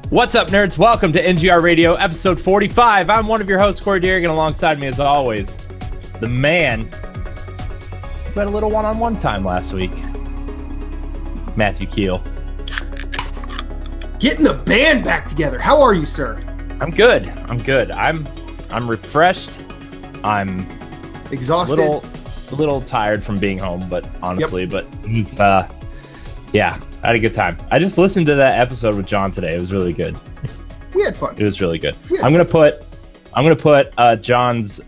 What's up, nerds? Welcome to NGR Radio, episode 45. I'm one of your hosts, Corey Deerigan, alongside me, as always, the man who had a little one-on-one time last week, Matthew Kiel. Getting the band back together. How are you, sir? I'm good. I'm refreshed. I'm exhausted. A little tired from being home, but honestly, but yeah, I had a good time. I just listened to that episode with John today. It was really good. We had fun. It was really good. I'm gonna put John's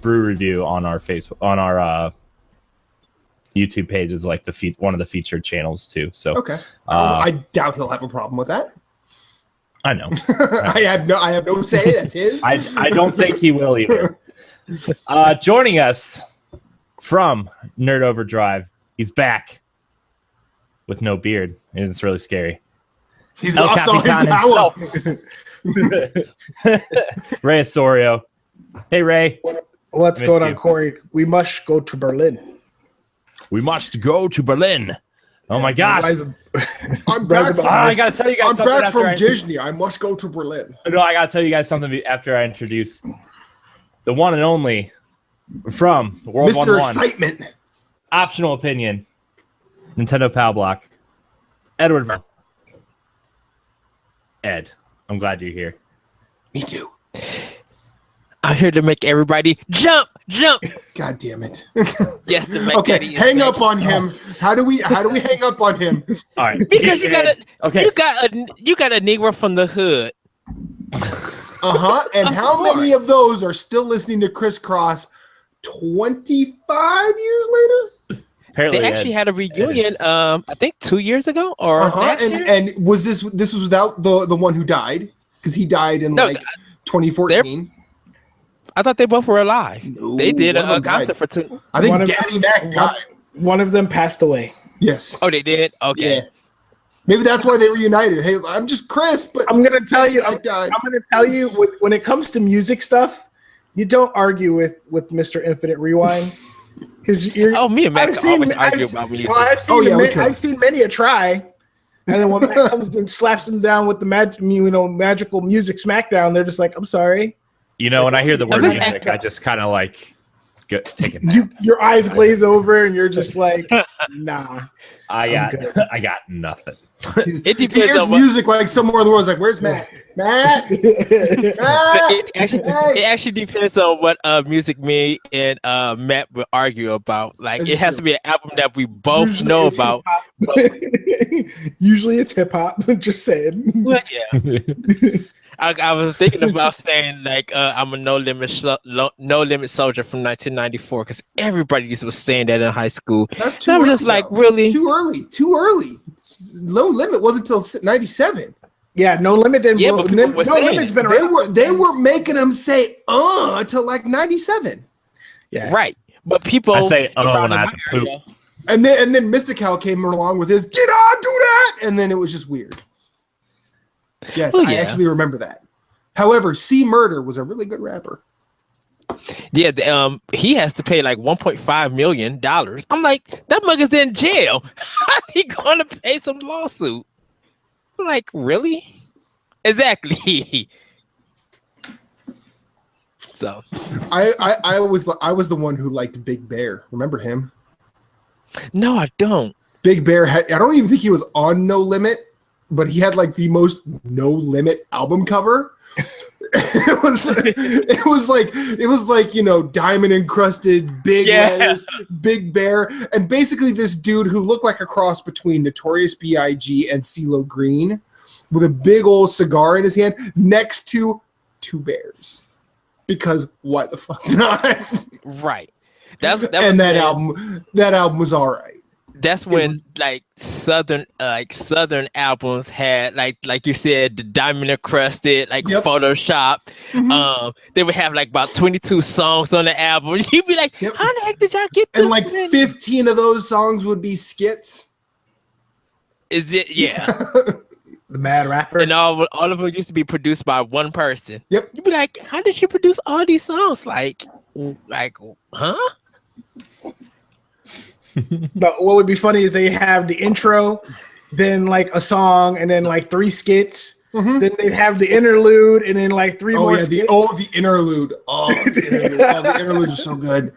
brew review on our Facebook, on our YouTube page as like one of the featured channels too. So okay, I doubt he'll have a problem with that. I know. I have no say. That's his. I don't think he will either. Joining us from Nerd Overdrive, he's back with no beard, and it's really scary. He's lost all his power. Rey Osorio. Hey, Ray. What's going on, Corey? We must go to Berlin. We must go to Berlin. Oh my gosh. I'm back from, I gotta tell you guys something. I'm back from Disney. I must go to Berlin. No, I gotta tell you guys something after I introduce the one and only from World Mr. 1-1. Excitement. Optional opinion. Nintendo Pal Block. Edward. Ed, I'm glad you're here. Me too. I'm here to make everybody jump. God damn it. Yes, okay, hang up on him. How do we hang up on him? All right. Because you got a Negro from the hood. And how many of those are still listening to Crisscross 25 years later? Apparently they actually had a reunion, I think 2 years ago or and was this was without the one who died? Because he died in 2014. I thought they both were alive. No, they did a concert for two. I think Daddy Mac died. One of them passed away. Yes. Oh, they did? Okay. Yeah. Maybe that's why they reunited. Hey, I'm just Chris, but I'm gonna tell you. I'm gonna tell you when it comes to music stuff, you don't argue with Mr. Infinite Rewind. Because me and Mac always argue about music. Well, I've seen many a try, and then when Mac comes and slaps them down with the magical music smackdown, they're just like, "I'm sorry." When I hear the word music, I just kind of like take it back. Your eyes glaze over, and you're just like, "Nah." I got nothing. It depends. He hears music like somewhere in the world. Like, where's Matt? Matt. It actually depends on what music me and Matt will argue about. Like, it has to be an album that we both know about. Usually it's hip hop. Just saying. But yeah. I was thinking about saying like I'm a No Limit Soldier from 1994 because everybody just was saying that in high school. That's too early. I was just though. like, really? Too early. No Limit wasn't until 97. Yeah, No Limit didn't. Yeah, but No Limit's been around. They were making them say until like 97. Yeah, right. But people I say when I have to poop. And then Mystical came along with his "Did I do that?" and then it was just weird. Yes, I actually remember that. However, C Murder was a really good rapper. Yeah, he has to pay like $1.5 million. I'm like, that mug is in jail. How is he going to pay some lawsuit? I'm like, really? Exactly. So, I was the one who liked Big Bear. Remember him? No, I don't. Big Bear I don't even think he was on No Limit. But he had like the most No Limit album cover. it was like diamond encrusted big letters, Big Bear, and basically this dude who looked like a cross between Notorious B.I.G. and CeeLo Green, with a big old cigar in his hand next to two bears. Because what the fuck not? Right. That album was all right. That's when southern albums had like you said, the diamond encrusted Photoshop. Mm-hmm. They would have like about 22 songs on the album. You'd be like, how the heck did y'all get this? And like 15 of those songs would be skits. Is it? Yeah. The Mad Rapper. And all of them used to be produced by one person. Yep. You'd be like, how did she produce all these songs? Like, huh? But what would be funny is they have the intro, then like a song, and then like 3 skits, Then they'd have the interlude, and then like three more. Yeah, the interlude. The interludes are so good.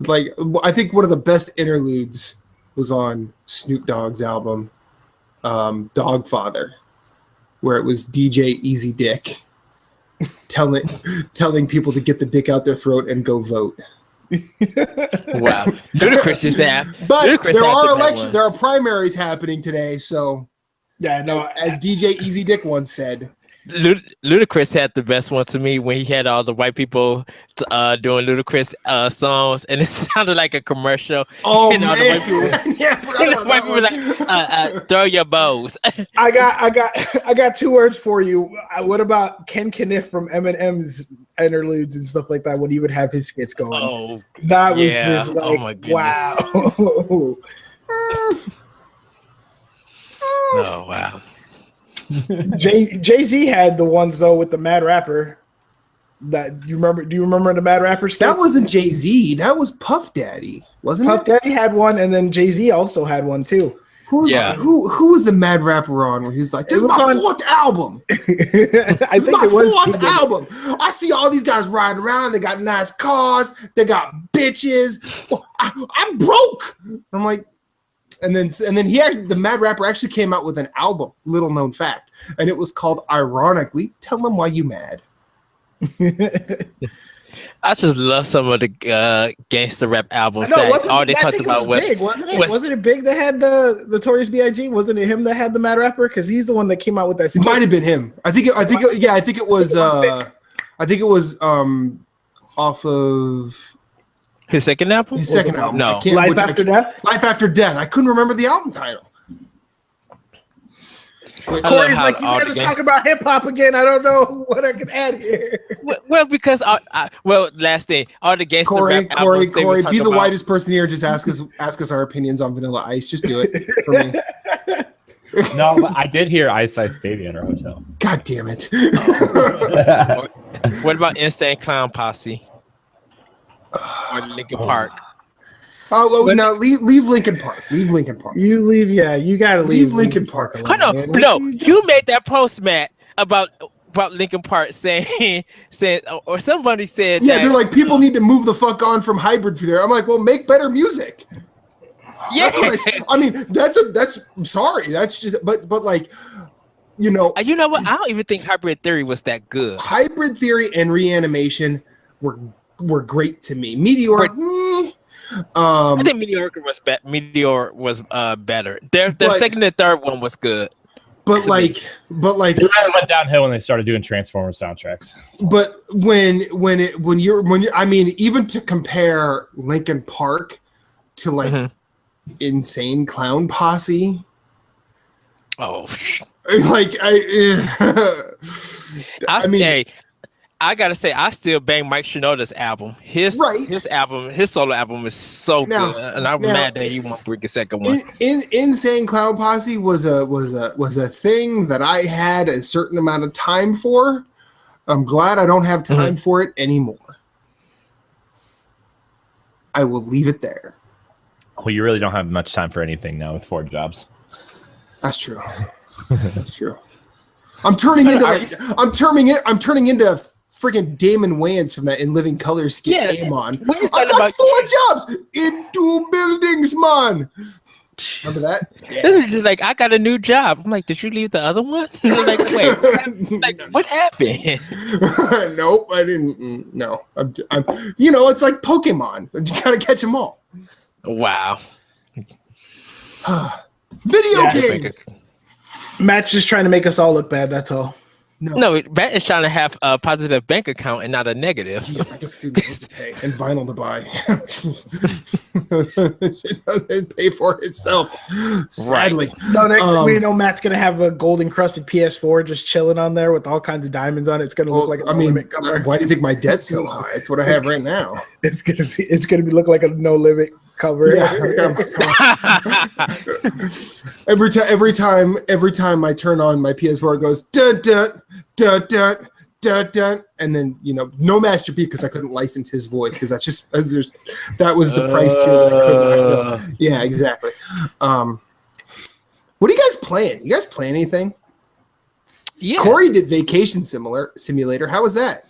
Like, I think one of the best interludes was on Snoop Dogg's album, Dogfather, where it was DJ Easy Dick telling people to get the dick out their throat and go vote. Wow, Ludacris is that. But there are elections. There are primaries happening today, so yeah, no. As DJ Easy Dick once said, Ludacris had the best one to me when he had all the white people doing Ludacris songs, and it sounded like a commercial. Oh and man, the white people, yeah, white people like throw your bows. I got 2 words for you. What about Ken Kniff from Eminem's interludes and stuff like that when he would have his skits going? Oh, that was just like, oh my goodness. wow. Oh wow. Jay-Z had the ones though with the Mad Rapper. That do you remember the Mad Rapper skits? That wasn't Jay-Z. That was Puff Daddy, wasn't Puff it? Daddy had one, and then Jay-Z also had one too. Who was the Mad Rapper on where he's like, "This is my 4th album. This is my 4th album. I see all these guys riding around. They got nice cars. They got bitches. Well, I'm broke." I'm like, and then the Mad Rapper actually came out with an album. Little known fact, and it was called, ironically, "Tell Them Why You Mad." I just love some of the gangster rap albums they talked about was big, wasn't it? Wasn't it Big that had the Notorious B.I.G.? Wasn't it him that had the Mad Rapper? Because he's the one that came out with that. It might have been him. I think it was off of his second album. His second album. No, Life After Death. Life After Death. I couldn't remember the album title. Corey's like, you got to talk about hip hop again. I don't know what I can add here. Well, because last thing, all the gangster Corey, rap albums, be the whitest person here. Just ask us our opinions on Vanilla Ice. Just do it for me. No, but I did hear Ice Ice Baby at our hotel. God damn it! What about Insane Clown Posse or Linkin Park? Oh, well, now leave Linkin Park. Leave Linkin Park. You leave, yeah. You gotta leave Linkin Park alone. No, you made that post, Matt, about Linkin Park saying, or somebody said, yeah, they're like, people need to move the fuck on from hybrid for there. I'm like, well, make better music. Yeah, that's. I'm sorry. That's just, but like, you know what? I don't even think Hybrid Theory was that good. Hybrid Theory and Reanimation were great to me. Meteor. I think Meteor was better. Their second and third one was good. But like it went downhill when they started doing Transformers soundtracks. But when you're I mean, even to compare Linkin Park to like Insane Clown Posse. Oh, like I gotta say, I still bang Mike Shinoda's album. His solo album is so good, and I'm mad that he won't bring a second one. Insane Clown Posse was a thing that I had a certain amount of time for. I'm glad I don't have time for it anymore. I will leave it there. Well, you really don't have much time for anything now with 4 jobs. That's true. That's true. I'm turning into freaking Damon Wayans from that In Living Color skit. Amon. I got 4 jobs in 2 buildings, man. Remember that? Yeah. This is just like, I got a new job. I'm like, did you leave the other one? Like, wait, what happened? Nope, I didn't. No, I'm. It's like Pokemon. You gotta catch them all. Wow. Video games. Matt's just trying to make us all look bad. That's all. No, Matt is trying to have a positive bank account and not a negative. Jeez, like a student to pay and vinyl to buy. It doesn't pay for itself, sadly. Right. No, next thing we know, Matt's gonna have a gold encrusted PS4 just chilling on there with all kinds of diamonds on it. It's gonna look like a No Limit cover. Why do you think my debt's so high? It's what I have right now. It's gonna be look like a No Limit cover. Yeah. every time I turn on my PS4, it goes dun dun dun dun dun dun, and then no Master P because I couldn't license his voice because that was the price tier that I couldn't. Yeah, exactly. What are you guys playing? You guys playing anything? Yeah. Corey did Vacation Simulator. How was that?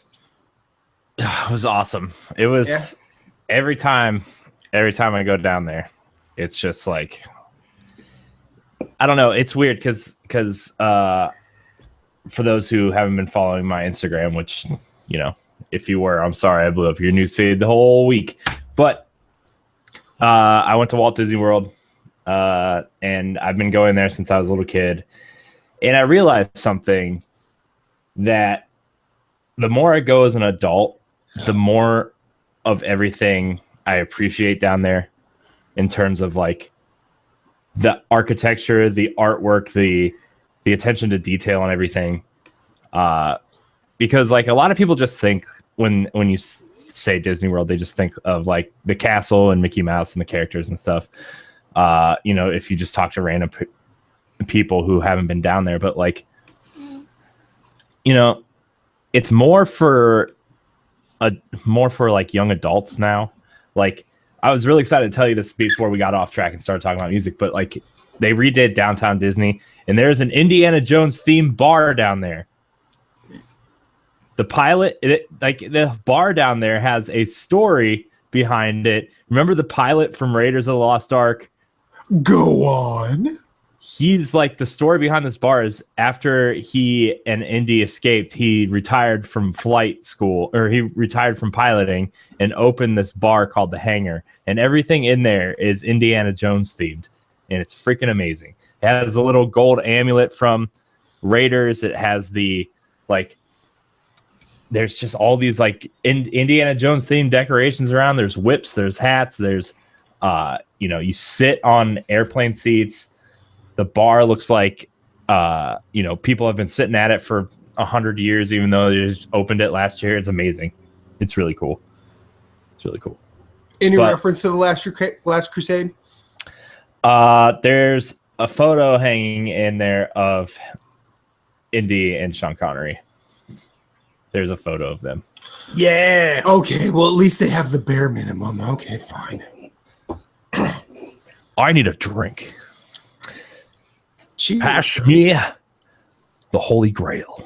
It was awesome. It was every time I go down there, it's just like, I don't know. It's weird because for those who haven't been following my Instagram, which, you know, if you were, I'm sorry, I blew up your newsfeed the whole week. But I went to Walt Disney World, and I've been going there since I was a little kid. And I realized something, that the more I go as an adult, the more of everything I appreciate down there in terms of like the architecture, the artwork, the attention to detail and everything. Because like a lot of people just think when you say Disney World, they just think of like the castle and Mickey Mouse and the characters and stuff. You know, if you just talk to random people who haven't been down there, but like, you know, it's more for like young adults now. Like, I was really excited to tell you this before we got off track and started talking about music, but like they redid Downtown Disney, and there's an Indiana Jones themed bar down there. The pilot, like the bar down there has a story behind it. Remember the pilot from Raiders of the Lost Ark? Go on. He's like, the story behind this bar is after he and Indy escaped, he retired from flight school, or he retired from piloting and opened this bar called The Hangar. And everything in there is Indiana Jones themed. And it's freaking amazing. It has a little gold amulet from Raiders. It has the, like, there's just all these like Indiana Jones themed decorations around. There's whips, there's hats, there's, you know, you sit on airplane seats. The bar looks like, you know, people have been sitting at it for 100 years, even though they just opened it last year. It's amazing. It's really cool. It's really cool. Any reference to the Last Crusade? There's a photo hanging in there of Indy and Sean Connery. There's a photo of them. Yeah. Okay, well, at least they have the bare minimum. Okay, fine. I need a drink. Cheers. Pass me the Holy Grail.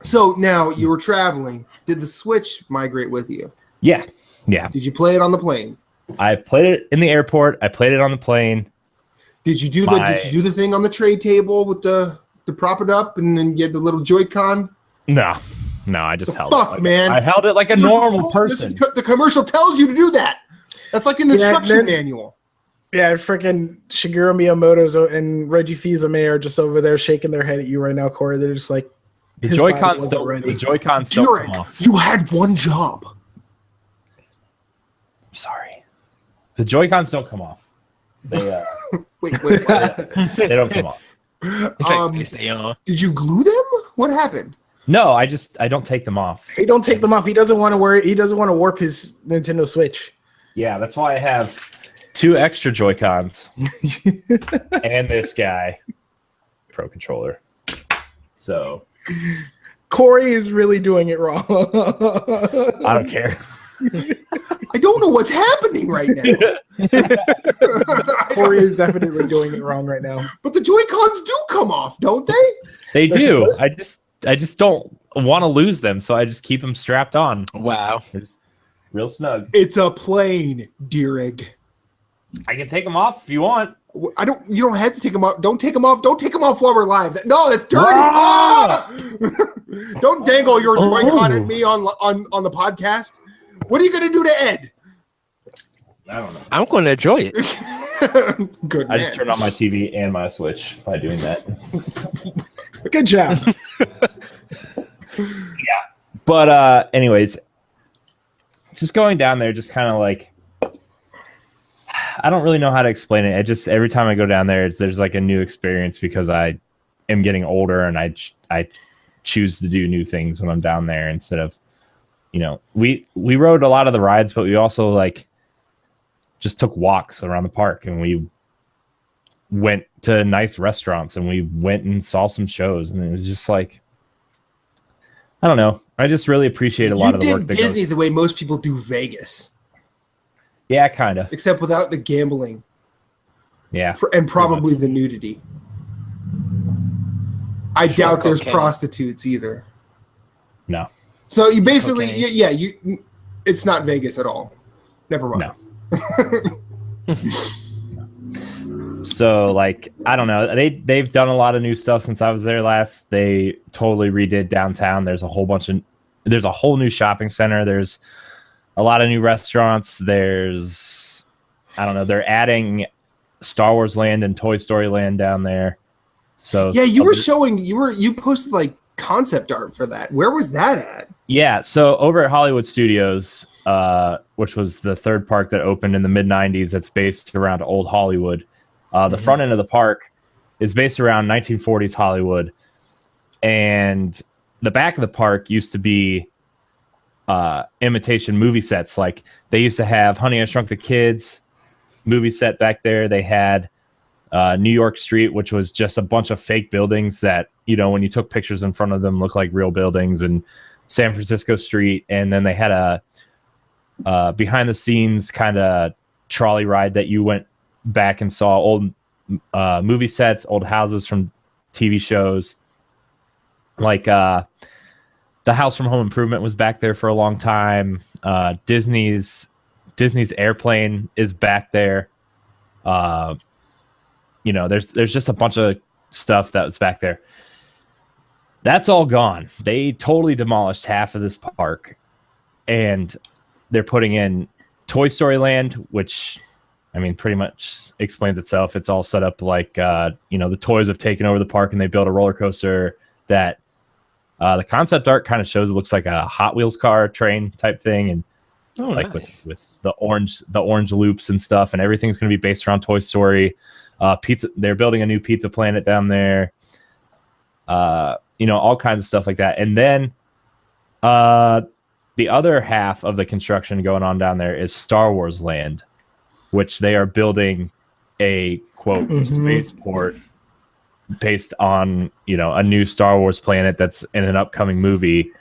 So now you were traveling. Did the Switch migrate with you? Yeah. Yeah. Did you play it on the plane? I played it in the airport. I played it on the plane. Did you do the thing on the tray table with the prop it up and then get the little Joy-Con? No, I just held it. Man. I held it like a normal person. The commercial tells you to do that. That's like an instruction manual. Yeah, freaking Shigeru Miyamoto and Reggie Fils-Aimé are just over there shaking their head at you right now, Corey. They're just like, the Joy-Cons don't come off. You had one job. I'm sorry. The Joy-Cons don't come off. They wait. What? They don't come off. Did you glue them? What happened? No, I don't take them off. He don't take them off. He doesn't want to wear. He doesn't want to warp his Nintendo Switch. Yeah, that's why I have 2 extra Joy-Cons and this guy Pro Controller. So Corey is really doing it wrong. I don't care. I don't know what's happening right now. Corey is definitely doing it wrong right now. But the Joy-Cons do come off, don't they? They do. I just don't want to lose them, so I just keep them strapped on. Wow. They're just real snug. It's a plane, Deerig. I can take them off if you want. You don't have to take them off. Don't take them off. Don't take them off while we're live. No, that's dirty. Ah! Don't dangle your Joy-Con at me on the podcast. What are you gonna do to Ed? I don't know. I'm going to enjoy it. Good. I just turned on my TV and my Switch by doing that. Good job. Yeah. But anyways, just going down there, just kind of like, I don't really know how to explain it. Every time I go down there, there's like a new experience because I am getting older and I choose to do new things when I'm down there instead of, you know, we rode a lot of the rides, but we also like just took walks around the park and we went to nice restaurants and we went and saw some shows, and it was just like, I don't know. I just really appreciate a lot of the work. You did Disney the way most people do Vegas. Yeah, kind of. Except without the gambling. Yeah. And probably the nudity. I doubt there's prostitutes either. No. So you basically, it's not Vegas at all. Never mind. No. So, like, I don't know. They've done a lot of new stuff since I was there last. They totally redid downtown. There's a whole new shopping center. There's a lot of new restaurants. There's, I don't know, they're adding Star Wars Land and Toy Story Land down there. So yeah, you posted like concept art for that. Where was that at? Yeah, so over at Hollywood Studios, which was the third park that opened in the mid '90s, that's based around Old Hollywood. The front end of the park is based around 1940s Hollywood, and the back of the park used to be imitation movie sets. Like they used to have Honey, I Shrunk the Kids movie set back there. They had New York Street, which was just a bunch of fake buildings that, you know, when you took pictures in front of them, looked like real buildings, and San Francisco Street. And then they had a behind the scenes kind of trolley ride that you went back and saw old movie sets, old houses from TV shows. Like the house from Home Improvement was back there for a long time. Disney's airplane is back there. You know, there's just a bunch of stuff that was back there. That's all gone. They totally demolished half of this park, and they're putting in Toy Story Land, which, I mean, pretty much explains itself. It's all set up like, you know, the toys have taken over the park, and they built a roller coaster that the concept art kind of shows it looks like a Hot Wheels car train type thing, and like nice. with the orange loops and stuff, and everything's going to be based around Toy Story. Pizza, they're building a new Pizza Planet down there. You know, all kinds of stuff like that. And then the other half of the construction going on down there is Star Wars Land, which they are building a quote spaceport based on, you know, a new Star Wars planet that's in an upcoming movie.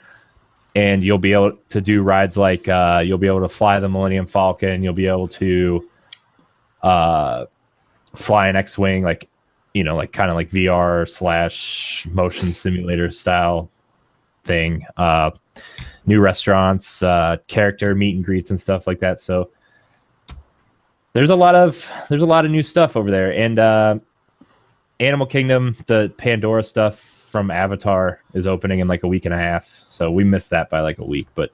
And you'll be able to do rides like you'll be able to fly the Millennium Falcon. You'll be able to fly an X-Wing, like, you know, like kind of like VR / motion simulator style thing. New restaurants, character meet and greets and stuff like that. So there's a lot of new stuff over there. And Animal Kingdom, the Pandora stuff from Avatar is opening in like a week and a half. So we missed that by like a week, but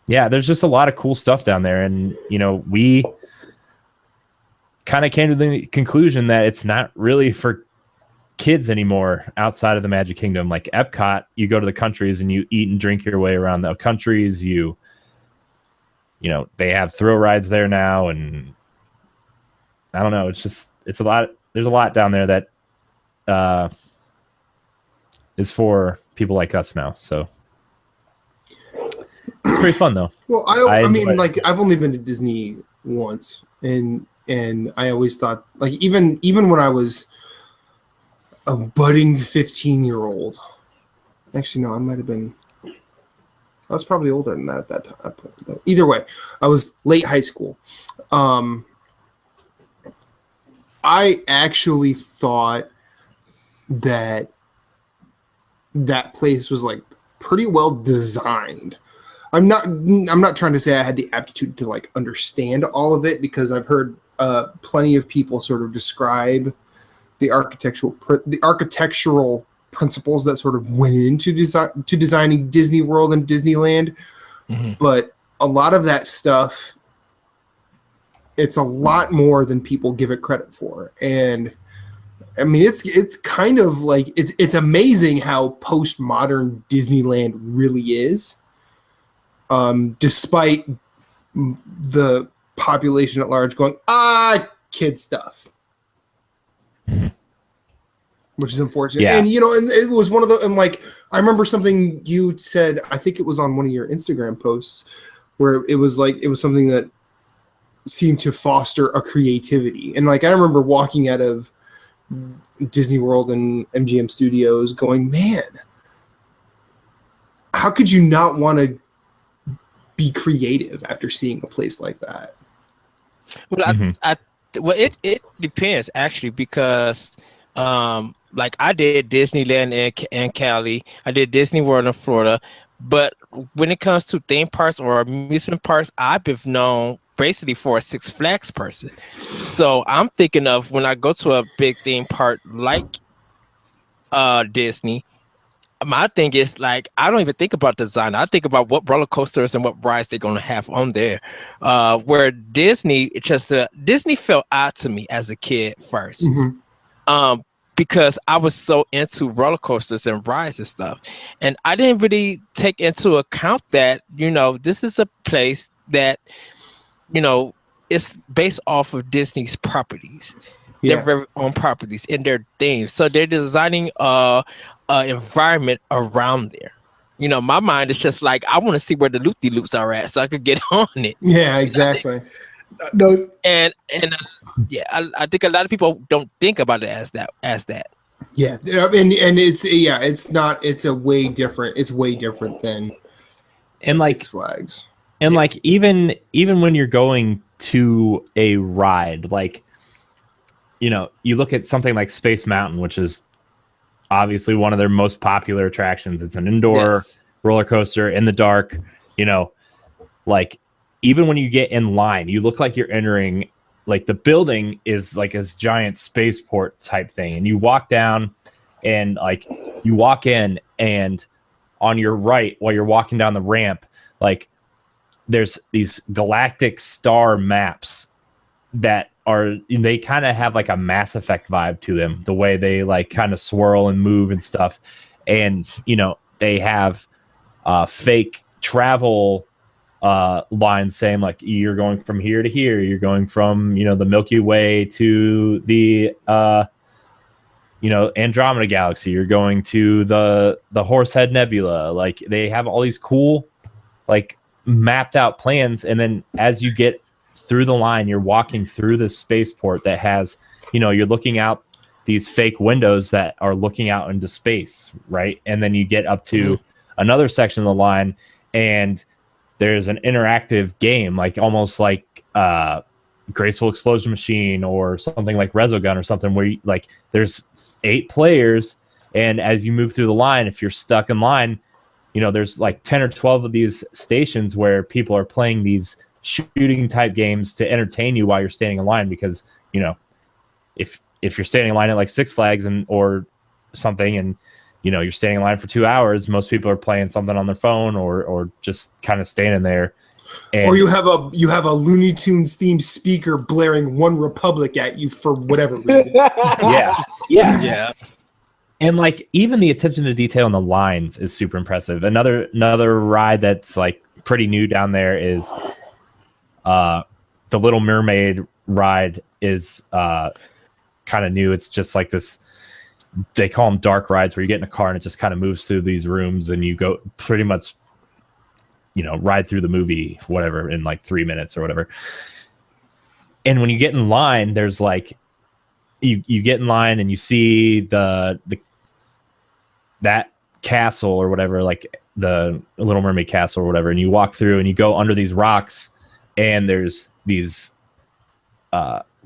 yeah, there's just a lot of cool stuff down there. And, you know, we kind of came to the conclusion that it's not really for kids anymore outside of the Magic Kingdom. Like Epcot, you go to the countries and you eat and drink your way around the countries. You know, they have thrill rides there now, and I don't know. It's a lot. There's a lot down there that is for people like us now. So it's pretty fun though. Well, I mean, like I've only been to Disney once, and I always thought, like, even when I was a budding 15-year-old, actually, no, I might have been, I was probably older than that at that time. Either way, I was late high school. I actually thought that place was like pretty well designed. I'm not trying to say I had the aptitude to like understand all of it, because I've heard plenty of people sort of describe the architectural principles that sort of went into designing Disney World and Disneyland. But a lot of that stuff, it's a lot more than people give it credit for. And I mean, it's kind of like it's amazing how postmodern Disneyland really is, despite the population at large going, kid stuff, which is unfortunate. Yeah. And, you know, and it was one of the, and like, I remember something you said, I think it was on one of your Instagram posts, where it was like, it was something that seemed to foster a creativity. And like, I remember walking out of Disney World and MGM Studios going, man, how could you not want to be creative after seeing a place like that? Well, well, it depends actually because like I did Disneyland in Cali, I did Disney World in Florida, but when it comes to theme parks or amusement parks, I've been known basically for a Six Flags person. So I'm thinking of when I go to a big theme park like Disney. My thing is like I don't even think about design. I think about what roller coasters and what rides they're gonna have on there. Where Disney, Disney felt odd to me as a kid first, because I was so into roller coasters and rides and stuff, and I didn't really take into account that this is a place that it's based off of Disney's properties. Their very own properties and their themes. So they're designing environment around there. My mind is just like I want to see where the loop-de-loops are at so I could get on it. Yeah, exactly. And I think a lot of people don't think about it as that. Yeah, and it's way different than Six Flags. And like even when you're going to a ride, like you look at something like Space Mountain, which is obviously one of their most popular attractions. It's an indoor roller coaster in the dark. Like even when you get in line, you look like you're entering, like the building is like this giant spaceport type thing, and you walk down and like you walk in, and on your right while you're walking down the ramp, like there's these galactic star maps that they kind of have like a Mass Effect vibe to them, the way they like kind of swirl and move and stuff. And they have fake travel lines saying like you're going from here to here, you're going from the Milky Way to the Andromeda Galaxy, you're going to the Horsehead Nebula. Like they have all these cool like mapped out plans, and then as you get through the line, you're walking through this spaceport that has, you're looking out these fake windows that are looking out into space, right? And then you get up to another section of the line, and there's an interactive game, like almost like Graceful Explosion Machine or something like Resogun or something, where there's 8 players, and as you move through the line, if you're stuck in line, there's like 10 or 12 of these stations where people are playing these shooting type games to entertain you while you're standing in line, because if you're standing in line at like Six Flags or something, and you're standing in line for 2 hours, most people are playing something on their phone or just kind of standing there. And or you have a Looney Tunes themed speaker blaring One Republic at you for whatever reason. yeah. And like even the attention to detail in the lines is super impressive. Another ride that's like pretty new down there is the Little Mermaid ride is kind of new. It's just like this, they call them dark rides, where you get in a car and it just kind of moves through these rooms, and you go pretty much ride through the movie whatever in like 3 minutes or whatever. And when you get in line, there's like you get in line and you see that castle or whatever, like the Little Mermaid castle or whatever, and you walk through and you go under these rocks, and there's these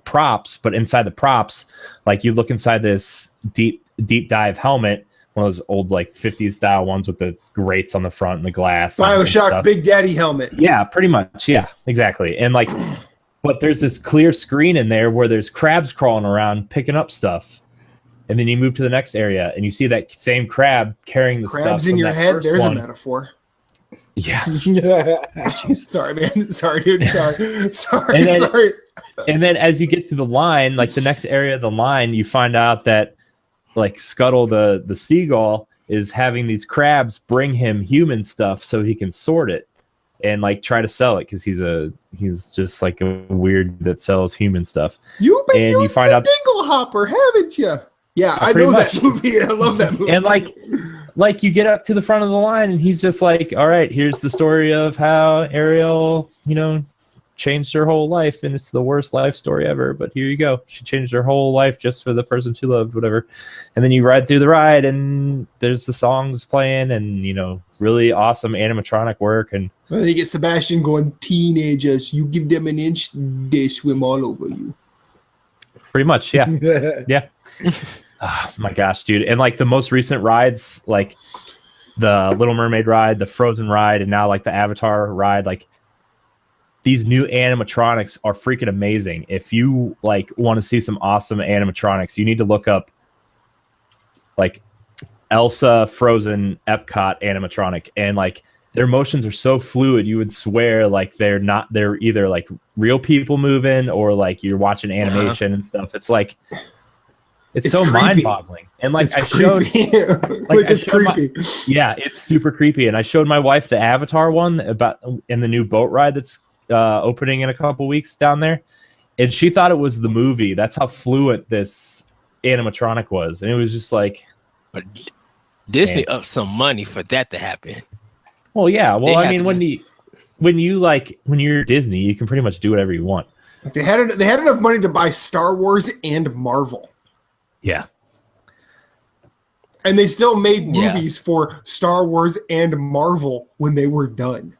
props, but inside the props, like you look inside this deep dive helmet, one of those old like 50s style ones with the grates on the front and the glass. BioShock Big Daddy helmet. Yeah, pretty much. Yeah, exactly. And like, but there's this clear screen in there where there's crabs crawling around picking up stuff. And then you move to the next area and you see that same crab carrying the crabs stuff in your head. There's a metaphor. Yeah. Sorry, man. Sorry, dude. Sorry. Sorry. And then as you get through the line, like the next area of the line, you find out that like Scuttle the seagull is having these crabs bring him human stuff so he can sort it and like try to sell it, because he's just like a weird that sells human stuff. You've been using the dingle hopper, haven't you? Yeah, I know that movie. I love that movie. And like you get up to the front of the line and he's just like, all right, here's the story of how Ariel, changed her whole life, and it's the worst life story ever. But here you go. She changed her whole life just for the person she loved, whatever. And then you ride through the ride, and there's the songs playing, and really awesome animatronic work. And well, you get Sebastian going, teenagers, you give them an inch, they swim all over you. Pretty much, yeah. Yeah. Oh, my gosh, dude. And like the most recent rides, like the Little Mermaid ride, the Frozen ride, and now like the Avatar ride, like these new animatronics are freaking amazing. If you like want to see some awesome animatronics, you need to look up like Elsa Frozen Epcot animatronic, and like their motions are so fluid you would swear like they're either like real people moving or like you're watching animation and stuff. It's like it's so mind-boggling. And like it's creepy. It's creepy. Yeah, it's super creepy. And I showed my wife the Avatar one about in the new boat ride that's opening in a couple weeks down there, and she thought it was the movie. That's how fluent this animatronic was, and it was just like Disney upped some money for that to happen. Well, yeah. Well, I mean, when you're Disney, you can pretty much do whatever you want. They had enough money to buy Star Wars and Marvel. Yeah. And they still made movies for Star Wars and Marvel when they were done.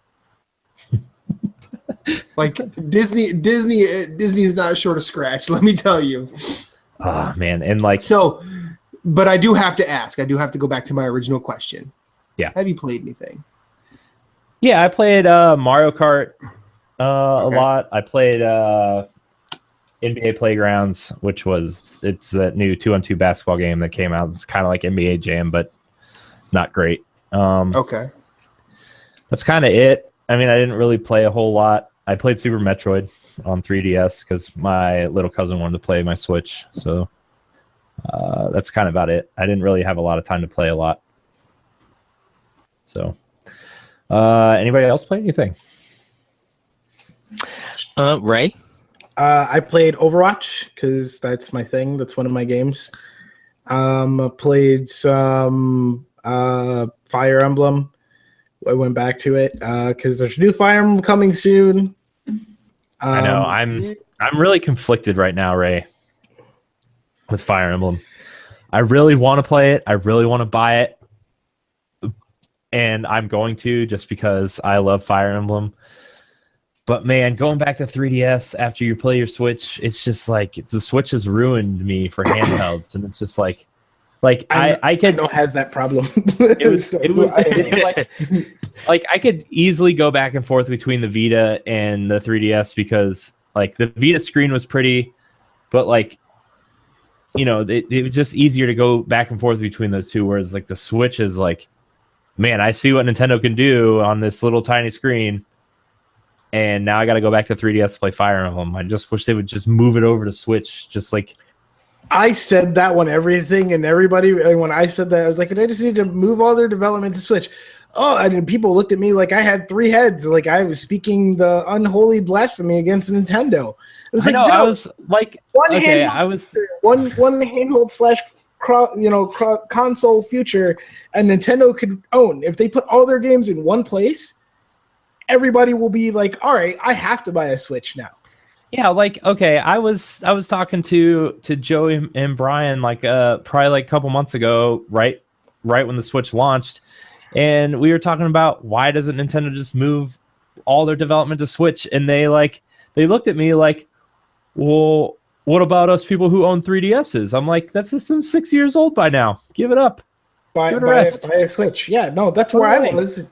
Like Disney is not short of scratch, let me tell you. Oh man, and like so, but I do have to ask. I do have to go back to my original question. Yeah. Have you played anything? Yeah, I played Mario Kart a lot. I played NBA Playgrounds, it's that new 2-on-2 basketball game that came out. It's kind of like NBA Jam, but not great. Okay. That's kind of it. I mean, I didn't really play a whole lot. I played Super Metroid on 3DS because my little cousin wanted to play my Switch. So that's kind of about it. I didn't really have a lot of time to play a lot. So anybody else play anything? Ray? I played Overwatch because that's my thing. That's one of my games. I played some Fire Emblem. I went back to it because there's a new Fire Emblem coming soon. I know. I'm really conflicted right now, Ray, with Fire Emblem. I really want to play it. I really want to buy it. And I'm going to just because I love Fire Emblem. But man, going back to 3DS after you play your Switch, it's just like the Switch has ruined me for handhelds, and it's just like I don't have that problem. It's like I could easily go back and forth between the Vita and the 3DS because like the Vita screen was pretty, but like it was just easier to go back and forth between those two. Whereas like the Switch is like, man, I see what Nintendo can do on this little tiny screen. And now I got to go back to 3DS to play Fire Emblem. I just wish they would just move it over to Switch. Just like I said that when everything and everybody, and when I said that, I was like, they just need to move all their development to Switch. Oh, and people looked at me like I had three heads, like I was speaking the unholy blasphemy against Nintendo. It was I was like, one handhold slash console future, and Nintendo could own if they put all their games in one place. Everybody will be like, all right, I have to buy a Switch now. Yeah, like, okay, I was talking to Joey and Brian like probably like a couple months ago, right when the Switch launched, and we were talking about why doesn't Nintendo just move all their development to Switch, and they looked at me like, well, what about us people who own 3DSs? I'm like, that system's 6 years old by now. Give it up. Buy a Switch. Yeah, no, that's where I was.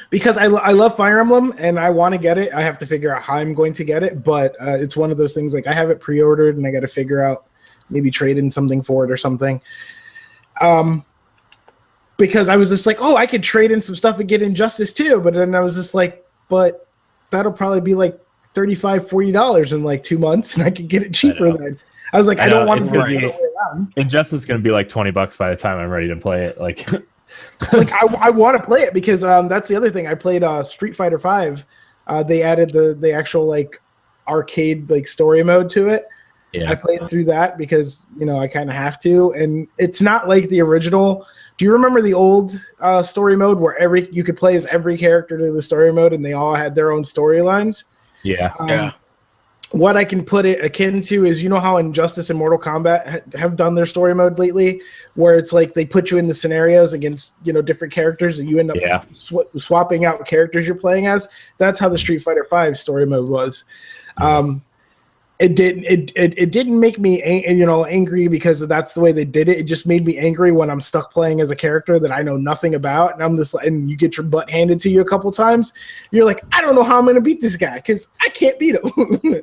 Because I love Fire Emblem and I want to get it. I have to figure out how I'm going to get it, but it's one of those things like I have it pre-ordered and I got to figure out maybe trade in something for it or something. Because I was just like, oh, I could trade in some stuff and get Injustice too. But then I was just like, but that'll probably be like $35, $40 in like 2 months and I could get it cheaper then. I was like, I don't want to go the way around. Injustice is going to be like $20 by the time I'm ready to play it. Like... like I want to play it because that's the other thing. I played Street Fighter V. They added the actual like arcade like story mode to it, I played through that because, I kind of have to. And it's not like the original. Do you remember the old story mode where you could play as every character to the story mode and they all had their own storylines? Yeah. What I can put it akin to is, how Injustice and Mortal Kombat have done their story mode lately, where it's like they put you in the scenarios against, different characters and you end up swapping out characters you're playing as. That's how the Street Fighter V story mode was. It didn't make me angry because that's the way they did it. It just made me angry when I'm stuck playing as a character that I know nothing about, and you get your butt handed to you a couple times. You're like, I don't know how I'm gonna beat this guy because I can't beat him.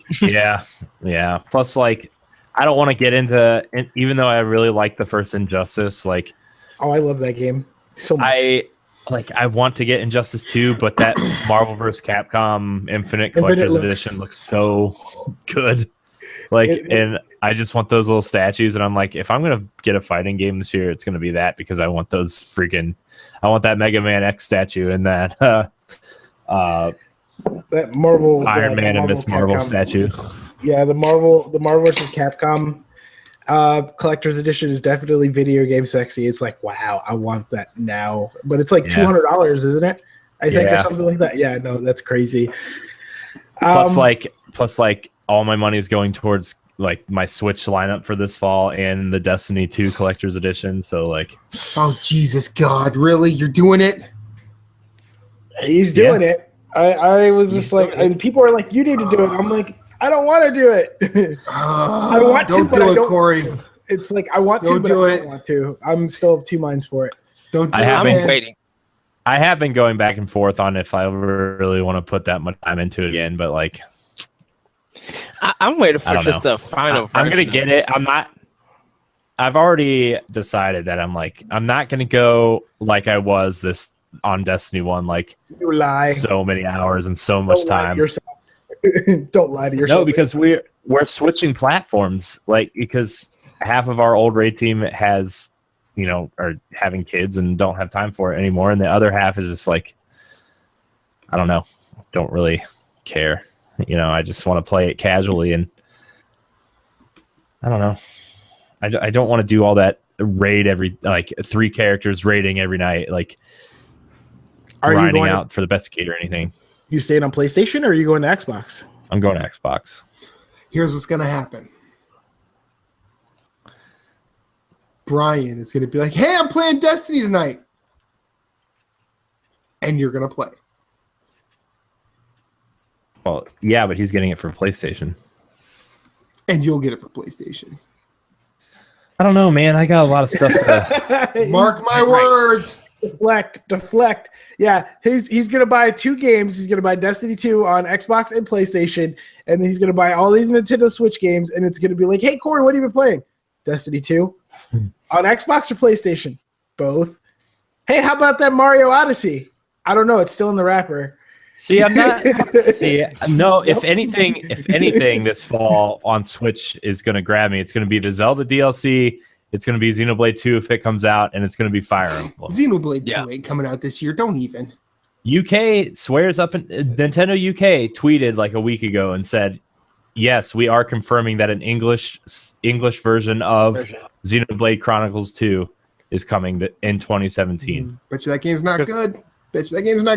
yeah. Plus, like, I don't want to get into, even though I really like the first Injustice. Like, oh, I love that game so much. I want to get Injustice 2, but that Marvel vs. Capcom Infinite Collector's Edition looks so good. And I just want those little statues, and I'm like, if I'm gonna get a fighting game this year, it's gonna be that, because I want I want that Mega Man X statue and that that Marvel Iron Man and Miss Marvel statue. Yeah, the Marvel vs. Capcom collector's edition is definitely video game sexy. It's like, wow, I want that now. But it's like $200, isn't it? I think, or something like that. Yeah, no, that's crazy. Plus, all my money is going towards like my Switch lineup for this fall and the Destiny 2 collector's edition. So like, oh Jesus God, really? You're doing it? He's doing it. I was just like, and people are like, you need to do it. I'm like, I don't want to do it. I want to, but I don't. Corey. It's like I want to, but I don't want to. I'm still of two minds for it. Don't do it. I'm waiting. I have been going back and forth on if I really want to put that much time into it again, but like, I'm waiting for just the final. I'm gonna get it. I've already decided that I'm not gonna go like I was this on Destiny 1, like you lie. So many hours and so much time. Don't lie to yourself. No, because we're switching platforms, like, because half of our old raid team has, are having kids and don't have time for it anymore, and the other half is just like, I don't know, don't really care. I just want to play it casually, and I don't know. I don't want to do all that raid every, like, 3 characters raiding every night, like grinding out for the best kid or anything. You staying on PlayStation or are you going to Xbox? I'm going to Xbox. Here's what's going to happen. Brian is going to be like, hey, I'm playing Destiny tonight. And you're going to play. Well, yeah, but he's getting it for PlayStation. And you'll get it for PlayStation. I don't know, man. I got a lot of stuff to... Mark my words. Deflect. Yeah, he's gonna buy 2 games. He's gonna buy Destiny 2 on Xbox and PlayStation, and then he's gonna buy all these Nintendo Switch games, and it's gonna be like, hey Corey, what have you been playing? Destiny 2 on Xbox or PlayStation? Both. Hey, how about that Mario Odyssey? I don't know. It's still in the wrapper. See, I'm not. No. If anything, this fall on Switch is gonna grab me. It's gonna be the Zelda DLC. It's going to be Xenoblade 2 if it comes out, and it's going to be Fire Emblem. Xenoblade 2 ain't coming out this year. Don't even. UK swears up, Nintendo UK tweeted like a week ago and said, yes, we are confirming that an English version of Xenoblade Chronicles 2 is coming in 2017. Bet you that game's not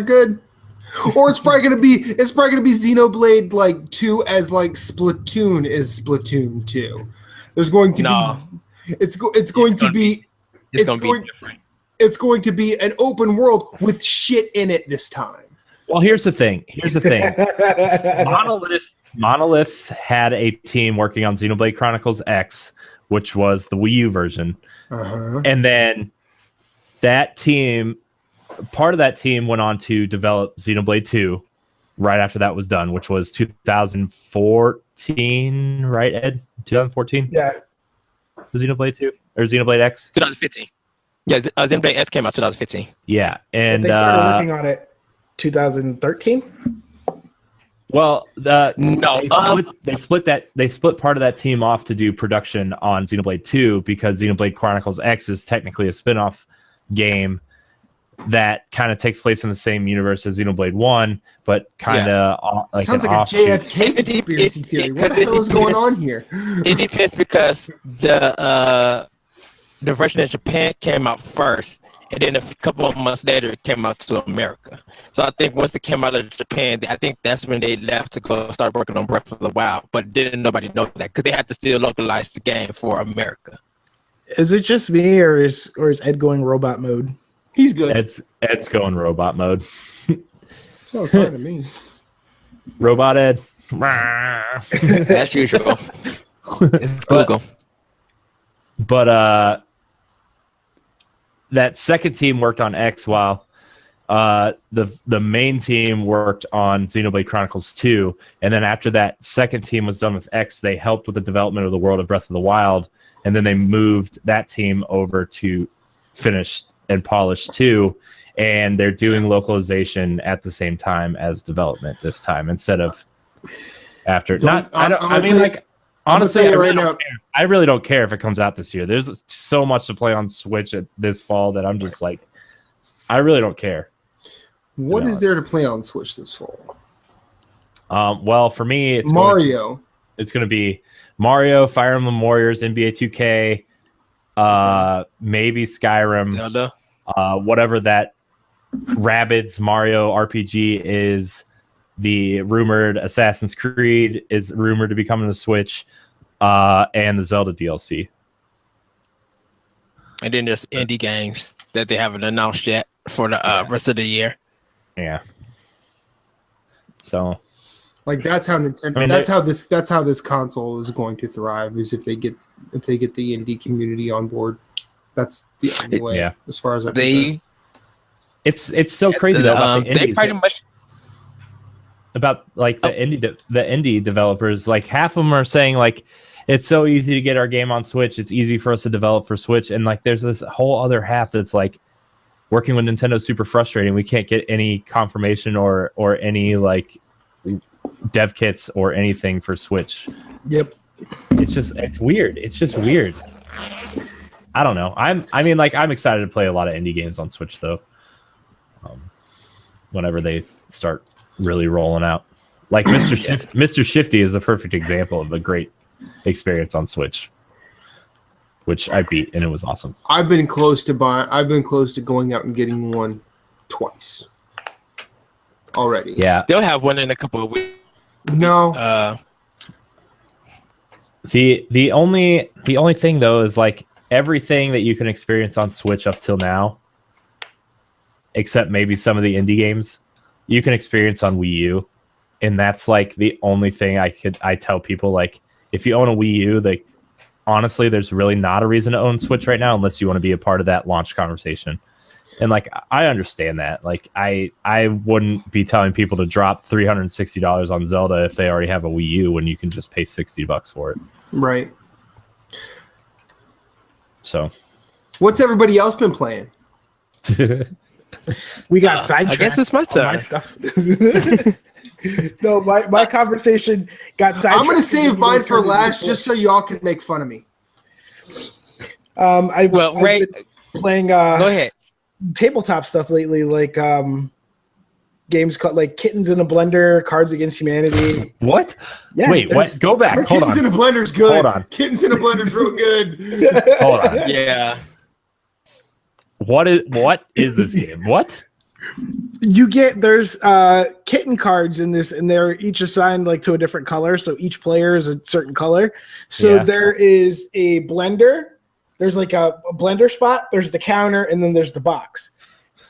good. Or it's probably gonna be Xenoblade like 2 as like Splatoon is Splatoon 2. There's going to be. It's going to be an open world with shit in it this time. Well, here's the thing. Monolith had a team working on Xenoblade Chronicles X, which was the Wii U version. And then part of that team went on to develop Xenoblade 2 right after that was done, which was 2014, right, Ed? 2014? Yeah. Xenoblade 2 or Xenoblade X? 2015. Yeah, Xenoblade X came out 2015. Yeah, and they started working on it 2013. Well, no, they split part of that team off to do production on Xenoblade 2 because Xenoblade Chronicles X is technically a spin-off game that kind of takes place in the same universe as Xenoblade 1, but kind of like sounds like a JFK conspiracy theory. What the hell is going on here? It depends because the version in Japan came out first, and then a couple of months later it came out to America. So I think once it came out of Japan, I think that's when they left to go start working on Breath of the Wild. But didn't nobody know that because they had to still localize the game for America. Is it just me, or is Ed going robot mode? He's good. Ed's going robot mode. Sounds fine to me. Robot Ed. As usual. It's Google. But that second team worked on X while the main team worked on Xenoblade Chronicles 2. And then after that second team was done with X, they helped with the development of the world of Breath of the Wild. And then they moved that team over to finish and polish 2. And they're doing localization at the same time as development this time instead of after. Honestly, I really don't care if it comes out this year. There's so much to play on Switch this fall that I'm just like, I really don't care. What is there to play on Switch this fall? Well, for me, it's Mario. It's going to be Mario, Fire Emblem Warriors, NBA 2K, maybe Skyrim, Zelda. Whatever that Rabbids Mario RPG is. The rumored Assassin's Creed is rumored to be coming to Switch, and the Zelda DLC. And then there's indie games that they haven't announced yet for the rest of the year. Yeah. So, like that's how Nintendo. I mean, that's how this console is going to thrive. Is if they get the indie community on board. That's the only way. Yeah. As far as I'm concerned. It's so crazy though. About the they pretty much. About like the indie developers, like half of them are saying like it's so easy to get our game on Switch, it's easy for us to develop for Switch, and like there's this whole other half that's like working with Nintendo is super frustrating. We can't get any confirmation or any like dev kits or anything for Switch. Yep, it's weird. It's just weird. I don't know. I'm excited to play a lot of indie games on Switch though. Whenever they start really rolling out, like Mr. Shifty is a perfect example of a great experience on Switch, which I beat and it was awesome. I've been close to going out and getting one twice already. Yeah, they'll have one in a couple of weeks. No. The only thing though is like everything that you can experience on Switch up till now, except maybe some of the indie games, you can experience on Wii U, and that's like the only thing I tell people, like if you own a Wii U, like honestly there's really not a reason to own Switch right now unless you want to be a part of that launch conversation. And like I understand that, like I wouldn't be telling people to drop $360 on Zelda if they already have a Wii U when you can just pay $60 for it. Right. So what's everybody else been playing? We got sidetracked. I guess it's my turn. My stuff. No, my conversation got sidetracked. I'm going to save mine for last just so y'all can make fun of me. I've been playing go ahead. Tabletop stuff lately, like games called like Kittens in a Blender, Cards Against Humanity. What? Yeah, wait, what? Go back. Hold Kittens on. in a Blender's good. Hold on. Kittens in a Blender's real good. Hold on. Yeah. What is this game? What? You get there's kitten cards in this, and they're each assigned like to a different color. So each player is a certain color. So there is a blender. There's like a blender spot. There's the counter, and then there's the box.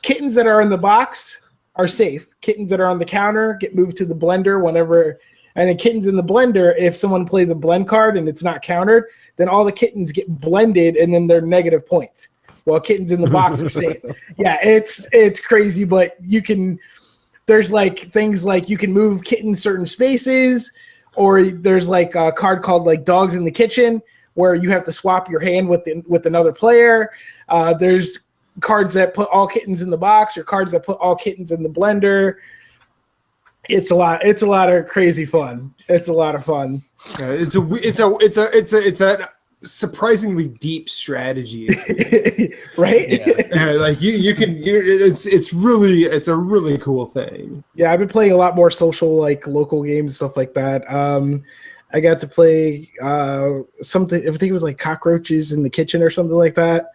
Kittens that are in the box are safe. Kittens that are on the counter get moved to the blender whenever. And then kittens in the blender, if someone plays a blend card and it's not countered, then all the kittens get blended, and then they're negative points. While kittens in the box are safe. Yeah, it's crazy, but there's like things like you can move kittens certain spaces, or there's like a card called like Dogs in the Kitchen where you have to swap your hand with another player. There's cards that put all kittens in the box, or cards that put all kittens in the blender. It's a lot of crazy fun. It's a lot of fun. It's an surprisingly deep strategy, right? Yeah. Like it's a really cool thing. Yeah, I've been playing a lot more social, like local games, stuff like that. I got to play something. I think it was like Cockroaches in the Kitchen or something like that.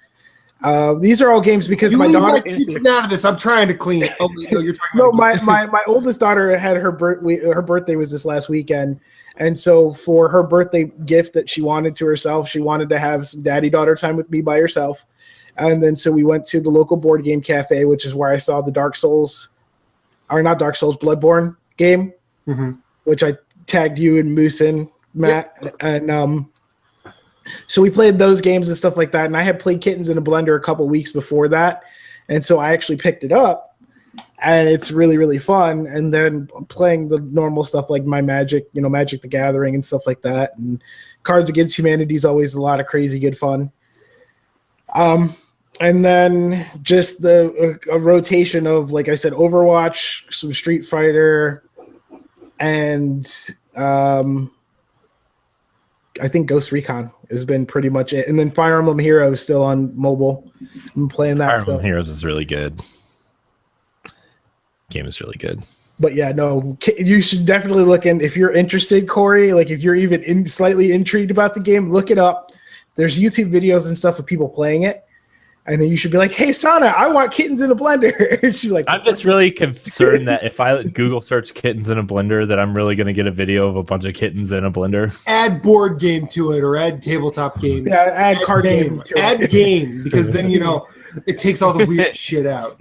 These are all games because my daughter. Out of this, I'm trying to clean. Oh, no, you're talking. No, my oldest daughter had her birthday was this last weekend, and so for her birthday gift that she wanted to herself, she wanted to have some daddy-daughter time with me by herself, and then so we went to the local board game cafe, which is where I saw the Bloodborne game, which I tagged you and Moose in, Matt, and so we played those games and stuff like that. And I had played Kittens in a Blender a couple weeks before that, and so I actually picked it up, and it's really, really fun. And then playing the normal stuff like my Magic, Magic the Gathering and stuff like that, and Cards Against Humanity is always a lot of crazy good fun. And then just a rotation of, like I said, Overwatch, some Street Fighter, and I think Ghost Recon has been pretty much it. And then Fire Emblem Heroes still on mobile. I'm playing that. Fire Emblem Heroes is really good. Game is really good. But yeah, no, you should definitely look in. If you're interested, Corey, like if you're even slightly intrigued about the game, look it up. There's YouTube videos and stuff of people playing it. And then you should be like, hey, Sana, I want Kittens in a Blender. And she's like, I'm just really concerned that if I Google search kittens in a blender, that I'm really going to get a video of a bunch of kittens in a blender. Add board game to it or add tabletop game. Yeah, add card game. Add game, because then, it takes all the weird shit out.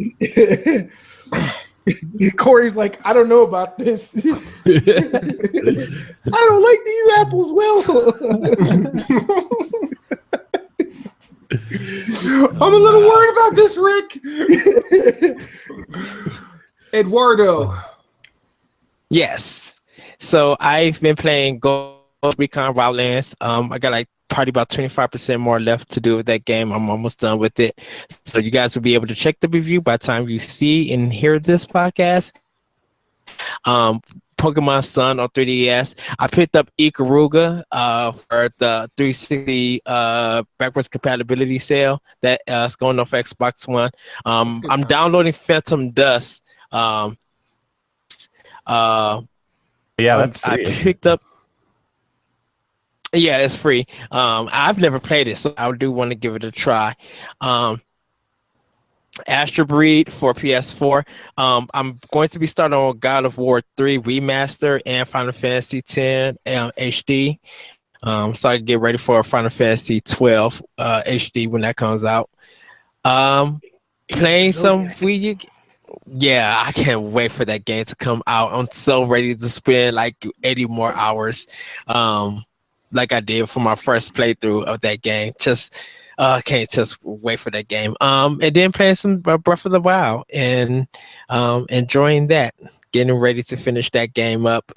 Corey's like, I don't know about this. I don't like these apples, Will. I'm a little worried about this, Rick. Eduardo. Yes. So I've been playing Ghost Recon Wildlands. I got probably about 25% more left to do with that game. I'm almost done with it. So you guys will be able to check the review by the time you see and hear this podcast. Pokemon Sun on 3DS. I picked up Ikaruga for the 360 backwards compatibility sale that is going off Xbox One. I'm downloading Phantom Dust. Yeah, that's free. I picked up. Yeah, it's free. I've never played it, so I do want to give it a try. Astro Breed for PS4. I'm going to be starting on God of War 3 Remaster and Final Fantasy X HD. So I can get ready for Final Fantasy 12 HD when that comes out. Playing some Wii U. Yeah, I can't wait for that game to come out. I'm so ready to spend like 80 more hours, like I did for my first playthrough of that game. Can't just wait for that game. And then playing some Breath of the Wild and enjoying that. Getting ready to finish that game up.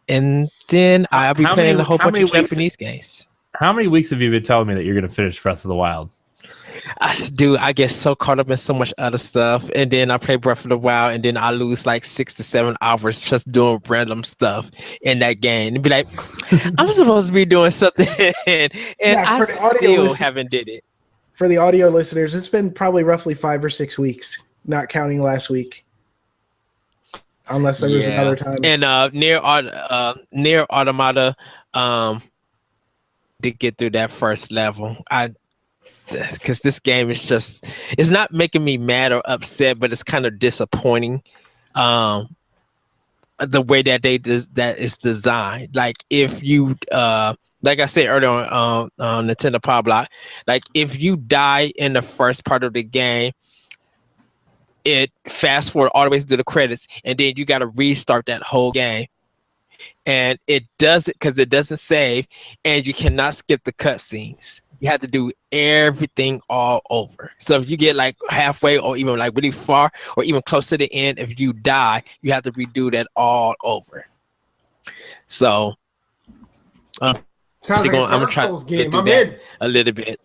And then I'll be playing a whole bunch of Japanese games. How many weeks have you been telling me that you're going to finish Breath of the Wild? I get so caught up in so much other stuff, and then I play Breath of the Wild, and then I lose like 6 to 7 hours just doing random stuff in that game, and be like, I'm supposed to be doing something, and I still haven't did it. For the audio listeners, it's been probably roughly 5 or 6 weeks, not counting last week, unless there was another time. And near Automata, to get through that first level, because this game is it's not making me mad or upset, but it's kind of disappointing the way that that is designed. Like if you like I said earlier on Nintendo Power Block, like if you die in the first part of the game, it fast forward all the way to the credits, and then you got to restart that whole game. And it does it because it doesn't save, and you cannot skip the cutscenes. You have to do everything all over. So if you get like halfway or even like really far or even close to the end, if you die, you have to redo that all over. So sounds like I'm gonna try to get through that a little bit.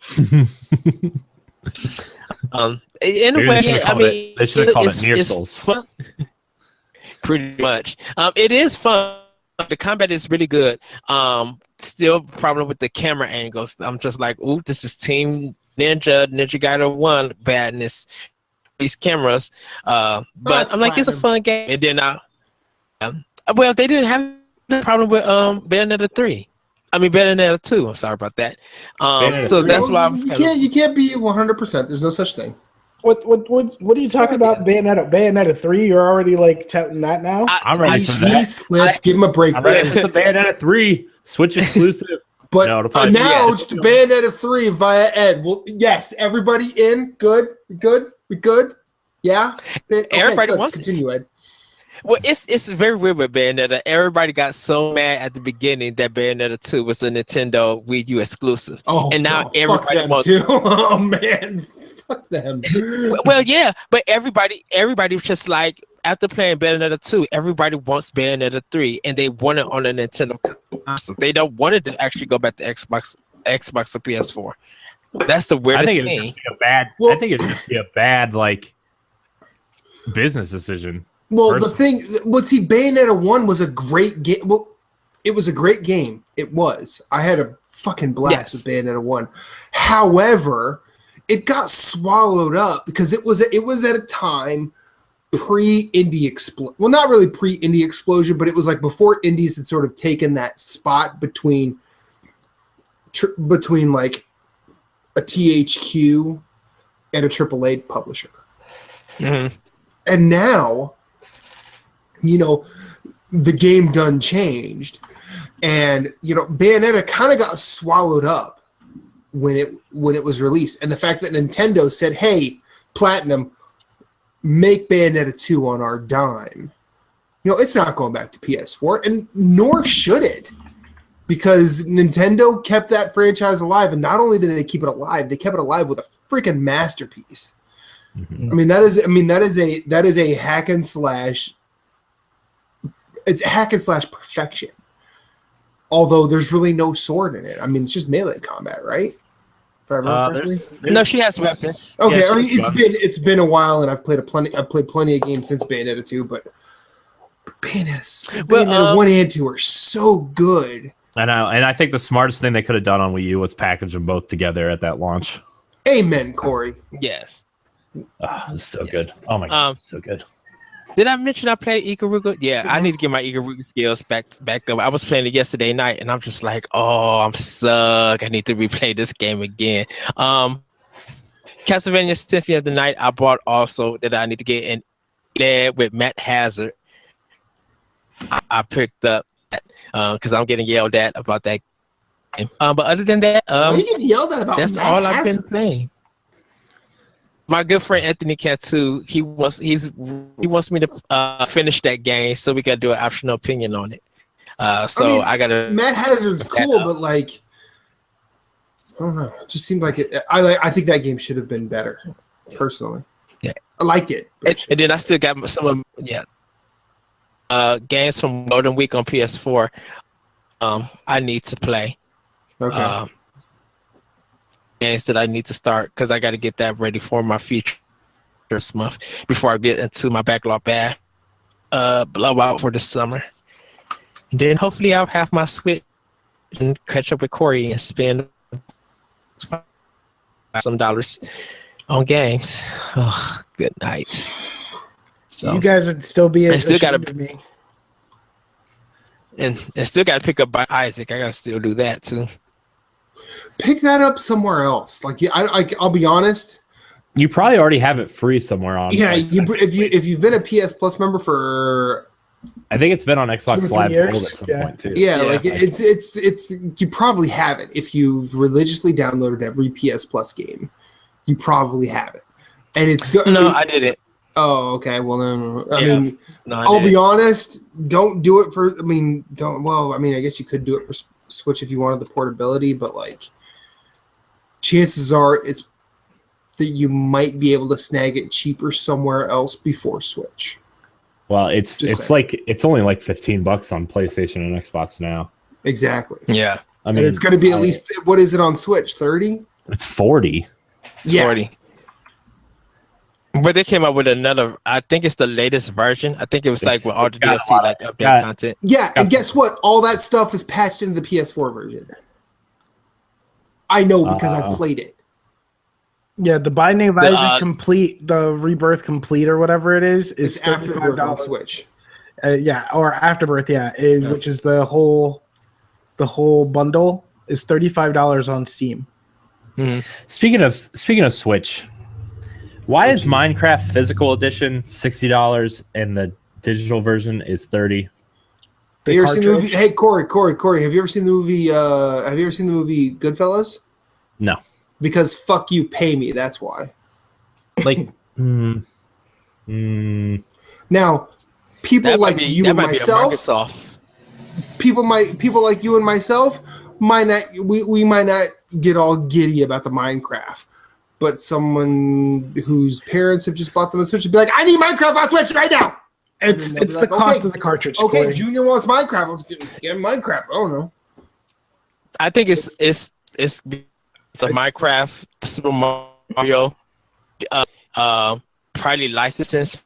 In a way, I mean, they should have called it Near Souls. Fun. Pretty much. It is fun. The combat is really good. Still problem with the camera angles. I'm just like, ooh, this is Team Ninja Gaiden 1 badness. These cameras. But I'm like, it's a fun game. And then well, they didn't have the problem with Bayonetta 3. I mean Bayonetta 2. I'm sorry about that. So that's why I was you can't be 100%. There's no such thing. What are you talking about? Bayonetta 3? You're already like touting that now? I'm ready for that. Give him a break. I'm ready for some Bayonetta 3 Switch exclusive. But announced Bayonetta 3 via Ed. Well, yes, everybody in. Good. We good. Yeah. Okay, everybody wants to continue, Ed. Well, it's very weird with Bayonetta. Everybody got so mad at the beginning that Bayonetta 2 was a Nintendo Wii U exclusive. Oh, and now everybody wants too. Oh man, fuck them. Well, yeah, but everybody was just like, after playing Bayonetta 2, everybody wants Bayonetta 3, and they want it on a Nintendo console. They don't want it to actually go back to Xbox or PS4. That's the weirdest thing. I think it'd just be a bad like business decision. Well, Bayonetta 1 was a great game. Well, it was a great game. It was. I had a fucking blast with Bayonetta 1. However, it got swallowed up because it was at a time pre-indie explosion. Well, not really pre-indie explosion, but it was like before indies had sort of taken that spot between like a THQ and a AAA publisher. Mm-hmm. And now, the game done changed, and Bayonetta kind of got swallowed up when it was released, and the fact that Nintendo said, "Hey, Platinum, make Bayonetta 2 on our dime," it's not going back to PS4, and nor should it, because Nintendo kept that franchise alive, and not only did they keep it alive, they kept it alive with a freaking masterpiece. Mm-hmm. I mean, that is a hack and slash. It's hack and slash perfection. Although there's really no sword in it. I mean, it's just melee combat, right? If I remember correctly. No, she has weapons. Okay, I mean it's been a while, and I've played plenty of games since Bayonetta 2, but Bayonetta 1 and 2 are so good. I know, and I think the smartest thing they could have done on Wii U was package them both together at that launch. Amen, Corey. Yes. Oh, it's so good. Oh my god, so good. Did I mention I played Ikaruga? Yeah, I need to get my Ikaruga skills back up. I was playing it yesterday night, and I'm just like, oh, I'm suck. I need to replay this game again. Castlevania Symphony of the Night, I bought also that I need to get in there with Matt Hazard. I picked up that because I'm getting yelled at about that game. But other than that, you get yelled at about that's Matt all Hazard? I've been playing. My good friend Anthony Katsu, he wants me to finish that game, so we gotta do an optional opinion on it. I gotta. Matt Hazard's cool, but like, I don't know. It just seemed like it. I think that game should have been better, personally. Yeah, I liked it. And then I still got some games from Golden Week on PS4. I need to play. Okay. Games that I need to start because I got to get that ready for my feature this month before I get into my backlog blowout for the summer. And then hopefully I'll have my Switch and catch up with Corey and spend some dollars on games. Oh, good night. So you guys would still be ashamed of me. And still got to pick up by Isaac. I got to still do that too. Pick that up somewhere else. Like, I'll be honest. You probably already have it free somewhere on. Yeah, if you've been a PS Plus member for, I think it's been on Xbox Live Gold at some point too. Yeah, like it's you probably have it if you've religiously downloaded every PS Plus game. You probably have it, and it's good. No, I didn't. Oh, okay. Well, no. I mean, I'll be honest. Don't do it for. I mean, don't. Well, I mean, I guess you could do it for Switch if you wanted the portability, but like, chances are it's that you might be able to snag it cheaper somewhere else before Switch. Well, it's only like $15 on PlayStation and Xbox now. Exactly. Yeah. I mean, it's going to be at least, what is it on Switch? 30? It's 40. Yeah. 40. But they came up with another. I think it's the latest version. I think it was like with all the got a DLC, lot of- like it's update got- content. Yeah, and guess what? All that stuff is patched into the PS4 version. I know because I've played it. Yeah, the Binding of Isaac Complete, the Rebirth Complete or whatever it is It's Afterbirth on $35. Switch. Yeah, or Afterbirth, which is the whole bundle is $35 on Steam. Mm-hmm. Speaking of Switch, why is Minecraft Physical Edition $60 and the digital version is $30? Have you ever seen the movie? Hey, Corey, have you ever seen the movie? Have you ever seen the movie Goodfellas? No. Because fuck you, pay me. That's why. Like, Now, people That like you and myself, people like you and myself might not. We might not get all giddy about the Minecraft, but someone whose parents have just bought them a Switch would be like, "I need Minecraft on Switch right now." It's the cost of the cartridge. Okay, Corey. Junior wants Minecraft. Let's get him Minecraft. I don't know. I think it's the Minecraft, Super Mario, probably licensing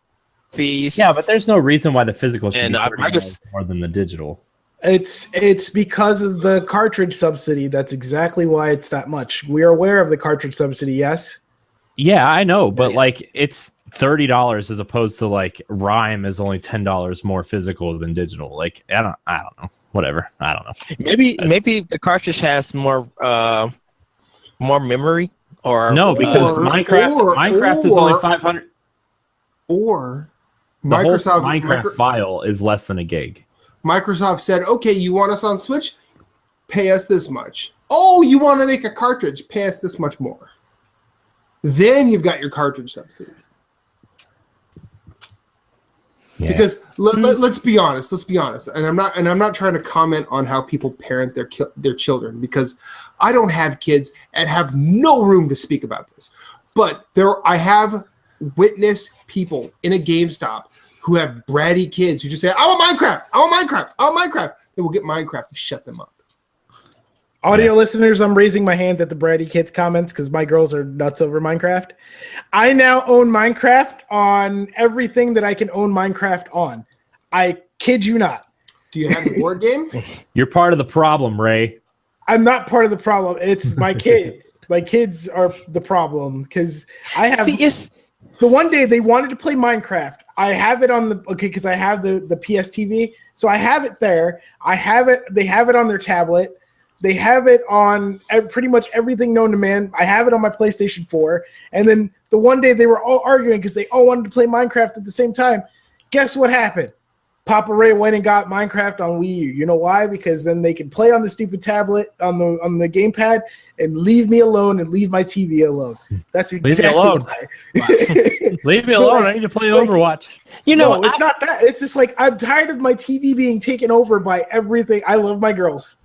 fees. yeah, but there's no reason why the physical should And, be I guess- $30 more than the digital. It's because of the cartridge subsidy. That's exactly why it's that much. We are aware of the cartridge subsidy, yes. Yeah, I know, but like it's $30 as opposed to like Rhyme is only $10 more physical than digital. Like I don't know. Whatever. I don't know. Maybe the cartridge has more memory or No, because Minecraft is only 500. Or The whole Microsoft Minecraft file is less than a gig. Microsoft said, "Okay, you want us on Switch? Pay us this much. Oh, you want to make a cartridge? Pay us this much more." Then you've got your cartridge subsidy. Yeah. Because let's be honest. Let's be honest. And I'm not trying to comment on how people parent their children because I don't have kids and have no room to speak about this. But I have witnessed people in a GameStop who have bratty kids who just say, "I want Minecraft. I want Minecraft. I want Minecraft." They will get Minecraft to shut them up. Audio listeners, I'm raising my hands at the Brady Kids comments because my girls are nuts over Minecraft. I now own Minecraft on everything that I can own Minecraft on. I kid you not. Do you have the board game? You're part of the problem, Ray. I'm not part of the problem. It's my kids. My kids are the problem because I have. See, it's the one day they wanted to play Minecraft. I have it on because I have the PS TV, so I have it there. I have it. They have it on their tablet. They have it on pretty much everything known to man. I have it on my PlayStation 4. And then the one day they were all arguing because they all wanted to play Minecraft at the same time. Guess what happened? Papa Ray went and got Minecraft on Wii U. You know why? Because then they could play on the stupid tablet on the gamepad and leave me alone and leave my TV alone. That's exactly Leave me alone. why. Leave me alone. I need to play Overwatch. No, it's not that. It's just like I'm tired of my TV being taken over by everything. I love my girls.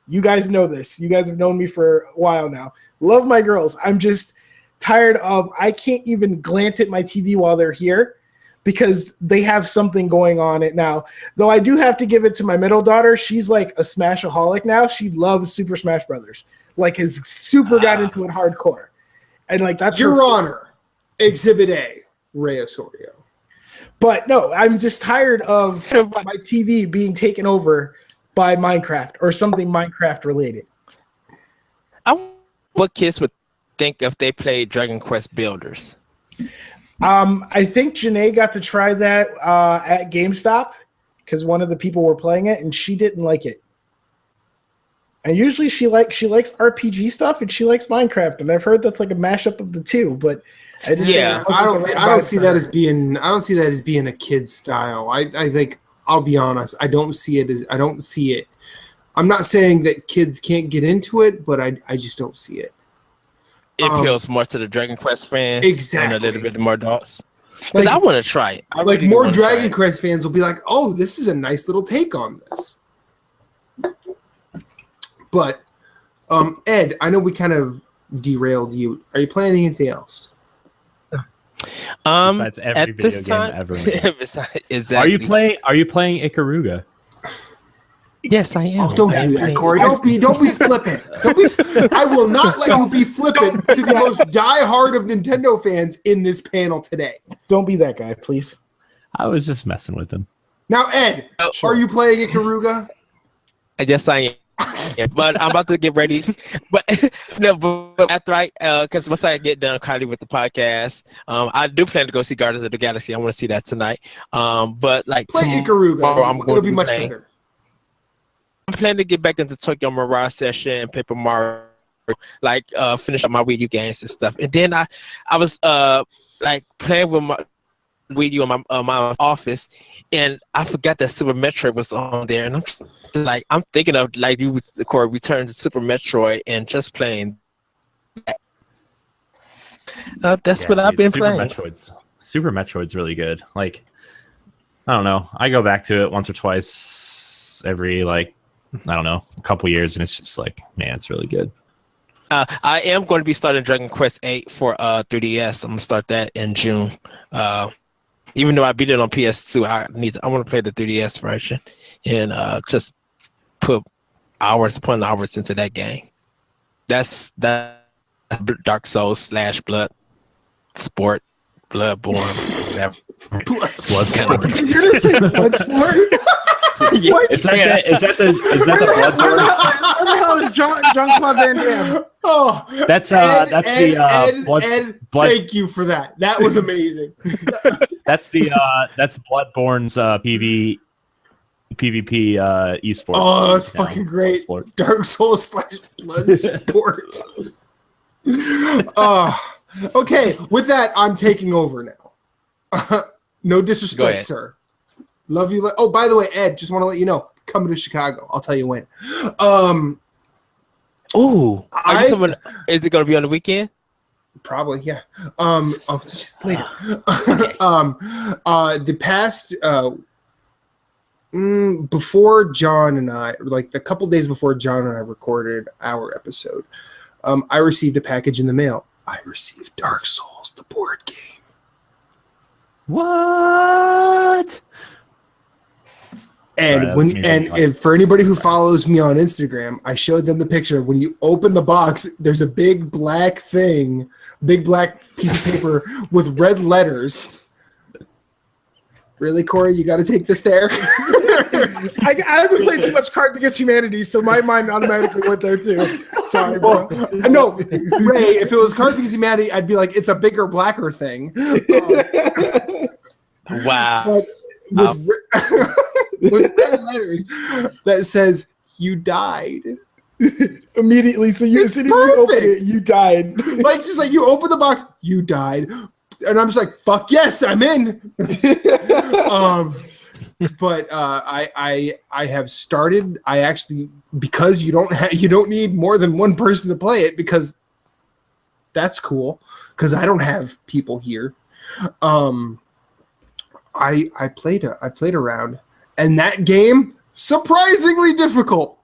You guys know this. You guys have known me for a while now. Love my girls. I'm just tired of I can't even glance at my TV while they're here because they have something going on it now. Though I do have to give it to my middle daughter. She's like a Smashaholic now. She loves Super Smash Brothers. Like has super got into it hardcore. And like that's Your Honor. Exhibit A, Rey Osorio. But no, I'm just tired of my TV being taken over by Minecraft or something Minecraft related. What kids would think if they played Dragon Quest Builders? I think Janae got to try that at GameStop because one of the people were playing it and she didn't like it. And usually she likes RPG stuff and she likes Minecraft, and I've heard that's like a mashup of the two. But I just I don't see that as being a kid's style. I think I'll be honest. I don't see it. I'm not saying that kids can't get into it, but I just don't see it. It appeals more to the Dragon Quest fans, exactly, and a little bit more adults. Like, I want to try it. Like more Dragon Quest fans will be like, "Oh, this is a nice little take on this." But Ed, I know we kind of derailed you. Are you playing anything else? Besides every at video this game time, ever. exactly. Are you playing Ikaruga? Yes, I am. Oh, don't do that, Corey. Don't be flippant. I will not let you be flippant to the most diehard of Nintendo fans in this panel today. Don't be that guy, please. I was just messing with him. Now, Ed, are you playing Ikaruga? Yes, I am. But I'm about to get ready. But after because once I get done kind of with the podcast, I do plan to go see Guardians of the Galaxy. I want to see that tonight. But like play Ikaruga. It'll be much better. I'm planning to get back into Tokyo Mirage Session and Paper Mario, like finish up my Wii U games and stuff. And then I was like playing with my Wii U in my office, and I forgot that Super Metroid was on there, and I'm thinking of like you, Corey, return to Super Metroid and just playing that. That's what I've been playing. Super Metroid's really good. Like, I don't know, I go back to it once or twice every a couple years, and it's just like, man, it's really good. I am going to be starting Dragon Quest VIII for 3DS. I'm gonna start that in June. Even though I beat it on PS2, I want to play the 3DS version and just put hours upon hours into that game. That's Dark Souls / Bloodborne, whatever. Bloodsport. You're gonna say Bloodsport? Yeah. Is that the Bloodborne? What the hell is Jean-Claude Van Damme? Oh, that's Ed, Blood. Thank you for that. That was amazing. That's Bloodborne's PvP esports. Oh, that's fucking great. Dark Souls / Bloodsport. Okay, with that, I'm taking over now. No disrespect, sir. Love you. Oh, by the way, Ed, just want to let you know, coming to Chicago. I'll tell you when. Is it going to be on the weekend? Probably, yeah. Just later. The past before John and I, like a couple days before John and I recorded our episode, I received a package in the mail. I received Dark Souls, the board game. What? And if for anybody who follows me on Instagram, I showed them the picture. When you open the box, there's a big black piece of paper with red letters. Really, Corey? You got to take this there? I haven't played too much Cards Against Humanity, so my mind automatically went there too. Sorry, bro. No, Ray, if it was Cards Against Humanity, I'd be like, it's a bigger, blacker thing. Wow. But with red letters that says, you died. Immediately, so you open it, you died. Like, just like you open the box, you died. And I'm just like, fuck yes, I'm in. But I have started. I actually, because you don't need more than one person to play it, because that's cool. Because I don't have people here. I played around, and that game surprisingly difficult,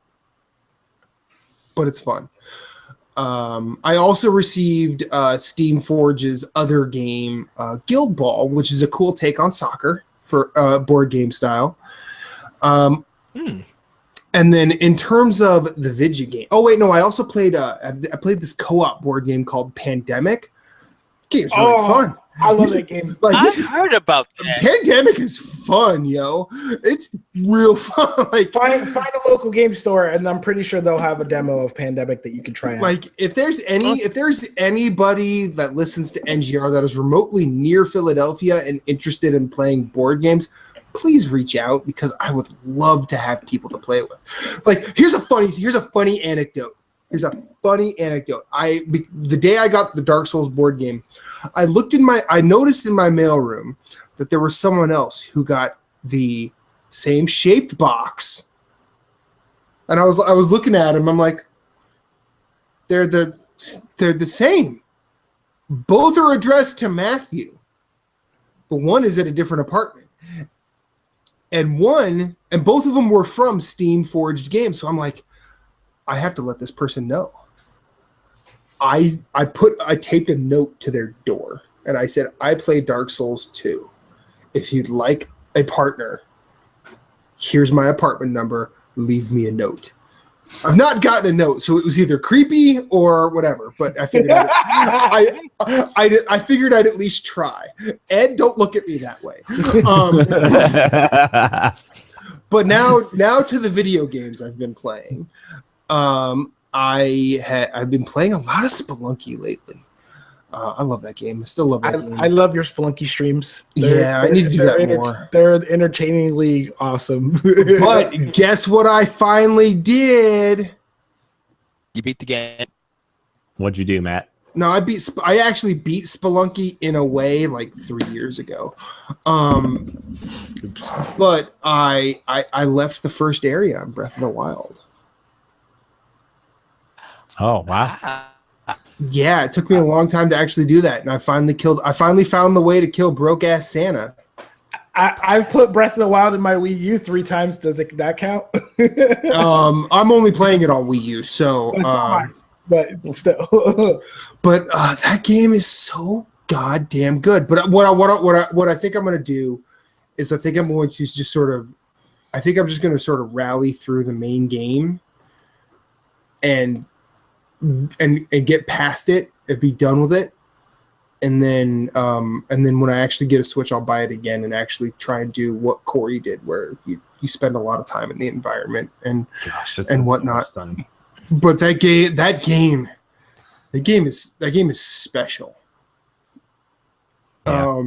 but it's fun. I also received Steam Forge's other game, Guild Ball, which is a cool take on soccer for board game style. And then in terms of the video game, I also played. I played this co-op board game called Pandemic. Game's really fun. I love that game. Like, I heard about that. Pandemic is fun, yo. It's real fun. Like, find a local game store, and I'm pretty sure they'll have a demo of Pandemic that you can try out. Like, if there's anybody that listens to NGR that is remotely near Philadelphia and interested in playing board games, please reach out, because I would love to have people to play it with. Like, here's a funny anecdote. The day I got the Dark Souls board game, I noticed in my mailroom that there was someone else who got the same shaped box, and I was looking at him. I'm like, they're the same. Both are addressed to Matthew, but one is at a different apartment, and both of them were from Steam Forged games. So I'm like, I have to let this person know. I taped a note to their door, and I said, I play Dark Souls 2. If you'd like a partner, here's my apartment number. leave me a note. I've not gotten a note, so it was either creepy or whatever. But I figured I figured I'd at least try. Ed, don't look at me that way. But now to the video games I've been playing. I've been playing a lot of Spelunky lately. I love that game. I still love that game. I love your Spelunky streams. I need to do that more. They're entertainingly awesome. But guess what I finally did? You beat the game. What'd you do, Matt? No, I actually beat Spelunky in a way like 3 years ago. But I left the first area on Breath of the Wild. Oh, wow. Yeah, it took me a long time to actually do that, and I finally found the way to kill broke ass Santa. I've put Breath of the Wild in my Wii U 3 times. Does that count? I'm only playing it on Wii U, so but still. But that game is so goddamn good. But what I think I'm gonna do is I'm just gonna sort of rally through the main game and get past it and be done with it, and then when I actually get a Switch, I'll buy it again and actually try and do what Corey did, where you spend a lot of time in the environment and whatnot. But that game is special. Yeah.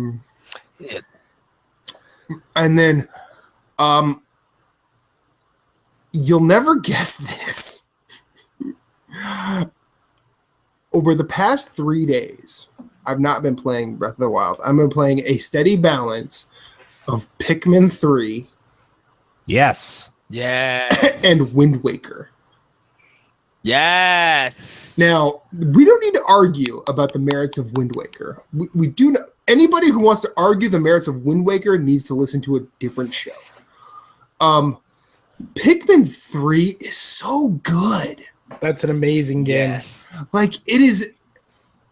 And then you'll never guess this. Over the past 3 days, I've not been playing Breath of the Wild. I've been playing a steady balance of Pikmin 3. Yes. Yes. And Wind Waker. Yes. Now, we don't need to argue about the merits of Wind Waker. We do not. Anybody who wants to argue the merits of Wind Waker needs to listen to a different show. Pikmin 3 is so good. That's an amazing game. Yes. Like, it is,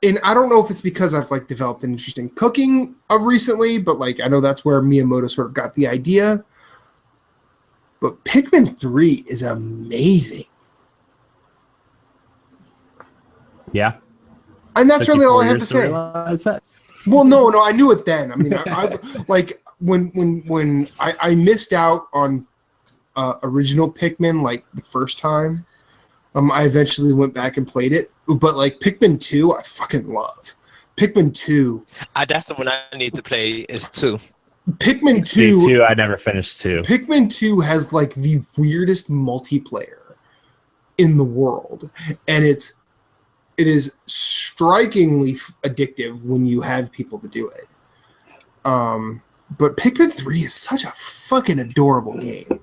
and I don't know if it's because I've like developed an interest in cooking recently, but like I know that's where Miyamoto sort of got the idea. But Pikmin 3 is amazing. Yeah. And that's really all I have to say. Well, no, I knew it then. I mean, I like when I missed out on original Pikmin like the first time. I eventually went back and played it, but like Pikmin 2, I fucking love. Pikmin 2. That's the one I need to play is 2. Pikmin 2. I never finished 2. Pikmin 2 has like the weirdest multiplayer in the world, and it is strikingly addictive when you have people to do it. But Pikmin 3 is such a fucking adorable game.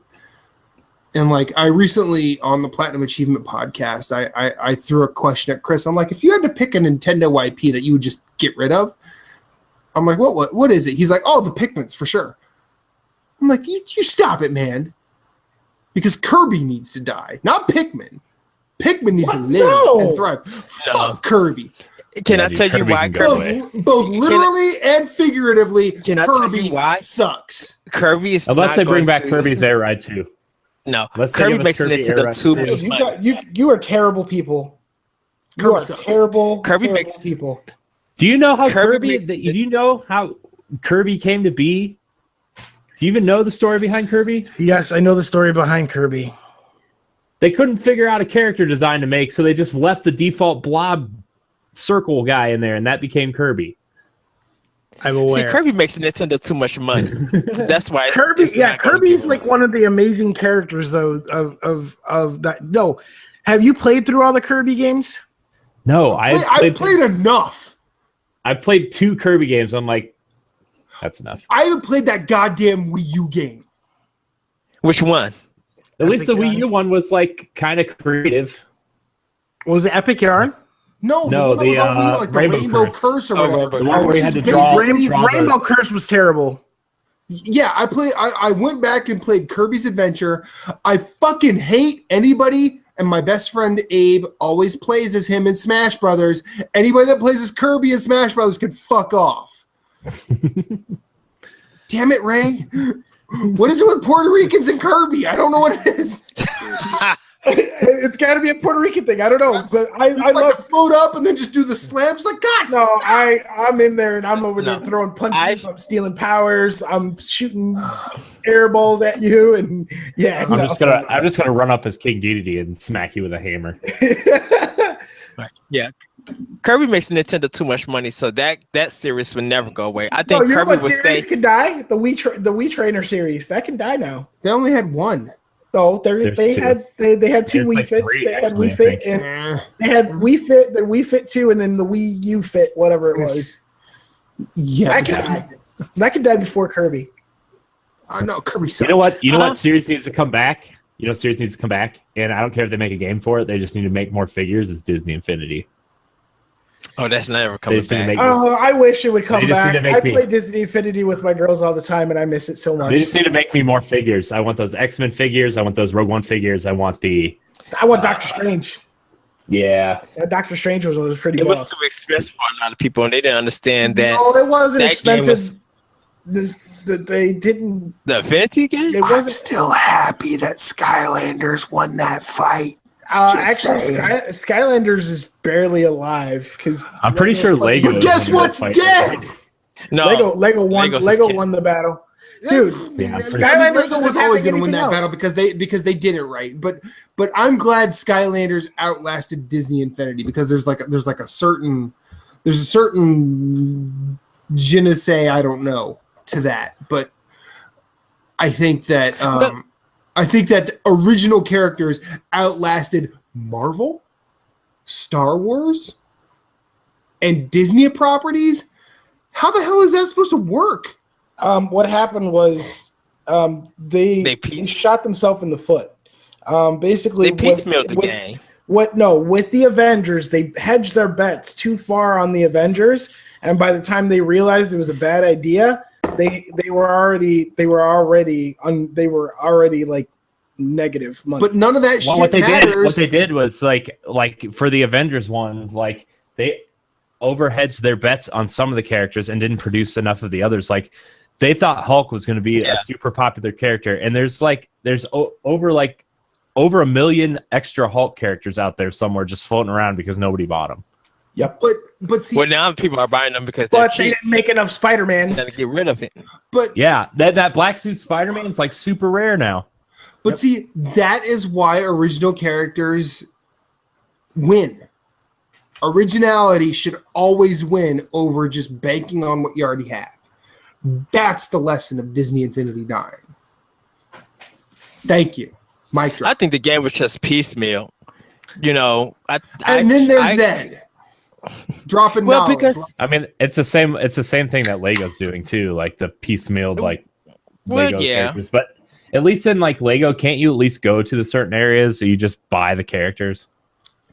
And like I recently on the Platinum Achievement podcast, I threw a question at Chris. I'm like, if you had to pick a Nintendo IP that you would just get rid of, I'm like, what is it? He's like, oh, the Pikmins for sure. I'm like, you stop it, man, because Kirby needs to die, not Pikmin. Pikmin needs to live and thrive. Fuck Kirby. Can I tell you why Kirby? Both literally and figuratively, Kirby sucks. Kirby is unless they bring back Kirby's Air Ride 2. No, Kirby makes it into the 2. You are terrible people. You are terrible. Kirby makes people. Do you know how Kirby? Do you know how Kirby came to be? Do you even know the story behind Kirby? Yes, I know the story behind Kirby. They couldn't figure out a character design to make, so they just left the default blob circle guy in there, and that became Kirby. I'm aware. See, Kirby makes Nintendo too much money. That's why Kirby's like one of the amazing characters though of that. No, have you played through all the Kirby games? No, I played enough. I've played 2 Kirby games. I'm like, that's enough. I haven't played that goddamn Wii U game. Which one? At least the Wii U one was like kind of creative. Was it Epic Yarn? No, the one that was on Wii, like the Rainbow Curse or whatever. The one where you had to draw. Rainbow Curse was terrible. Yeah, I went back and played Kirby's Adventure. I fucking hate anybody, and my best friend Abe always plays as him in Smash Brothers. Anybody that plays as Kirby in Smash Brothers can fuck off. Damn it, Ray. What is it with Puerto Ricans and Kirby? I don't know what it is. It's got to be a Puerto Rican thing. I don't know. But I love to float up and then just do the slams. Like, God. No, I'm in there and I'm over there throwing punches. I'm stealing powers. I'm shooting air balls at you, and I'm just gonna run up as King Dedede and smack you with a hammer. Yeah. Kirby makes Nintendo too much money, so that series will never go away. I think Kirby would stay. Can die. The Wii Trainer series that can die now. They only had one. No, they had two Wii Fits. They had Wii Fit and they had Wii Fit, the Wii Fit 2, and then the Wii U Fit, whatever it was. Yeah, that could die before Kirby. No, Kirby sucks. You know what series needs to come back? Series needs to come back, and I don't care if they make a game for it. They just need to make more figures. It's Disney Infinity. Oh, that's never coming back. I wish it would come back. I play Disney Infinity with my girls all the time, and I miss it so much. They just need to make me more figures. I want those X-Men figures. I want those Rogue One figures. I want Doctor Strange. Yeah. Doctor Strange was pretty It was too expensive for a lot of people, and they didn't understand that. No, it wasn't expensive. They didn't. The Infinity game? I'm still happy that Skylanders won that fight. Actually, Skylanders is barely alive because I'm pretty sure Lego. But guess what's dead? No, Lego won the battle, dude. Yeah, Lego was always going to win that battle because they did it right. But I'm glad Skylanders outlasted Disney Infinity because there's a certain je ne sais I don't know to that, but I think that original characters outlasted Marvel, Star Wars, and Disney properties. How the hell is that supposed to work? What happened was they shot themselves in the foot. Basically, they piecemealed the game. With the Avengers, they hedged their bets too far on the Avengers, and by the time they realized it was a bad idea, they were already like negative money. But none of that shit matters. What they did was like for the Avengers ones, like they overhedged their bets on some of the characters and didn't produce enough of the others. Like they thought Hulk was going to be a super popular character, and there's over a million extra Hulk characters out there somewhere just floating around because nobody bought them. Yep. But see, well, now people are buying them because they didn't make enough Spider-Man. Got to get rid of it. But yeah, that black suit Spider-Man is like super rare now. But see, that is why original characters win. Originality should always win over just banking on what you already have. That's the lesson of Disney Infinity dying. Thank you. Mic drop. I think the game was just piecemeal. And then there's that. Dropping knowledge. Because it's the same thing that Lego's doing too, like the piecemealed Lego characters. But at least in like Lego, can't you at least go to the certain areas so you just buy the characters?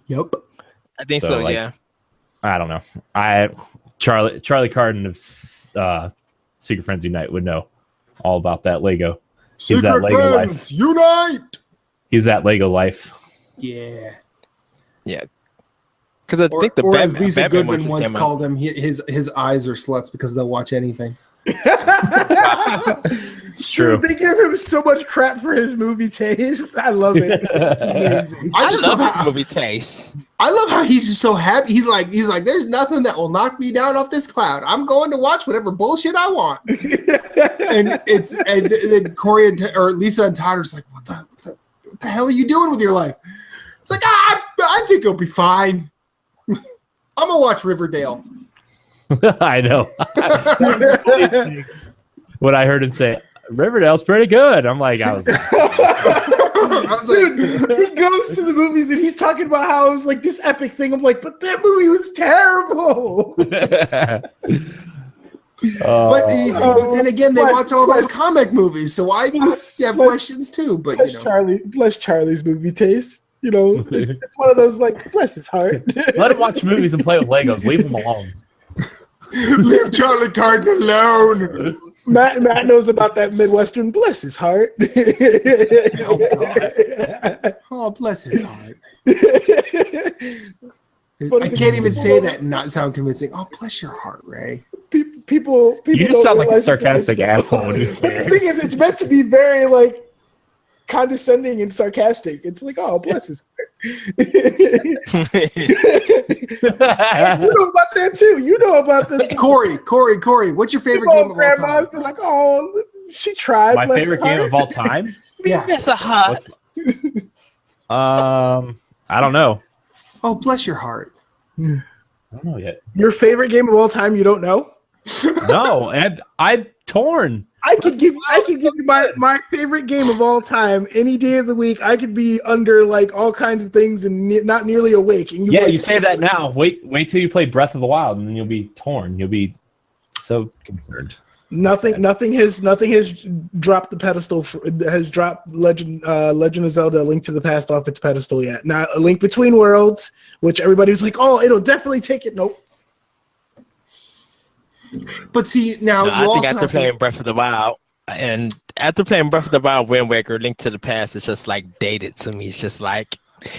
Yep. I think so, yeah. I don't know. Charlie Carden of Secret Friends Unite would know all about that Lego. He's that Lego Friends life. Unite. He's that Lego life. Yeah. Yeah. Because I think as Lisa Goodman once called him, his eyes are sluts because they'll watch anything. It's true. Dude, they give him so much crap for his movie taste. I love it. It's amazing. I love his movie taste. I love how he's just so happy. He's like, there's nothing that will knock me down off this cloud. I'm going to watch whatever bullshit I want. and then Corey or Lisa and Todd are just like, what the hell are you doing with your life? It's like, I think it'll be fine. I'm gonna watch Riverdale. I know. What I heard him say, Riverdale's pretty good. I was like, dude, he goes to the movies and he's talking about how it was like this epic thing. I'm like, but that movie was terrible. But then again, they watch all those comic movies, so I have questions too. But bless Charlie's movie taste. It's one of those like, bless his heart. Let him watch movies and play with Legos. Leave him alone. Leave Charlie Carden alone. Matt knows about that Midwestern. Bless his heart. Oh, God. Oh, bless his heart. I can't even say that and not sound convincing. Oh, bless your heart, Ray. people You just don't sound like a realize it's sarcastic insult. asshole when you But say the it. thing is, it's meant to be very like condescending and sarcastic. It's like, oh, bless his heart. You know about that too. You know about the Corey, what's your favorite game of all grandma's time? be like, oh, she tried. My bless favorite her game heart. of all time? Yeah. That's a hot. I don't know. Oh, bless your heart. I don't know yet. Your favorite game of all time? You don't know? No, and I'm torn. I could give you my favorite game of all time any day of the week. I could be under like all kinds of things and not nearly awake. And You say that now. Wait till you play Breath of the Wild, and then you'll be torn. You'll be so concerned. Nothing has dropped the pedestal. Has dropped Legend of Zelda: A Link to the Past off its pedestal yet. Now, A Link Between Worlds, which everybody's like, oh, it'll definitely take it. Nope. But see, now I think after playing Breath of the Wild, and after playing Breath of the Wild, Wind Waker, Link to the Past, it's just like dated to me. It's just like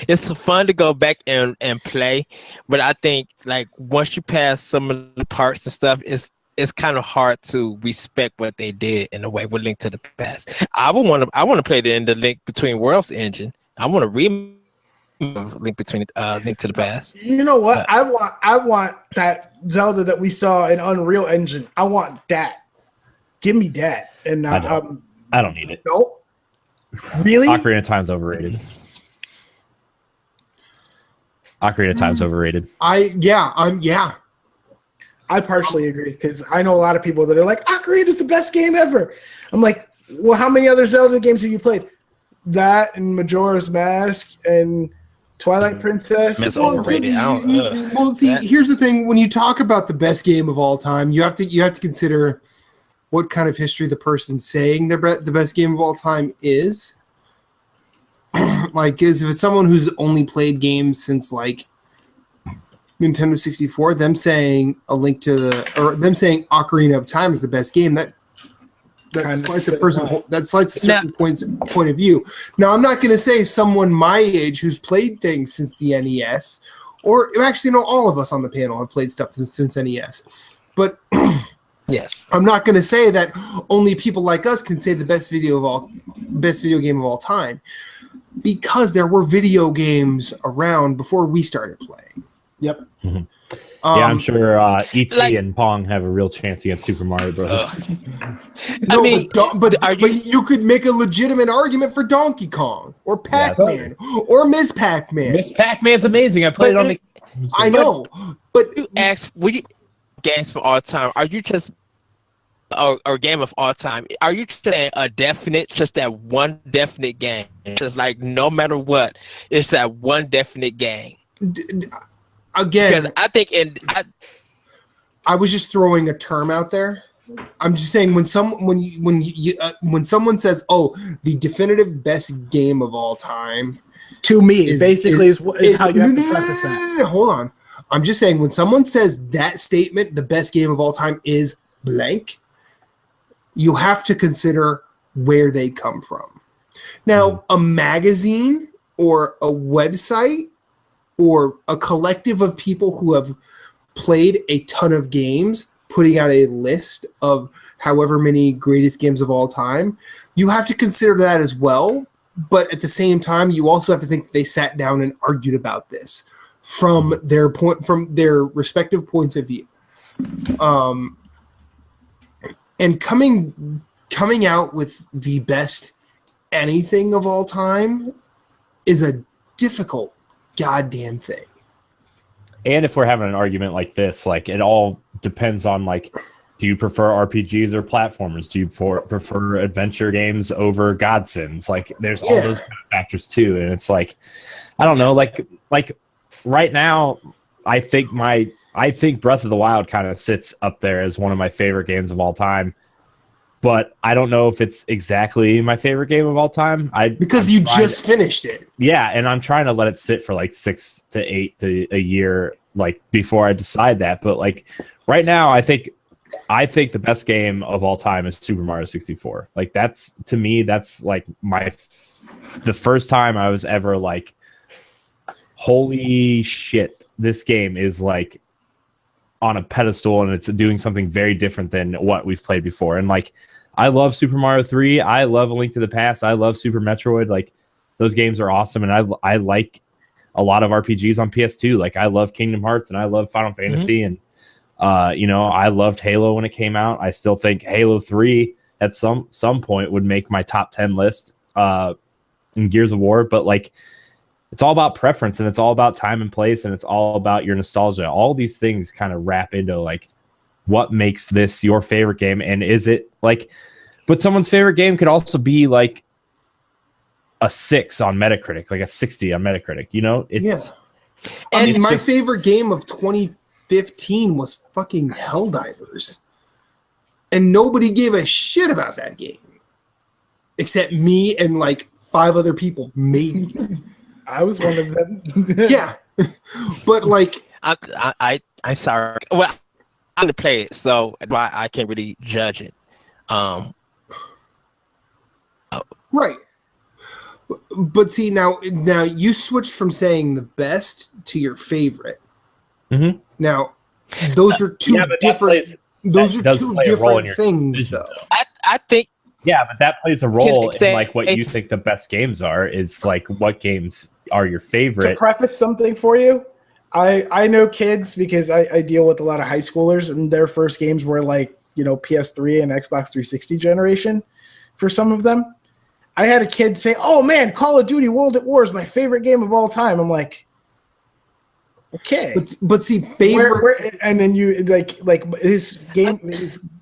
it's fun to go back and play, but I think like once you pass some of the parts and stuff, it's kind of hard to respect what they did in a way with Link to the Past. I want to play the Link Between Worlds engine. I want to remove Link to the Past. You know what? I want that Zelda that we saw in Unreal Engine. I want that. Give me that. And I don't need it. No. Really? Ocarina of Time's overrated. Ocarina of Time's overrated. Yeah. I partially agree because I know a lot of people that are like, Ocarina is the best game ever. I'm like, well, how many other Zelda games have you played? That and Majora's Mask and Twilight Princess. It's Well, overrated. Here's the thing: when you talk about the best game of all time, you have to consider what kind of history the person saying the best game of all time is. Like, if it's someone who's only played games since like Nintendo 64, them saying them saying Ocarina of Time is the best game, that slights a person. That slights a certain point of view. Now, I'm not going to say someone my age who's played things since the NES, or actually, no, all of us on the panel have played stuff since NES. But yes, I'm not going to say that only people like us can say the best video game of all time, because there were video games around before we started playing. Yep. Mm-hmm. I'm sure E.T. and Pong have a real chance against Super Mario Bros. No, but you could make a legitimate argument for Donkey Kong or Pac-Man or Ms. Pac-Man. Ms. Pac-Man's amazing. I played it on the... I know, but you ask, would you games for all time? Are you just or game of all time? Are you saying a definite, just that one definite game? Just like no matter what, it's that one definite game. Again, because I think I was just throwing a term out there. I'm just saying when someone says, "Oh, the definitive best game of all time," to me, is how you have to preface that. Hold on, I'm just saying when someone says that statement, the best game of all time is blank, you have to consider where they come from. Now, a magazine or a website or a collective of people who have played a ton of games, putting out a list of however many greatest games of all time, you have to consider that as well. But at the same time, you also have to think they sat down and argued about this from their respective points of view. And coming out with the best anything of all time is a difficult goddamn thing. And if we're having an argument like this, like it all depends on like, do you prefer RPGs or platformers? Do you prefer adventure games over God Sims? Like there's all those kind of factors too. And it's like, I don't know, like right now, I think Breath of the Wild kind of sits up there as one of my favorite games of all time. But I don't know if it's exactly my favorite game of all time. Because you just finished it. Yeah, and I'm trying to let it sit for like 6 to 8 to a year, like before I decide that. But like right now, I think the best game of all time is Super Mario 64. Like that's, to me, that's like the first time I was ever like, holy shit, this game is like on a pedestal, and it's doing something very different than what we've played before. And like, I love Super Mario 3. I love A Link to the Past. I love Super Metroid. Like, those games are awesome, and I like a lot of RPGs on PS2. Like, I love Kingdom Hearts and I love Final Fantasy, and you know, I loved Halo when it came out. I still think Halo 3 at some point would make my top 10 list in Gears of War, but like, it's all about preference, and it's all about time and place, and it's all about your nostalgia. All these things kind of wrap into like what makes this your favorite game. And is it like, but someone's favorite game could also be like a 6 on Metacritic, like a 60 on Metacritic, you know? It's, I mean, my favorite game of 2015 was fucking Helldivers. And nobody gave a shit about that game. Except me and like 5 other people, maybe. I was one of them. Yeah. But like, I'm sorry. Well, I didn't play it, so I can't really judge it. Right. But see, now you switched from saying the best to your favorite. Mm-hmm. Now, those are two different. Those are two different things, though. I think. Yeah, but that plays a role in like what you think the best games are. Is like what games are your favorite. To preface something for you, I know kids because I deal with a lot of high schoolers, and their first games were like, you know, PS3 and Xbox 360 generation for some of them. I had a kid say, "Oh man, Call of Duty World at War is my favorite game of all time." I'm like, okay, but see, favorite, and then you like his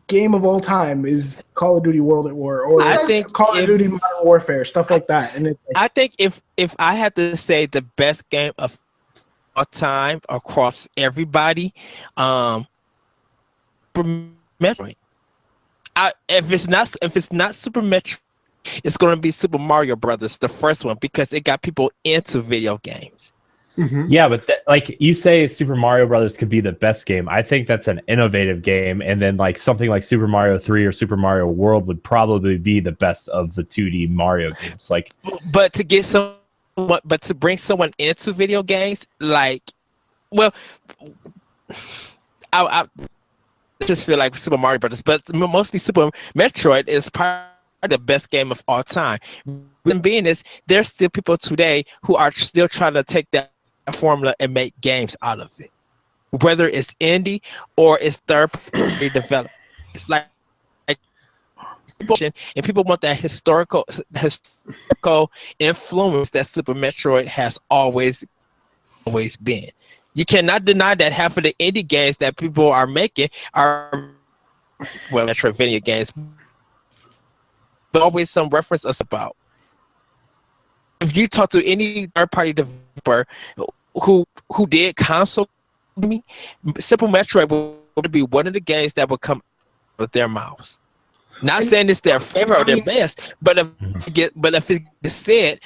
game of all time is Call of Duty World at War, or I think Call of Duty Modern Warfare, stuff like that. And I think if I had to say the best game of all time across everybody, Metroid. If it's not Super Metroid, it's going to be Super Mario Brothers, the first one, because it got people into video games. Mm-hmm. Yeah, but like you say, Super Mario Brothers could be the best game. I think that's an innovative game, and then like something like Super Mario 3 or Super Mario World would probably be the best of the 2D Mario games. Like, but to bring someone into video games, like, well, I just feel like Super Mario Brothers, but mostly Super Metroid is part of the best game of all time. Reason being is there's still people today who are still trying to take that formula and make games out of it, whether it's indie or it's third-party development. It's like and people want that historical influence that Super Metroid has always been. You cannot deny that half of the indie games that people are making are, well, Metroidvania games, but always some reference us about. If you talk to any third-party developer who did console gaming, Super Metroid would be one of the games that would come out of their mouths. Not saying it's their favorite or their best, but if it's said,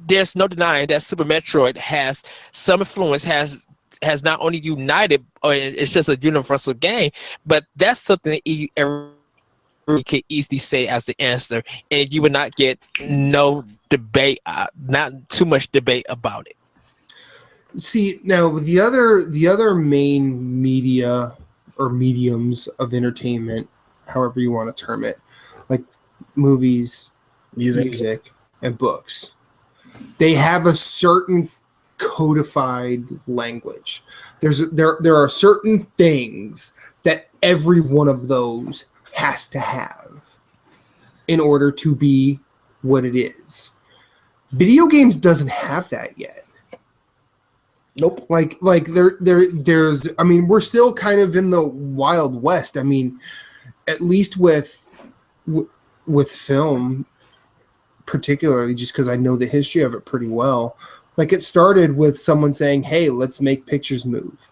there's no denying that Super Metroid has some influence, has not only united, or it's just a universal game, but that's something that everyone can easily say as the answer, and you would not get no debate, not too much debate about it. See, now the other main media or mediums of entertainment, however you want to term it, like movies, music, and books, they have a certain codified language. There are certain things that every one of those has to have in order to be what it is. Video games doesn't have that yet. Nope. Like there's, I mean, we're still kind of in the Wild West. I mean, at least with film, particularly, just because I know the history of it pretty well. Like, it started with someone saying, "Hey, let's make pictures move,"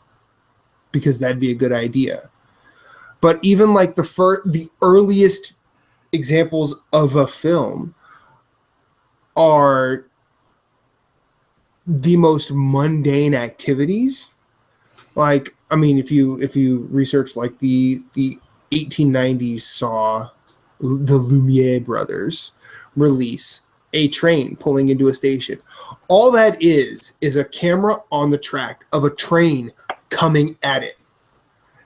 because that'd be a good idea. But even like the earliest examples of a film are the most mundane activities. Like, I mean, if you research, like, the 1890s saw the Lumiere brothers release a train pulling into a station. All that is a camera on the track of a train coming at it.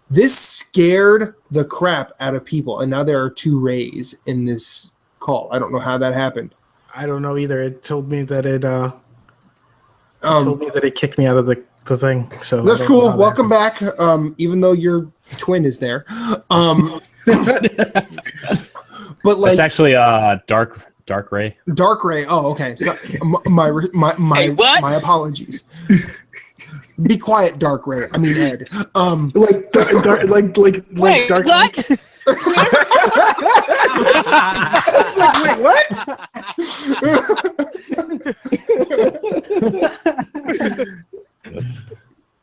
This scared the crap out of people, and now there are 2 Reys in this call. I don't know how that happened. I don't know either. It told me that it kicked me out of the thing. So that's cool. Welcome back. Even though your twin is there. But like, it's actually Dark Ray. Dark Ray. Oh, okay. So, my apologies. Be quiet, Dark Ray. I mean Ed. Like Dark. What? Wait, what?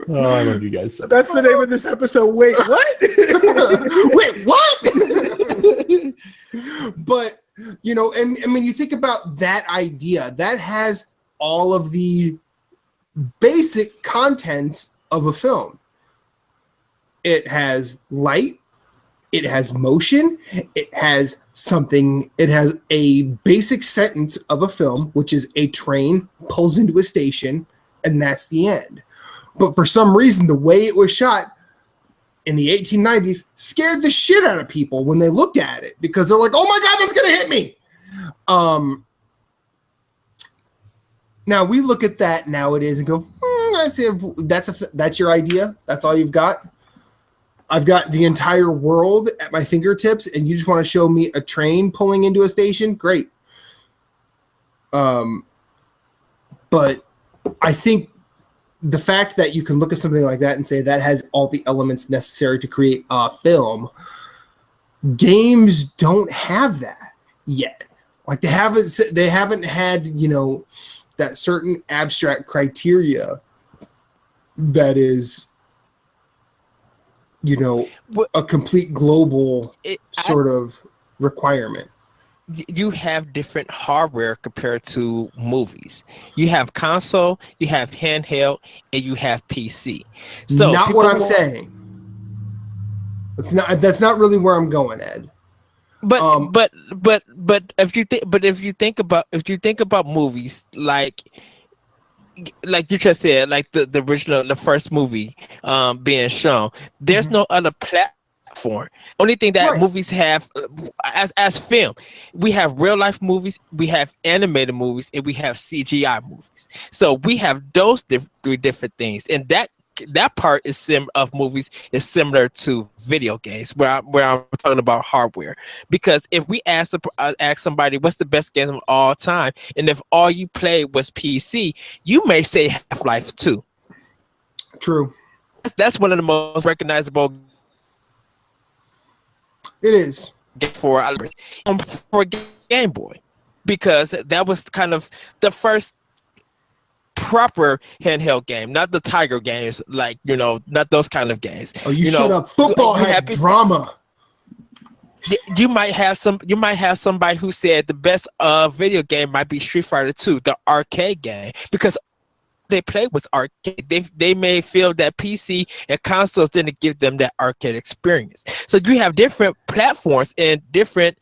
Oh, I love you guys. That's the name of this episode. Wait, what? Wait, what? But, you know, and I mean, you think about that idea, that has all of the basic contents of a film. It has light, it has motion, it has something, it has a basic sentence of a film, which is a train pulls into a station, and that's the end. But for some reason, the way it was shot in the 1890s scared the shit out of people when they looked at it, because they're like, oh my God, that's going to hit me. Now we look at that nowadays and go, that's your idea. That's all you've got. I've got the entire world at my fingertips, and you just want to show me a train pulling into a station? Great. But I think the fact that you can look at something like that and say that has all the elements necessary to create a film, games don't have that yet. Like they haven't had, you know, that certain abstract criteria that is, you know, a complete global sort of requirement. You have different hardware compared to movies. You have console, you have handheld, and you have PC. So not what I'm saying. That's not really where I'm going, Ed. But if you think about movies, like you just said, like the original, the first movie being shown, there's no other platform. Only thing that movies have as film, we have real life movies, we have animated movies, and we have CGI movies. So we have those 3 different things, and that part of movies is similar to video games, where I'm talking about hardware. Because if we ask somebody what's the best game of all time, and if all you played was PC, you may say Half-Life 2. True. That's one of the most recognizable. It is for Game Boy, because that was kind of the first proper handheld game, not the Tiger games, like, you know, not those kind of games. Oh, you shut up. Football had drama. You might have somebody who said the best video game might be Street Fighter 2, the arcade game, because they played was arcade. They may feel that PC and consoles didn't give them that arcade experience. So you have different platforms and different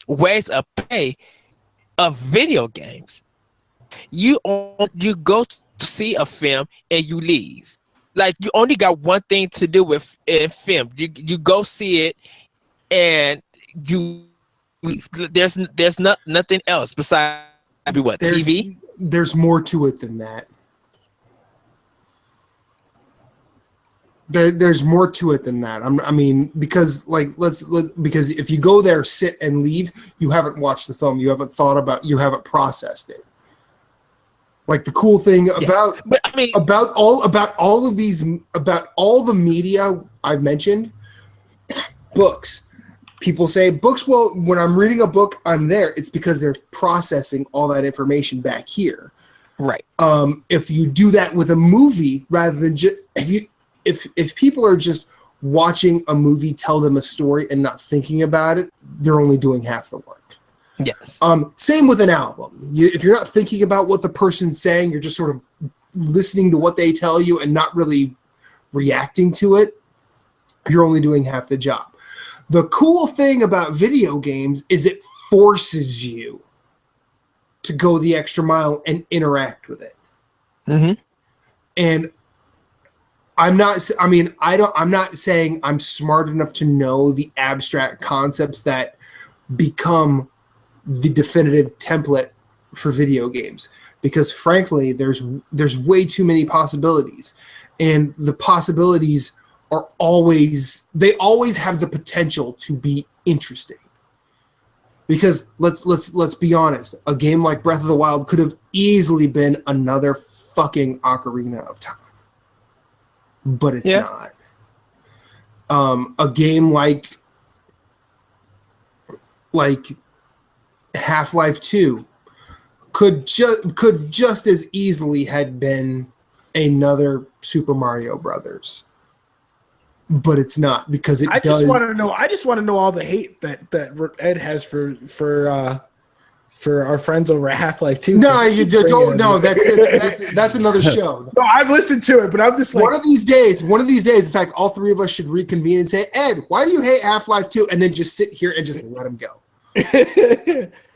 ways of play of video games. You go to see a film and you leave. Like, you only got one thing to do with film. You go see it and you leave. There's nothing else besides TV. There's more to it than that. There's more to it than that. I mean, because because if you go there, sit and leave, you haven't watched the film. You haven't thought about. You haven't processed it. Like, the cool thing about all of these, about all the media I've mentioned, books. People say books. Well, when I'm reading a book, I'm there. It's because they're processing all that information back here. Right. If you do that with a movie, rather than just if people are just watching a movie tell them a story and not thinking about it, they're only doing half the work. Yes. Same with an album. If you're not thinking about what the person's saying, you're just sort of listening to what they tell you and not really reacting to it, you're only doing half the job. The cool thing about video games is it forces you to go the extra mile and interact with it. Mm-hmm. And I'm not. I mean, I don't. I'm not saying I'm smart enough to know the abstract concepts that become the definitive template for video games. Because frankly, there's way too many possibilities, and the possibilities are always have the potential to be interesting. Because let's be honest, a game like Breath of the Wild could have easily been another fucking Ocarina of Time, but it's not. A game like Half-Life 2 could just as easily had been another Super Mario Brothers, but it's not, because I just want to know all the hate that Ed has for our friends over at Half-Life 2. No, you don't. No, that's another show. No, I've listened to it, but I'm just like, one of these days. In fact, all three of us should reconvene and say, Ed, why do you hate Half-Life 2? And then just sit here and just let him go.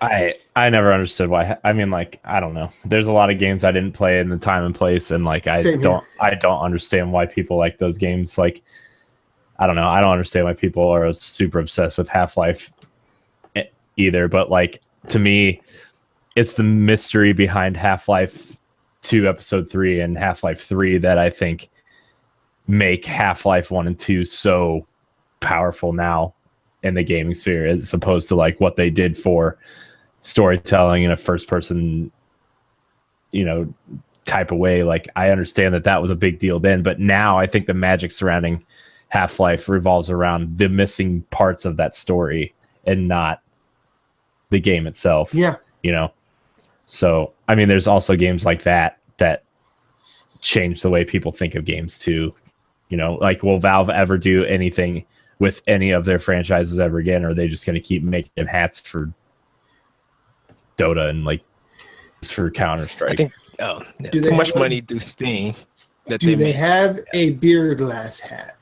I never understood why. I mean, like, I don't know. There's a lot of games I didn't play in the time and place, and like I don't understand why people like those games. Like, I don't know. I don't understand why people are super obsessed with Half-Life either. But like, to me, it's the mystery behind Half-Life 2 Episode 3 and Half-Life 3 that I think make Half-Life 1 and 2 so powerful now in the gaming sphere, as opposed to like what they did for storytelling in a first person, type of way. Like, I understand that was a big deal then, but now I think the magic surrounding Half-Life revolves around the missing parts of that story and not the game itself. Yeah. So, I mean, there's also games like that change the way people think of games too. Like, will Valve ever do anything with any of their franchises ever again? Or are they just going to keep making hats for Dota and like for Counter-Strike? I think too much money through Steam. Do they have a beer glass hat?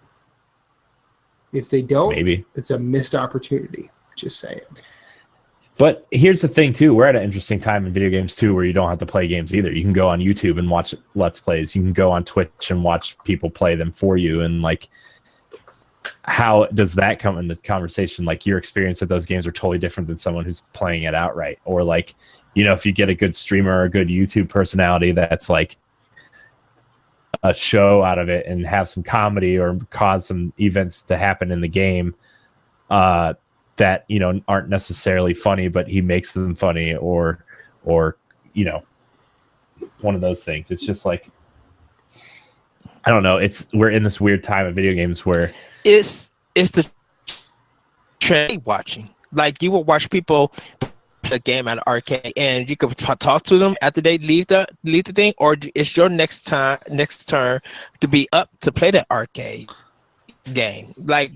If they don't, maybe it's a missed opportunity. Just saying. But here's the thing too, we're at an interesting time in video games too, where you don't have to play games either. You can go on YouTube and watch Let's Plays. You can go on Twitch and watch people play them for you. And like, how does that come into conversation? Like, your experience with those games are totally different than someone who's playing it outright. Or like, if you get a good streamer or a good YouTube personality that's like a show out of it and have some comedy or cause some events to happen in the game that aren't necessarily funny, but he makes them funny, or one of those things. It's just like, I don't know. We're in this weird time of video games where it's the trend watching. Like, you will watch people play a game at an arcade, and you could talk to them after they leave the thing, or it's your next turn to be up to play that arcade game. Like,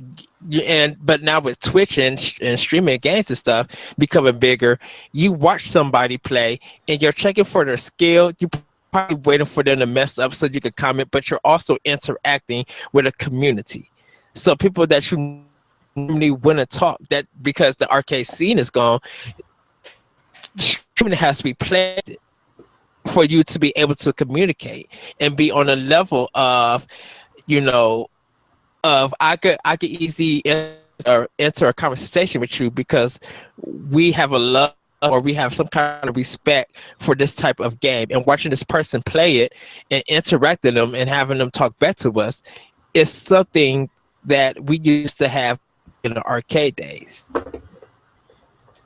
but now with Twitch and streaming games and stuff becoming bigger, you watch somebody play and you're checking for their skill. You probably waiting for them to mess up so you can comment, but you're also interacting with a community. So people that you normally wouldn't talk, that because the arcade scene is gone, streaming has to be played for you to be able to communicate and be on a level of, I could easily enter a conversation with you because we have a love or we have some kind of respect for this type of game, and watching this person play it and interacting them and having them talk back to us is something that we used to have in the arcade days.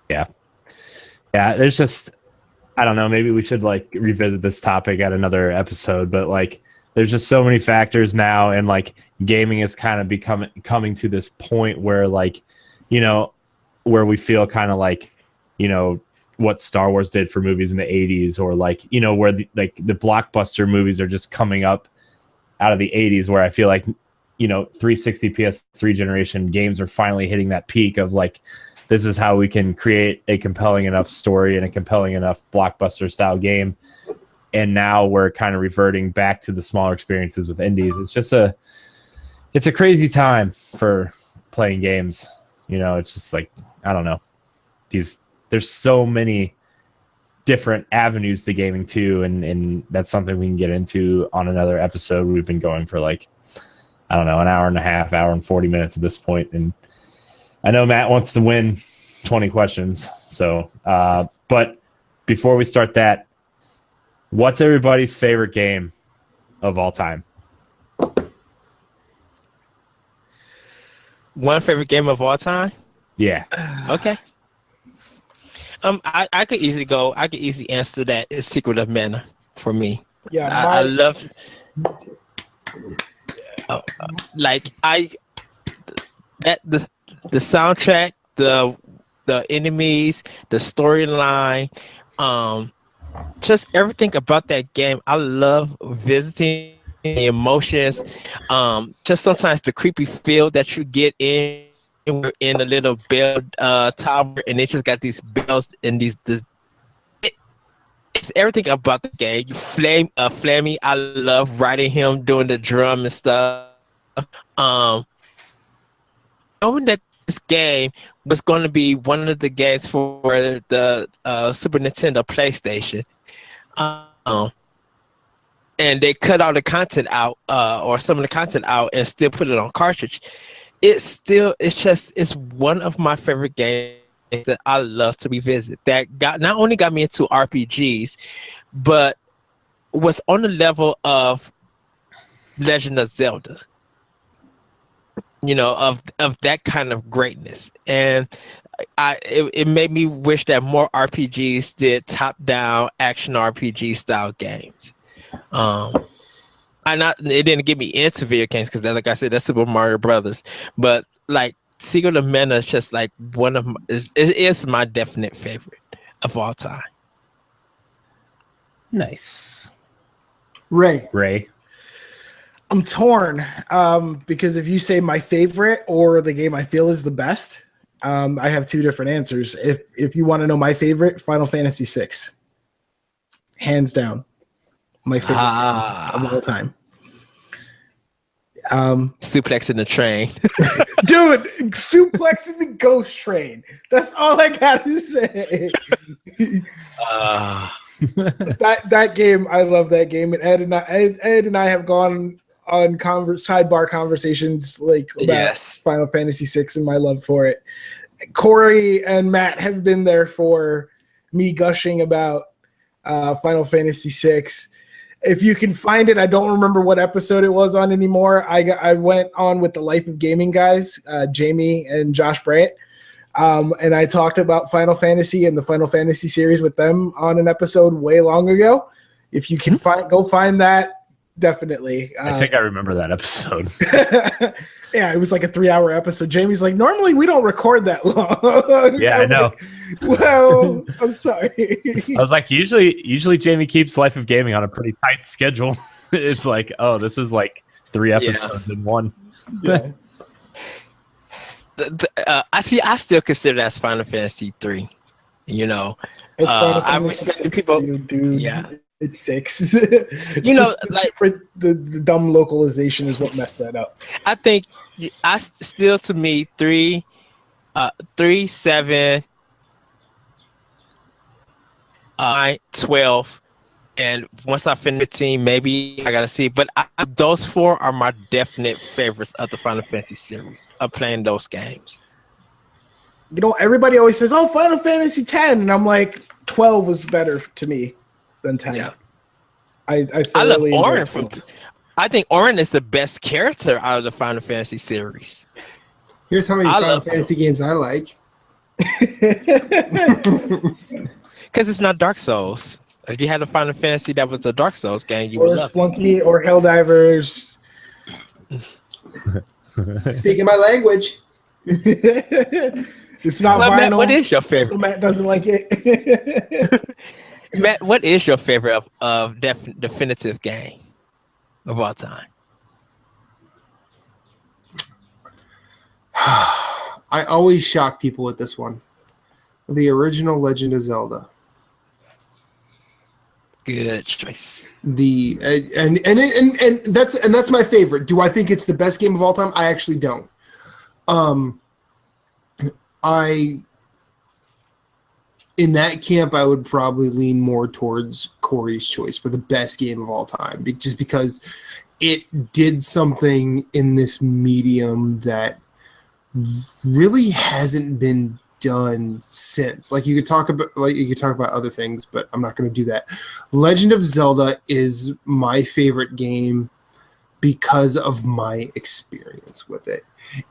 Yeah. There's just, I don't know, maybe we should like revisit this topic at another episode, but like, there's just so many factors now, and like, gaming is kind of coming to this point where like, where we feel kind of like, what Star Wars did for movies in the 80s, or like, where the blockbuster movies are just coming up out of the 80s, where I feel like, 360 PS3 generation games are finally hitting that peak of like, this is how we can create a compelling enough story and a compelling enough blockbuster style game. And now we're kind of reverting back to the smaller experiences with indies. It's just it's a crazy time for playing games. It's just like, I don't know. There's so many different avenues to gaming too. And that's something we can get into on another episode. We've been going for like I don't know, an hour and a half, hour and 40 minutes at this point. And I know Matt wants to win 20 questions. So, but before we start that, what's everybody's favorite game of all time? One favorite game of all time? Yeah. Okay. I could easily answer that. It's Secret of Mana for me. Yeah, I love the soundtrack, the enemies, the storyline, just everything about that game. I love visiting the emotions. Just sometimes the creepy feel that you get in. We're in a little bell tower, and it just got these bells and it's everything about the game. Flammy, I love riding him doing the drum and stuff. Knowing that this game was going to be one of the games for the Super Nintendo PlayStation, and they cut all the content out, or some of the content out, and still put it on cartridge. It's one of my favorite games that I love to revisit. That not only got me into RPGs, but was on the level of Legend of Zelda. You know, of that kind of greatness. And it made me wish that more RPGs did top-down action RPG style games. It didn't get me into video games because, like I said, that's Super Mario Brothers. But like Secret of Mana is just like one of it is my definite favorite of all time. Nice. Ray. I'm torn because if you say my favorite or the game I feel is the best, I have two different answers. If you want to know my favorite, Final Fantasy VI, hands down, my favorite game of all time. Suplexing the train. Dude, suplexing the ghost train. That's all I gotta say. That game, I love that game. And Ed and I have gone on sidebar conversations like about Final Fantasy VI and my love for it. Corey and Matt have been there for me gushing about Final Fantasy VI. If you can find it, I don't remember what episode it was on anymore. I went on with the Life of Gaming guys, Jamie and Josh Bryant, and I talked about Final Fantasy and the Final Fantasy series with them on an episode way long ago. If you can go find that, definitely. I think I remember that episode. Yeah, it was like a 3-hour episode. Jamie's like, normally we don't record that long. Yeah, I know. Like, well, I'm sorry. I was like, usually Jamie keeps Life of Gaming on a pretty tight schedule. It's like, oh, this is like 3 episodes in one. Yeah. I still consider that as Final Fantasy 3. You know, It's Final I Fantasy respect the 6, people. dude. Yeah. It's 6. You know, the dumb localization is what messed that up. I think still to me 3, 7, 12, and once I finish 15, maybe I gotta see. But those 4 are my definite favorites of the Final Fantasy series of playing those games. You know, everybody always says, "Oh, Final Fantasy 10," and I'm like, 12 was better to me than 10. Yeah. I love thoroughly Auron. enjoyed 12. I think Auron is the best character out of the Final Fantasy series. Here's how many Final Fantasy games I like. Because it's not Dark Souls. If you had a Final Fantasy that was the Dark Souls game, you would love Splunky or Helldivers. Speaking my language. It's not vinyl. Matt, what is your favorite? So Matt doesn't like it. Matt, what is your favorite of definitive game of all time? I always shock people with this one. The original Legend of Zelda. Good choice. And that's my favorite. Do I think it's the best game of all time? I actually don't. In that camp, I would probably lean more towards Corey's choice for the best game of all time, just because it did something in this medium that really hasn't been done since. Like you could talk about other things, but I'm not going to do that. Legend of Zelda is my favorite game because of my experience with it.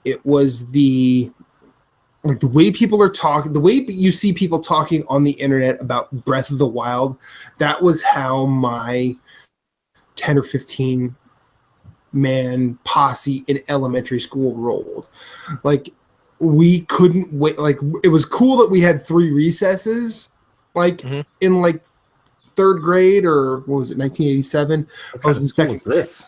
It was the way people are talking, the way you see people talking on the internet about Breath of the Wild. That was how my 10 or 15 man posse in elementary school rolled. Like, we couldn't wait. Like, it was cool that we had 3 recesses, like in like 3rd grade, or what was it, 1987? What kind of school was this?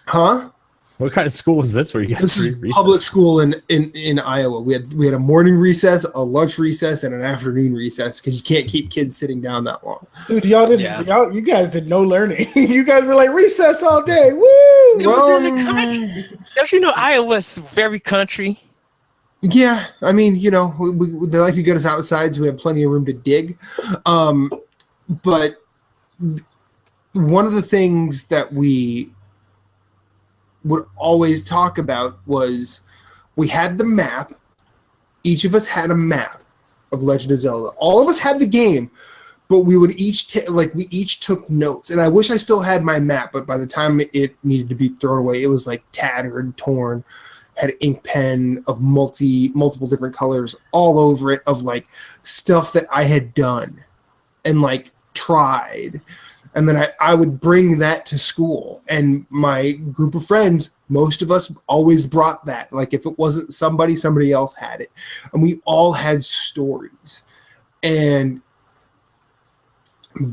Huh? What kind of school was this where you got this 3 is recesses? Public school in Iowa. We had a morning recess, a lunch recess, and an afternoon recess, because you can't keep kids sitting down that long. Dude, you guys did no learning. You guys were like recess all day. Woo! Well, in the country. Don't you know Iowa's very country? Yeah, I mean, you know, they like to get us outside, so we have plenty of room to dig. But one of the things that we would always talk about was we had the map. Each of us had a map of Legend of Zelda. All of us had the game, but we would each we each took notes. And I wish I still had my map, but by the time it needed to be thrown away, it was like tattered, torn, had an ink pen of multiple different colors all over it, of like stuff that I had done and like tried. And then I would bring that to school, and my group of friends, most of us always brought that. Like, if it wasn't somebody else had it. And we all had stories. And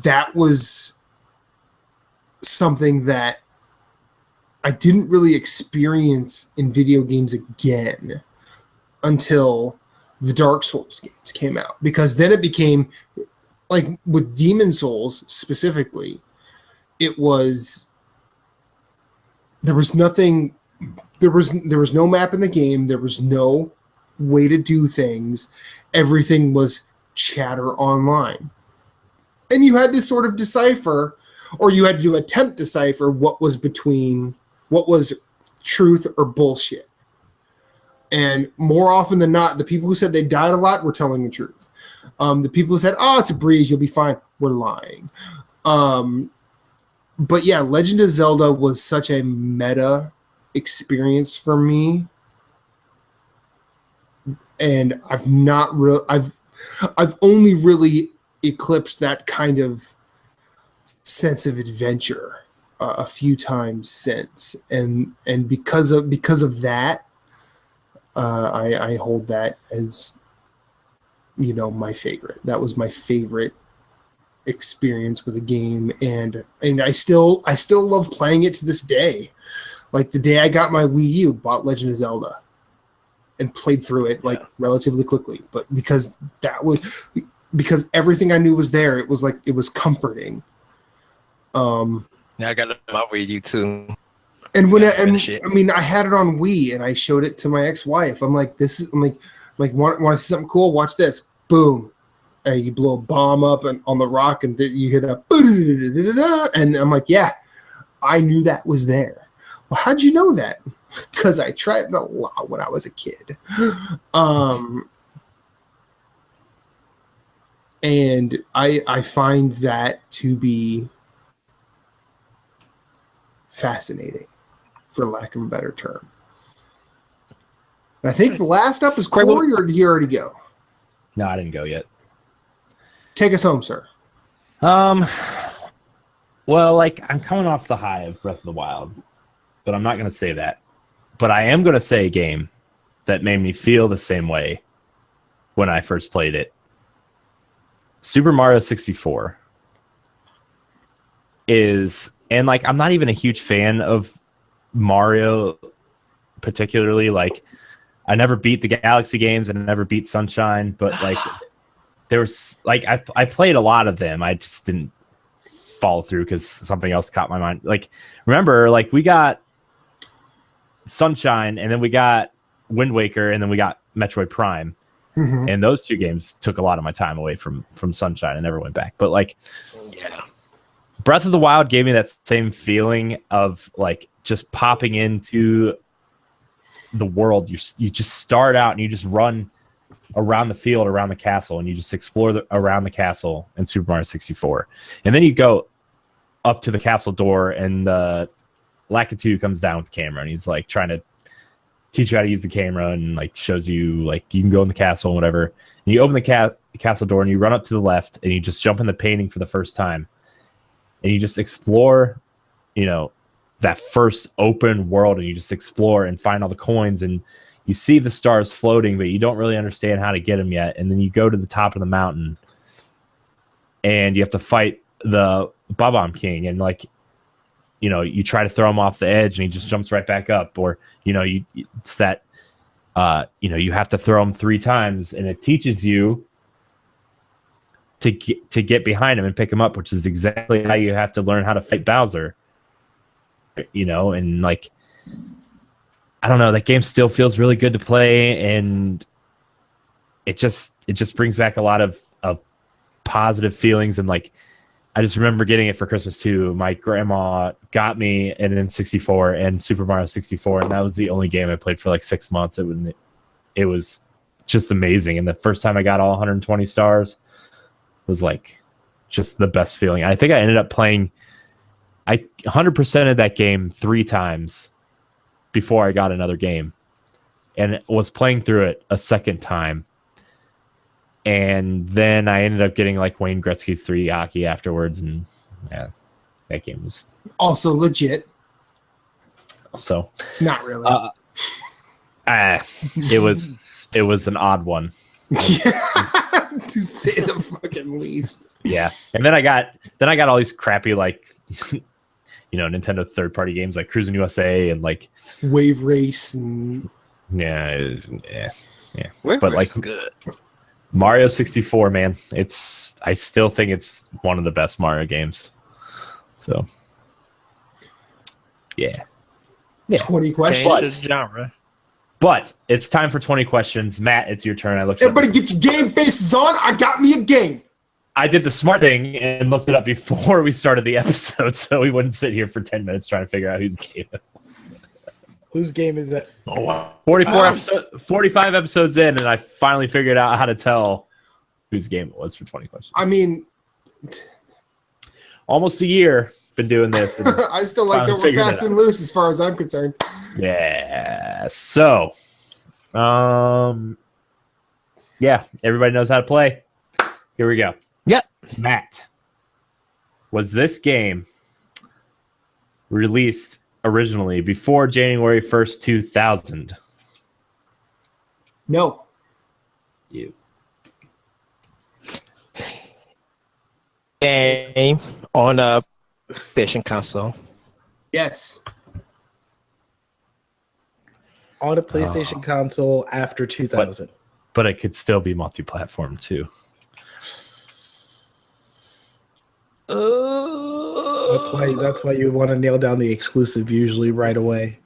that was something that I didn't really experience in video games again until the Dark Souls games came out. Because then it became, like with Demon Souls specifically, it was, there was no map in the game. There was no way to do things. Everything was chatter online. And you had to sort of decipher, or you had to attempt to decipher what was truth or bullshit. And more often than not, the people who said they died a lot were telling the truth. The people who said, "Oh, it's a breeze, you'll be fine," were lying. But yeah, Legend of Zelda was such a meta experience for me, and I've only really eclipsed that kind of sense of adventure a few times since, and because of that, I hold that as, you know, my favorite. That was my favorite experience with a game, and I still love playing it to this day. Like, the day I got my Wii U, bought Legend of Zelda and played through it relatively quickly, but because everything I knew was there, it was comforting. Yeah, I got my Wii U too. And I had it on Wii, and I showed it to my ex-wife. I'm like, want to see something cool? Watch this. Boom. And you blow a bomb up on the rock, and you hear that. And I'm like, yeah, I knew that was there. Well, how'd you know that? Because I tried it a lot when I was a kid. And I find that to be fascinating, for lack of a better term. And I think the last up is Corey, or did he already go? No, I didn't go yet. Take us home, sir. Well, like, I'm coming off the high of Breath of the Wild, but I'm not going to say that. But I am going to say a game that made me feel the same way when I first played it. Super Mario 64 is, and like, I'm not even a huge fan of Mario particularly. Like, I never beat the Galaxy games and I never beat Sunshine, but like, there was like, I played a lot of them. I just didn't follow through because something else caught my mind. Like, remember, like, we got Sunshine, and then we got Wind Waker, and then we got Metroid Prime. Mm-hmm. And those two games took a lot of my time away from Sunshine. I never went back. But like, yeah, Breath of the Wild gave me that same feeling of like just popping into the world. You just start out and you just run around the field, around the castle, and you just explore around the castle in Super Mario 64. And then you go up to the castle door, and Lakitu comes down with the camera, and he's like trying to teach you how to use the camera, and like shows you like you can go in the castle and whatever. And you open the castle door, and you run up to the left, and you just jump in the painting for the first time. And you just explore, that first open world, and you just explore and find all the coins, and you see the stars floating, but you don't really understand how to get them yet. And then you go to the top of the mountain, and you have to fight the Bob-omb King, and like, you try to throw him off the edge, and he just jumps right back up, or it's that, you have to throw him 3 times, and it teaches you to get behind him and pick him up, which is exactly how you have to learn how to fight Bowser. And like, I don't know, that game still feels really good to play, and it just brings back a lot of positive feelings. And like, I just remember getting it for Christmas too. My grandma got me an N64 and Super Mario 64, and that was the only game I played for like 6 months. It was just amazing. And the first time I got all 120 stars was like just the best feeling. I think I ended up playing 100% of that game 3 times before I got another game, and was playing through it a second time. And then I ended up getting like Wayne Gretzky's 3D hockey afterwards, and yeah, that game was also legit. So not really. It was an odd one. To say the fucking least. Yeah. And then I got all these crappy like Nintendo third-party games like Cruis'n USA and like Wave Race and yeah. Wave but Race like is good. Mario 64, man, I still think it's one of the best Mario games. So yeah. 20 questions. Genre. But it's time for 20 questions. Matt, it's your turn. Everybody get your game faces on. I got me a game. I did the smart thing and looked it up before we started the episode, so we wouldn't sit here for 10 minutes trying to figure out whose game it was. Whose game is that? Oh, wow. 45 episodes in, and I finally figured out how to tell whose game it was for 20 questions. I mean, almost a year been doing this. And I still like that we're fast and loose as far as I'm concerned. Yeah. So, yeah, everybody knows how to play. Here we go. Yep. Matt, was this game released originally before January 1st, 2000? No. You. Game on a PlayStation console. Yes. On a PlayStation console after 2000. But it could still be multi-platform too. That's why you want to nail down the exclusive usually right away.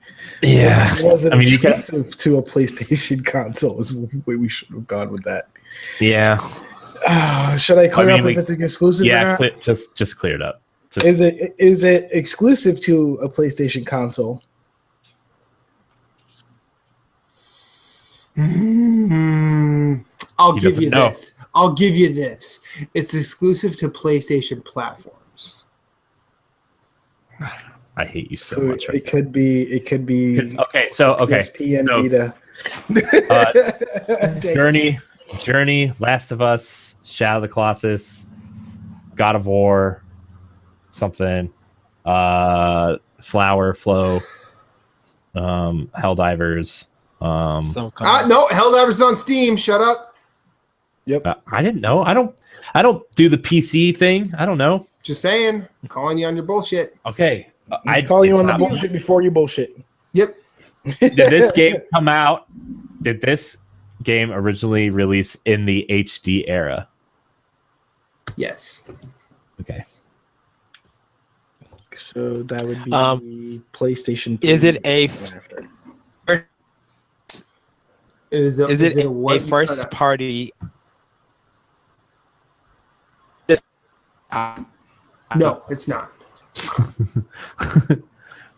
Yeah. It wasn't exclusive to a PlayStation console is the way we should have gone with that. Yeah. Should I clear up if it's an exclusive? Yeah, just clear it up. Is it exclusive to a PlayStation console? I'll give you this. I'll give you this. It's exclusive to PlayStation platforms. I hate you so much. Right? It could be. Okay. PSP and Vita. Journey, Last of Us, Shadow of the Colossus, God of War, something, Flower, Flow, Helldivers. No, Helldivers is on Steam. Shut up. Yep. I didn't know. I don't do the PC thing. I don't know. Just saying. I'm calling you on your bullshit. Okay. I call you on the bullshit before you bullshit. Yep. Did this game come out? Did this game originally release in the HD era? Yes. Okay. So that would be PlayStation 3. Is it a first party? No, it's not.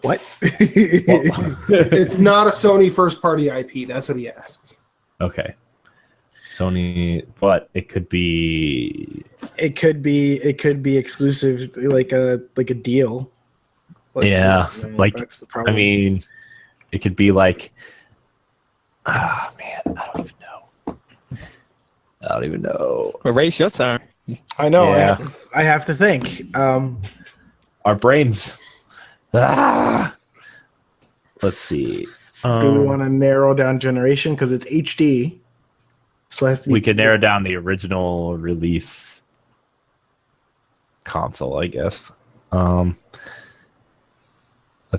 What? It's not a Sony first-party IP. That's what he asked. Okay. Sony, but it could be. It could be exclusive, like a deal. Like, Yeah, like that's the problem. I mean, it could be like. Ah, man, I don't even know. Well, Ray, it's your turn. I know. Yeah. I have to think. Our brains. Ah. Let's see. Do we want to narrow down generation because it's HD? So it has to be. We could narrow down the original release console, I guess. Let's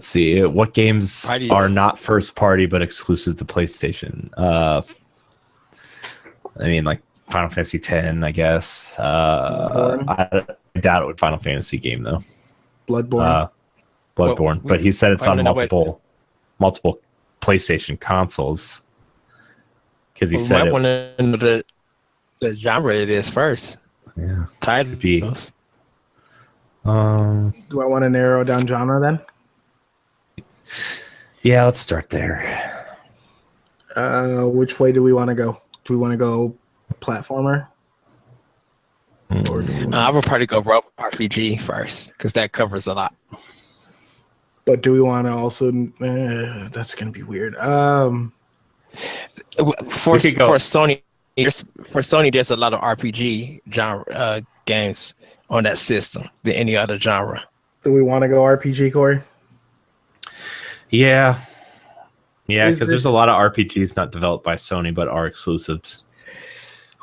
see. What games are not first party but exclusive to PlayStation? I mean, like Final Fantasy X, I guess. I doubt it would Final Fantasy game though. Bloodborne. Bloodborne, but he said it's on multiple PlayStation consoles. Because he said might want to know the genre it is first. Yeah, Titles. Do I want to narrow down genre then? Yeah, let's start there. Which way do we want to go? Do we want to go platformer? I would probably go RPG first because that covers a lot. But do we want to also? That's gonna be weird. For Sony, there's a lot of RPG genre games on that system than any other genre. Do we want to go RPG, Corey? Yeah, because there's a lot of RPGs not developed by Sony but are exclusives.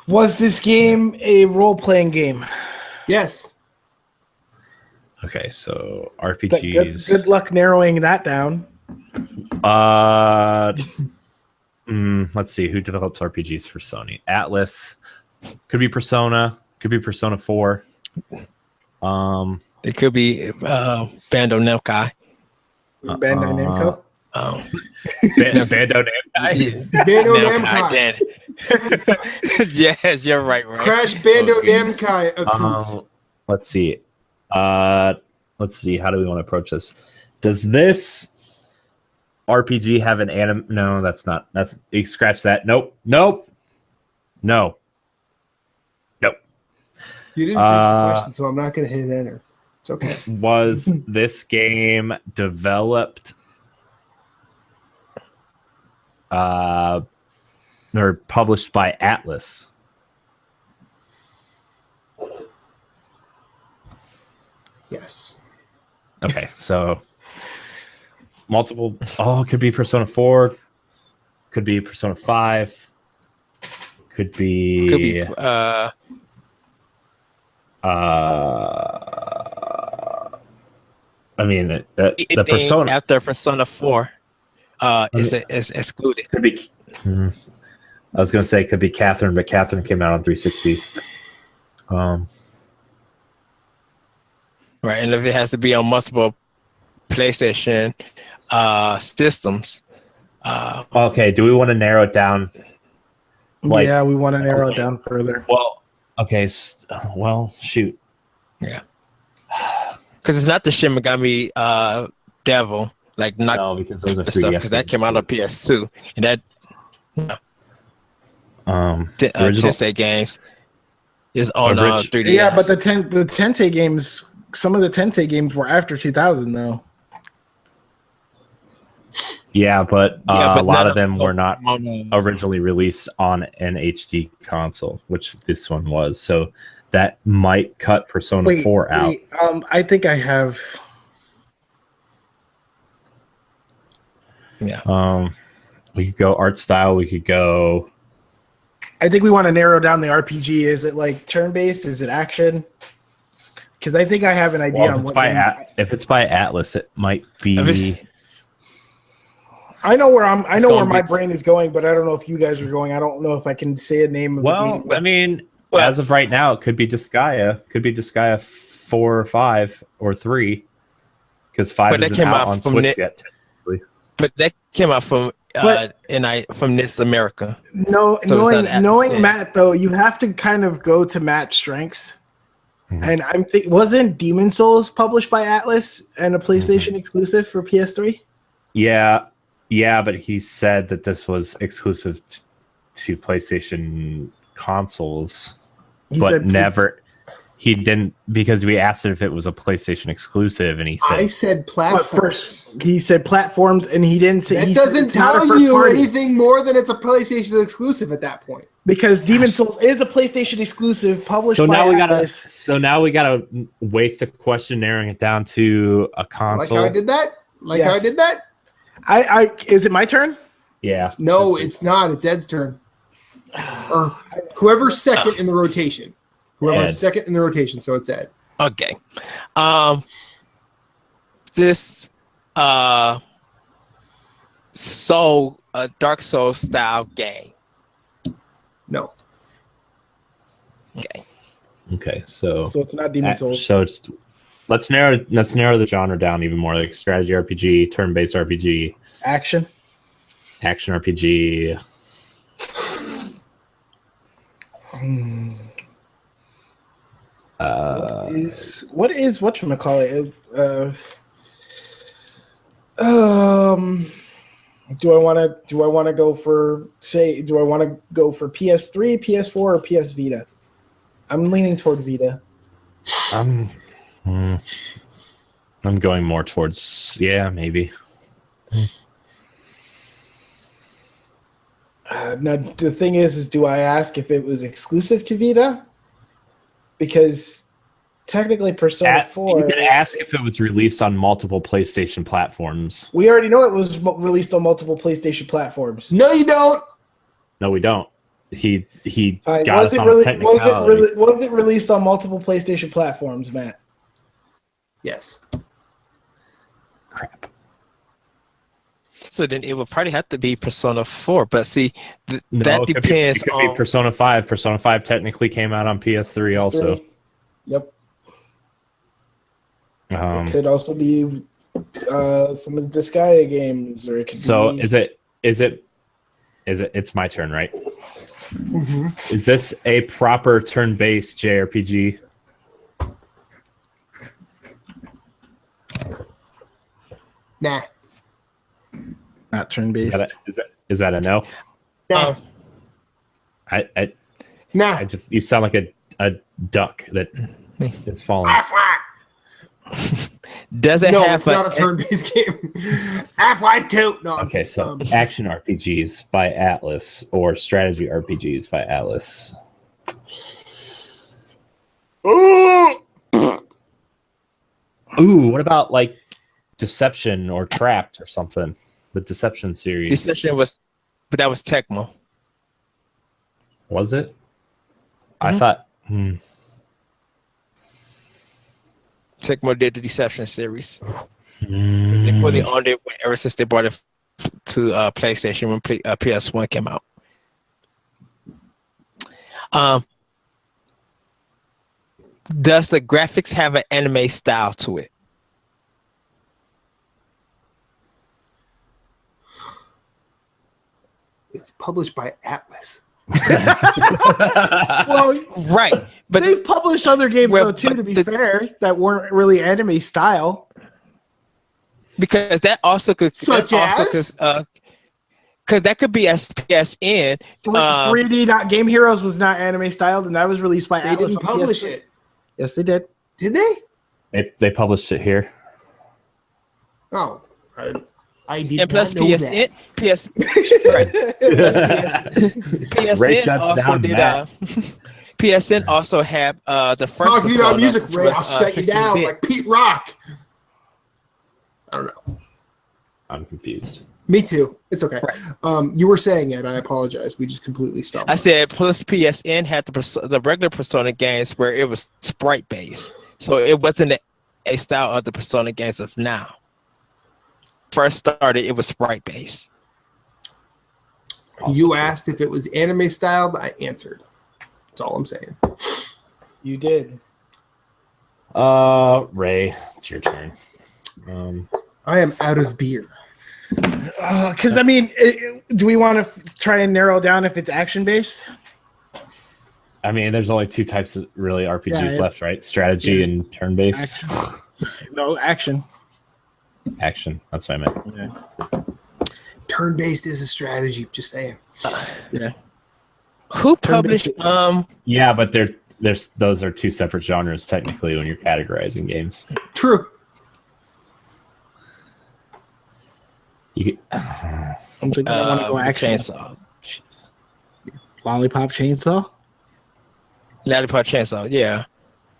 Was this game a role-playing game? Yes. Okay, so RPGs. Good luck narrowing that down. Let's see who develops RPGs for Sony. Atlas, could be Persona, could be Persona 4. It could be Bandai Namco. Bandai Namco. Bandai Namco. Bandai Namco. Yes, you're right. Crash Bandai Namco. Let's see. Let's see. How do we want to approach this? Does this RPG have an anime? No, that's not. That's you scratch that. Nope. No. You didn't finish the question, so I'm not going to hit enter. It's okay. Was this game developed or published by Atlas? Yes. Okay, so multiple. Oh, it could be Persona 4. Could be Persona 5. Could be. I mean, the Persona after Persona 4 is excluded. Could be. I was going to say it could be Catherine, but Catherine came out on 360. Right, and if it has to be on multiple PlayStation systems. Okay, do we want to narrow it down? Yeah, we want to narrow it down further. Well, okay. Well, shoot. Yeah. Because it's not the Shin Megami Devil, like not no, because those are 3DS stuff. Because that came out on PS2, and that Tensei games is on 3DS. Yeah, but the Tensei games, some of the Tensei games were after 2000, though. Yeah, but a lot of them were not on originally released on an HD console, which this one was. So that might cut Persona 4 out. I think I have. Yeah. We could go art style. We could go. I think we want to narrow down the RPG. Is it like turn-based? Is it action? Because I think I have an idea on what. If it's by Atlas, it might be. I know where I know where my brain is going, but I don't know if you guys are going. I don't know if I can say a name of the game. I mean, as of right now, it could be Disgaea. Could be Disgaea 4 or 5 or 3. Because 5 isn't out on Switch yet. But that came out from NIS America. No, so knowing Matt though, you have to kind of go to Matt's strengths. And I'm wasn't Demon Souls published by Atlas and a PlayStation exclusive for PS3? Yeah, but he said that this was exclusive to PlayStation consoles, but never. He didn't, because we asked him if it was a PlayStation exclusive, and he said, "I said platforms." He said platforms, and he didn't say. That doesn't tell you anything more than it's a PlayStation exclusive at that point. Because Demon Souls is a PlayStation exclusive published by Atlas. So now we gotta waste a question narrowing it down to a console. Like how I did that? How I did that? Is it my turn? Yeah. No, it's not. It's Ed's turn. Or whoever's second in the rotation. Whoever's second in the rotation, so it's Ed. Okay. This Dark Souls style game. No. Okay. So it's not Demon Souls. So let's narrow the genre down even more, like strategy RPG, turn-based RPG, action RPG. What is whatchamacallit? Do I want to go for PS3, PS4, or PS Vita? I'm leaning toward Vita. I'm going more towards maybe. Now the thing is do I ask if it was exclusive to Vita? Because technically Persona 4... You can ask if it was released on multiple PlayStation platforms. We already know it was released on multiple PlayStation platforms. No, you don't! No, we don't. He got was us on a technicality. Was it released on multiple PlayStation platforms, Matt? Yes. Crap. So then it would probably have to be Persona 4, but see, that depends on... It could be Persona 5. Persona 5 technically came out on PS3 also. Yep. It could also be some of the Disgaea games, or it could be... Is it? It's my turn, right? Mm-hmm. Is this a proper turn-based JRPG? Nah. Not turn-based. Is that a no? Nah. Nah. You sound like a duck that is falling. Does it no, have it's not a turn-based game. Half-Life 2. No. Okay, so action RPGs by Atlas or strategy RPGs by Atlas. Ooh, what about like Deception or Trapped or something? The Deception series. Deception but that was Tecmo. Was it? Mm-hmm. I thought. Tecmo did the Deception series. They put it on there ever since they brought it to PlayStation when PS1 came out. Does the graphics have an anime style to it? It's published by Atlas. Well, right, but they've published other games though too. To be fair, that weren't really anime style. Because that also could, such as, because that could be PSN. 3D Game Heroes was not anime styled, and that was released by Atlas. They didn't publish it. Yes, they did. Did they? They published it here. Oh, I did and plus not know PSN, that. right? PSN also did. PSN also had the first. Talking about music, Ray, I'll set you down like Pete Rock. I don't know. I'm confused. Me too. It's okay. Right. You were saying it. I apologize. We just completely stopped. I said plus PSN had the regular Persona games where it was sprite based, so it wasn't a style of the Persona games of now. First started, it was sprite based. You asked if it was anime styled. I answered. That's all I'm saying. You did. Ray, it's your turn. I am out of beer. Because I mean, do we want to try and narrow down if it's action based? I mean, there's only two types of really RPGs left, right? Strategy and turn-based. Action. No, action. Action. That's what I meant. Yeah. Turn-based is a strategy. Just saying. Yeah. Who published? Yeah, but those are two separate genres technically when you're categorizing games. True. I'm thinking I want to go action. Chainsaw. Jeez. Lollipop Chainsaw. Lollipop Chainsaw. Yeah.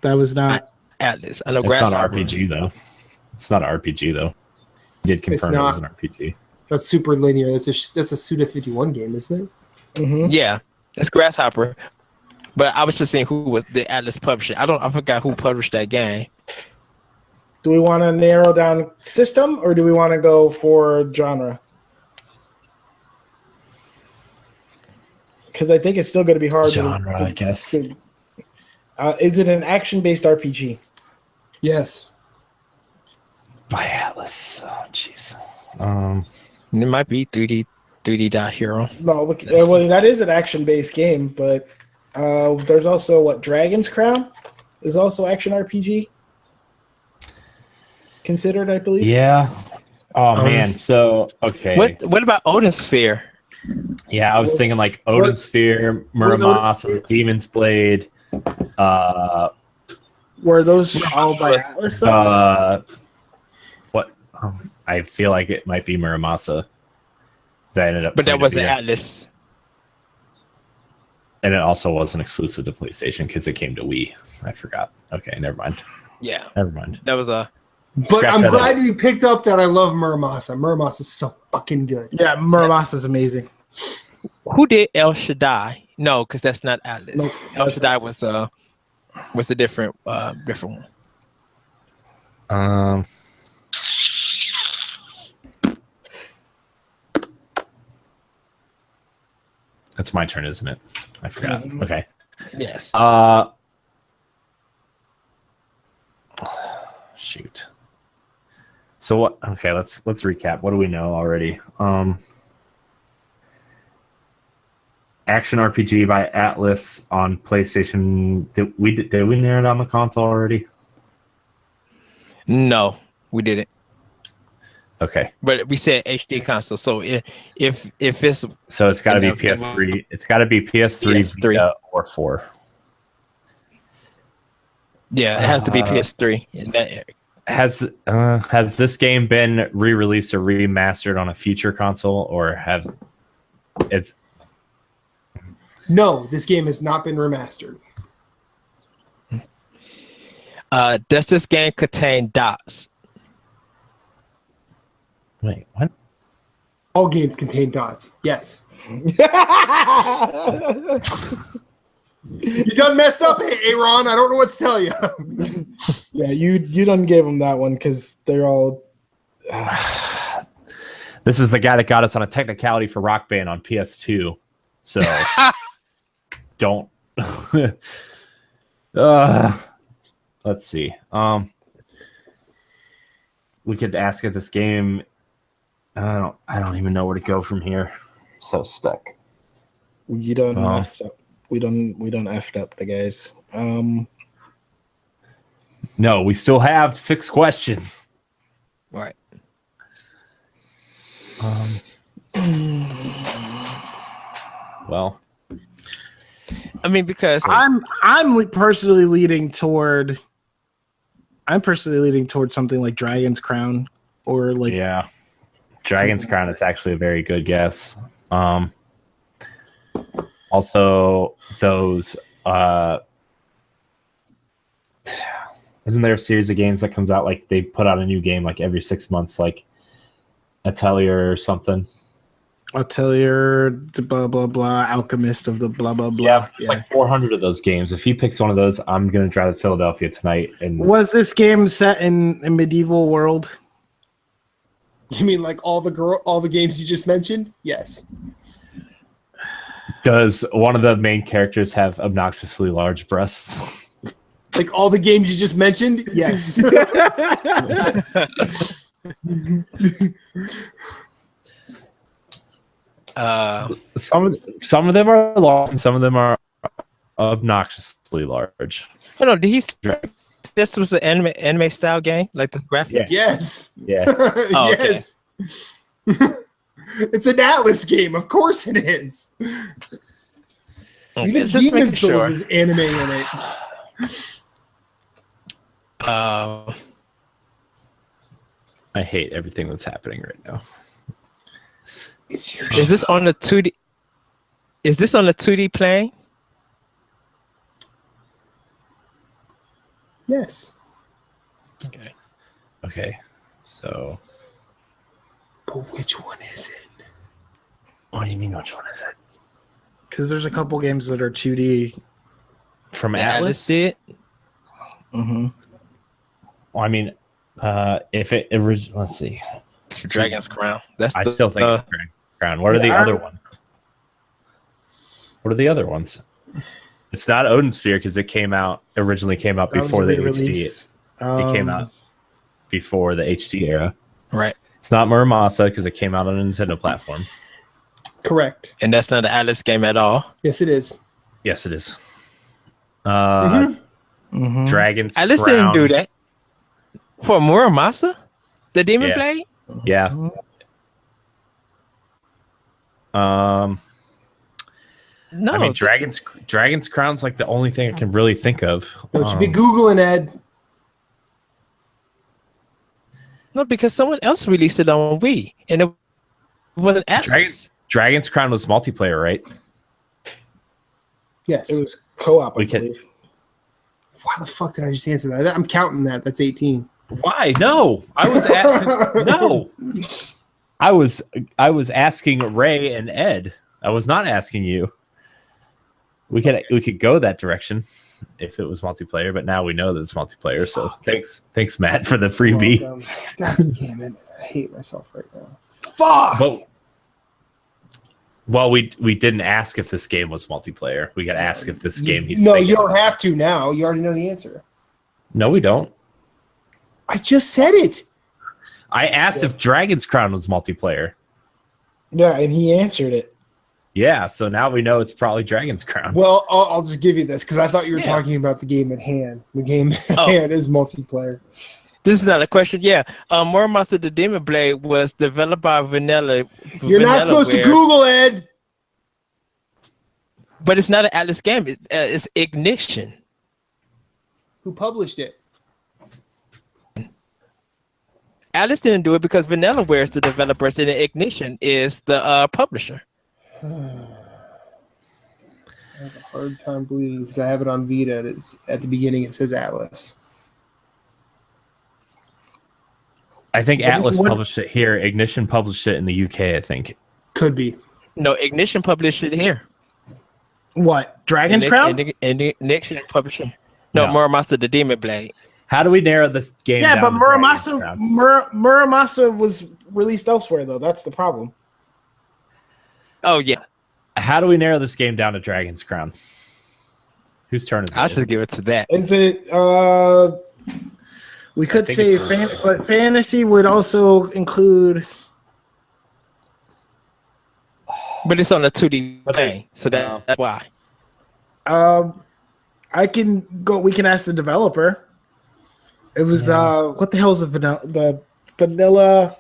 That was not Atlas. I know. It's not an RPG though. It's not an RPG though. You did confirm it was an RPG. That's super linear. That's a Suda 51 game, isn't it? Mm-hmm. Yeah, it's Grasshopper. But I was just saying who was the Atlas publisher. I forgot who published that game. Do we want to narrow down system or do we want to go for genre? Because I think it's still going to be hard. Genre, I guess. Is it an action-based RPG? Yes. By Atlas. Oh, jeez. It might be 3D dot hero. No, well, that is an action-based game, but there's also Dragon's Crown is also action RPG considered, I believe. Yeah. Oh man. So okay. What about Odin Sphere? Yeah, I was thinking like Odin Sphere, Muramasa, Demon's Blade. Were those all by Atlas? What? I feel like it might be Muramasa. That ended up, but that wasn't Atlas. And it also wasn't exclusive to PlayStation because it came to Wii. I forgot. Okay, never mind. Yeah, never mind. That was a. But I'm glad you picked up that I love Muramasa. Muramasa is so fucking good. Yeah, Muramasa is amazing. Who did El Shaddai? No, because that's not Atlas. Nope. El Shaddai was a different one. That's my turn, isn't it? I forgot. Okay. Yes. Shoot. So what? Okay, let's recap. What do we know already? Action RPG by Atlas on PlayStation. Did we narrow down the console already? No, we didn't. Okay, but we said HD console. So if it's so it's got to be PS3. It's got to be PS3 Vita, or 4. Yeah, it has to be PS3 in that area. Has this game been re-released or remastered on a future console, or it's? No, this game has not been remastered. Does this game contain dots? Wait, what? All games contain dots. Yes. You done messed up, Aaron. I don't know what to tell you. Yeah, you done gave them that one because they're all. This is the guy that got us on a technicality for Rock Band on PS2. So don't. Let's see. We could ask if this game. I don't even know where to go from here. I'm so stuck. You done messed up. We done effed up the guys. No, we still have 6 questions. All right. Well, I mean, because I'm personally leading toward something like Dragon's Crown or like Dragon's Crown is actually a very good guess. Also, those isn't there a series of games that comes out like they put out a new game like every 6 months, like Atelier or something? Atelier, blah blah blah, Alchemist of the blah blah blah. Yeah, like 400 of those games. If he picks one of those, I'm gonna drive to Philadelphia tonight. And was this game set in a medieval world? You mean like all the games you just mentioned? Yes. Does one of the main characters have obnoxiously large breasts? Like all the games you just mentioned? Yes. Some of them are long, and some of them are obnoxiously large. Hold on, did he? This was an anime style game, like the graphics. Yes. Yeah. Oh, okay. Yes. It's an Atlas game. Of course it is. Okay, Even just Demon making Souls sure. is anime in it. I hate everything that's happening right now. It's your Is this on the 2D? Is this on the 2D plane? Yes. Okay. Okay. So But which one is it? what do you mean which one is it? Because there's a couple games that are 2D. From Atlas Atlas? did. Mm-hmm. Well, I mean, if it let's see. It's for Dragon's Crown. That's I the, still think it's Dragon's Crown. What are the other ones? What are the other ones? It's not Odin Sphere because it originally came out That was before a the HD. re-release. It came out before the HD era. right, It's not Muramasa because it came out on a Nintendo platform. Correct. and that's not an Atlas game at all. Yes, it is. Yes, it is. Mm-hmm. Dragon's Atlas Crown. didn't do that for Muramasa, the Demon Yeah. Blade. Yeah. No, I mean, Dragon's Crown's like the only thing I can really think of. Don't you be Googling, Ed. no, because someone else released it on Wii, and it wasn't Atlas. Dragon's Crown was multiplayer, right? Yes. It was co-op, I We can- believe. Why the fuck did I just answer that? I'm counting that. That's 18. Why? No, I was asking. No, I was asking Ray and Ed. I was not asking you. We could go that direction if it was multiplayer, but now we know that it's multiplayer. So thanks, Matt, for the freebie. God damn it. I hate myself right now. Fuck! But well, we didn't ask if this game was multiplayer. We got to ask if this game. No, you don't have to now. You already know the answer. No, we don't. I just said it. I asked if Dragon's Crown was multiplayer. Yeah, and he answered it. Yeah, so now we know it's probably Dragon's Crown. Well, I'll just give you this because I thought you were Yeah. talking about the game at hand. The game at Oh. hand is multiplayer. This is not a question. Yeah, Muramasa the Demon Blade was developed by Vanilla. You're not supposed to Google, Ed. But it's not an Atlas game. It's Ignition. Who published it? Atlas didn't do it because Vanillaware is the developers, and Ignition is the publisher. I have a hard time believing because I have it on Vita. And it's at the beginning. It says Atlas. I think Atlas what- published it here. Ignition published it in the UK, I think. Could be. No, Ignition published it here. What? Dragon's Crown? Ignition published it. No, No. Muramasa the Demon Blade. How do we narrow this game Yeah, down? but to Dragon's Muramasa, Crown? Muramasa was released elsewhere, though. That's the problem. Oh yeah, How do we narrow this game down to Dragon's Crown? Whose turn is it? I should give it to that. Is it? We could think say, it's- but fantasy would also include. But it's on a 2D But there's- thing, so that's why. I can go. We can ask the developer. It was what the hell is the vanilla?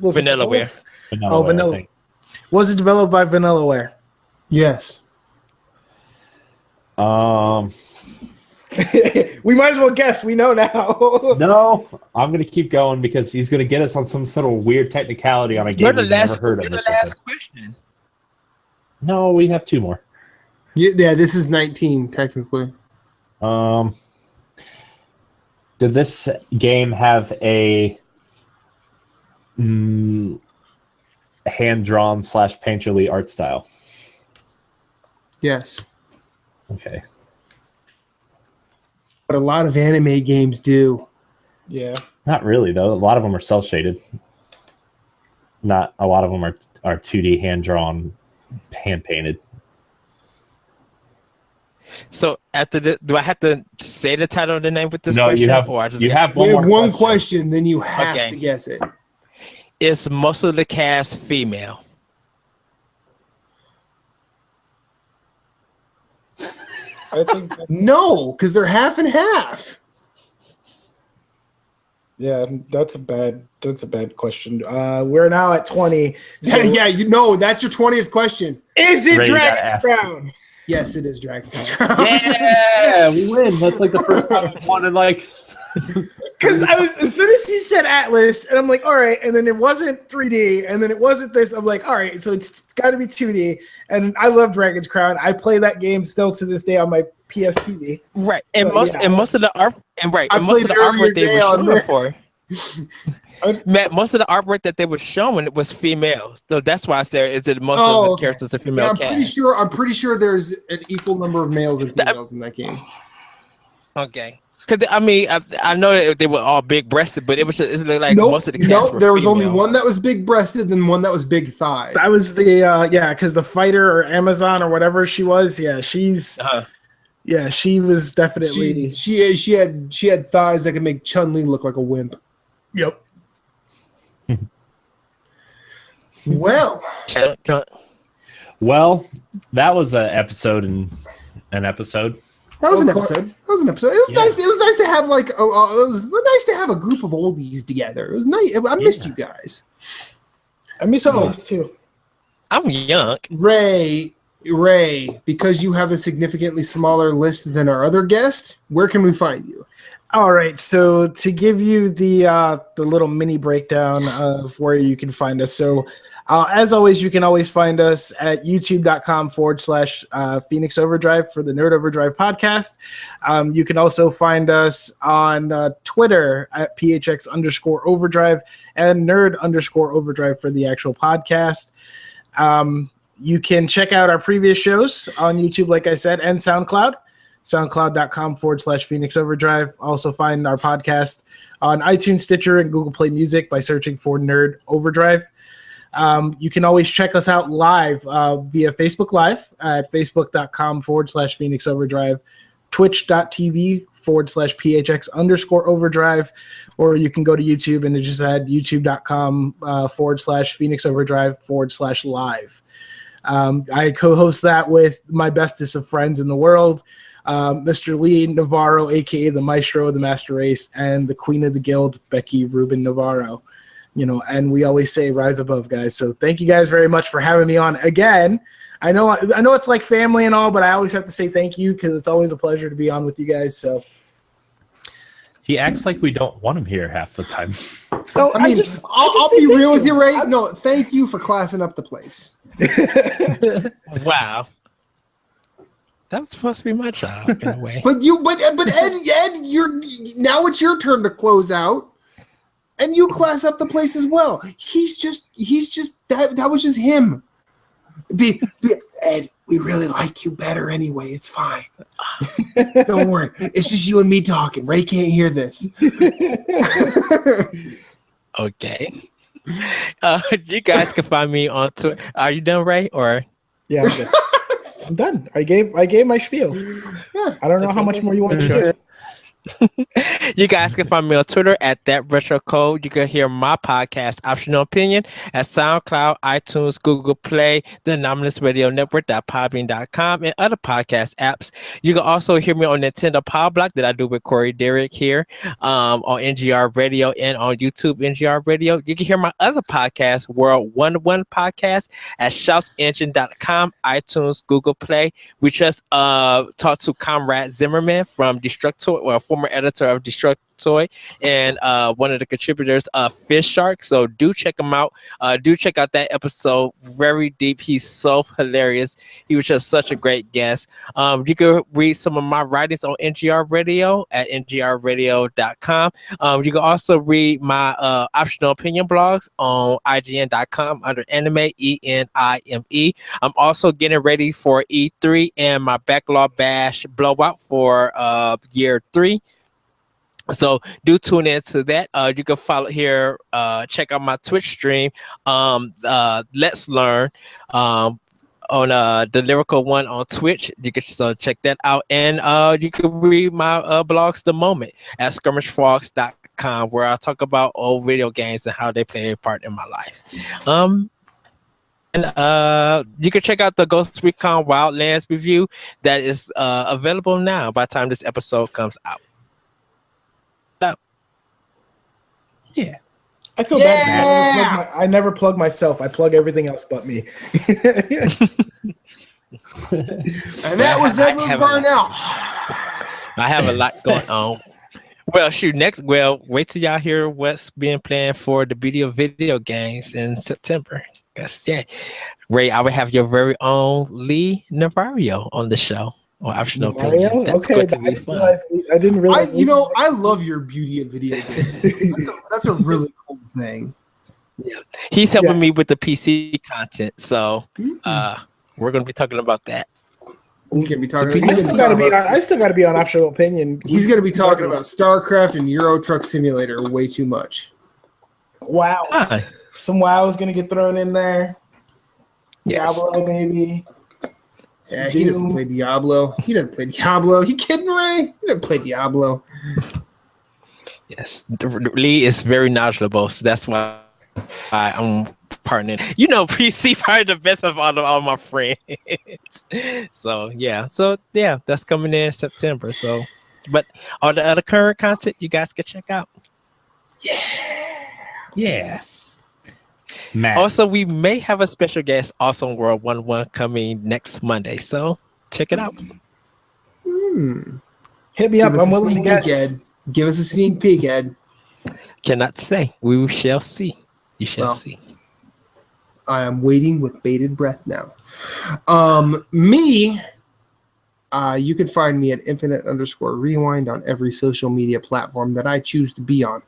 Was it Vanillaware. Oh, Vanilla. I think. Was it developed by Vanillaware? Yes. We might as well guess. We know now. No, I'm going to keep going because he's going to get us on some sort of weird technicality on a game You're the we've last. never heard of. You're Or the something. last question. No, we have two more. Yeah, this is 19 technically. Did this game have a hand-drawn / painterly art style? Yes. Okay. But a lot of anime games do. Yeah. Not really, though. A lot of them are cel-shaded. Not a lot of them are 2D hand-drawn, hand-painted. So do I have to say the title of the name with this No, question? you have or I just you have We one have more one question, then you have Okay. to guess it. Is most of the cast female? I think No, because they're half and half. yeah, that's a bad question. We're now at 20. So Yeah, you know that's your 20th question. is it Ray, you gotta Dragon's ask. Crown? Yes, it is Dragon's Crown. Yeah, we win. That's like the first time we won in like. Because I was, as soon as he said Atlas, and I'm like, all right, and then it wasn't 3D, and then it wasn't this. I'm like, all right, so it's got to be 2D. And I love Dragon's Crown. I play that game still to this day on my PS TV. Right, and So, most yeah. and most of the art and right, I and most of played the earlier artwork they today were on showing there. for. Matt, most of the artwork that they were showing was female, so that's why I said is it most of the Okay. characters are female. Yeah, cast. I'm pretty sure there's an equal number of males and females in that game. Okay. Because I mean, I know that they were all big breasted, but it was just, it's like Nope, most of the cast nope. were There was only female. one that was big breasted and one that was big thigh. That was the because the fighter or Amazon or whatever she was. Yeah, she's she was definitely. She had thighs that could make Chun-Li look like a wimp. Yep. Well, Well, that was an episode and an episode. that was an Of course. episode. That was an episode. It was nice. It was nice to have like it was nice to have a group of oldies together. It was nice. I missed you guys. I miss So- those too. I'm young. Ray, because you have a significantly smaller list than our other guest, where can we find you? All right, so to give you the little mini breakdown of where you can find us. So as always, you can always find us at youtube.com/Phoenix Overdrive for the Nerd Overdrive podcast. You can also find us on Twitter at PHX_Overdrive and Nerd_Overdrive for the actual podcast. You can check out our previous shows on YouTube, like I said, and SoundCloud. SoundCloud.com/Phoenix Overdrive. Also find our podcast on iTunes, Stitcher, and Google Play Music by searching for Nerd Overdrive. You can always check us out live via Facebook Live at Facebook.com/Phoenix Overdrive, Twitch.tv/PHX_Overdrive, or you can go to YouTube and just add YouTube.com/Phoenix Overdrive/live. I co-host that with my bestest of friends in the world, Mr. Lee Navarro, aka the Maestro of the Master Race, and the Queen of the Guild, Becky Rubin Navarro. And we always say rise above, guys. So thank you guys very much for having me on again. I know it's like family and all, but I always have to say thank you because it's always a pleasure to be on with you guys. So He acts like we don't want him here half the time. so I mean, I'll be real with you, Ray. No, thank you for classing up the place. Wow. That was supposed to be my job in a way. But Ed, now it's your turn to close out, and you class up the place as well. He's just that was just him. Ed, we really like you better anyway. It's fine. Don't worry. It's just you and me talking. Ray can't hear this. Okay. You guys can find me on Twitter. Are you done, Ray? Or yeah, I'm good. I'm done. I gave my spiel. Yeah. I don't know how much more you want to hear. you guys can find me on Twitter at @RetroCode. You can hear my podcast, Optional Opinion, at SoundCloud, iTunes, Google Play, the Anomalous Radio Network, .podbean.com, and other podcast apps. You can also hear me on Nintendo Power Block that I do with Corey Derrick here on NGR Radio and on YouTube NGR Radio. You can hear my other podcast, World 101 Podcast, at ShoutsEngine.com, iTunes, Google Play. We just talked to Comrade Zimmerman from Destructoid, well, former editor of Destructoid, and one of the contributors of Fish Shark. So do check him out. Do check out that episode. Very deep. He's so hilarious. He was just such a great guest. You can read some of my writings on NGR Radio at ngrradio.com. You can also read my optional opinion blogs on IGN.com under anime, ENIME. I'm also getting ready for E3 and my backlog bash blowout for year 3. So do tune in to that. You can follow here, check out my Twitch stream, Let's Learn, on the Lyrical One on Twitch. You can check that out. And you can read my blogs The Moment at skirmishfrogs.com, where I talk about old video games and how they play a part in my life. you can check out the Ghost Recon Wildlands review that is available now by the time this episode comes out. Yeah. I feel bad. I never plug myself. I plug everything else but me. And that was Edward Varnell. I have a lot going on. Well, wait till y'all hear what's being planned for the video games in September. Yeah, Ray, I will have your very own Lee Navarro on the show. Or Optional Opinion. That's going to be fun. I didn't realize. I love your beauty of video games. That's a really cool thing. Yeah. He's helping me with the PC content, so we're going to be talking about that. He's going to be talking. I still got to be on Optional Opinion. He's going to be talking about StarCraft and Euro Truck Simulator way too much. Wow. Some WoW is going to get thrown in there. Yes. Diablo, maybe. Yeah, he doesn't play Diablo. You kidding, Ray? He doesn't play Diablo. Yes. Lee is very knowledgeable, so that's why I'm partnering. PC probably the best of all my friends. So yeah, that's coming in September. So, but all the other current content you guys can check out. Yeah. Yes. Matt. Also, we may have a special guest, Awesome World 1-1, coming next Monday. So check it out. Hit me up. I'm willing to guest. Give us a sneak peek, Ed. Cannot say. We shall see. You shall see. I am waiting with bated breath now. You can find me at infinite_rewind on every social media platform that I choose to be on,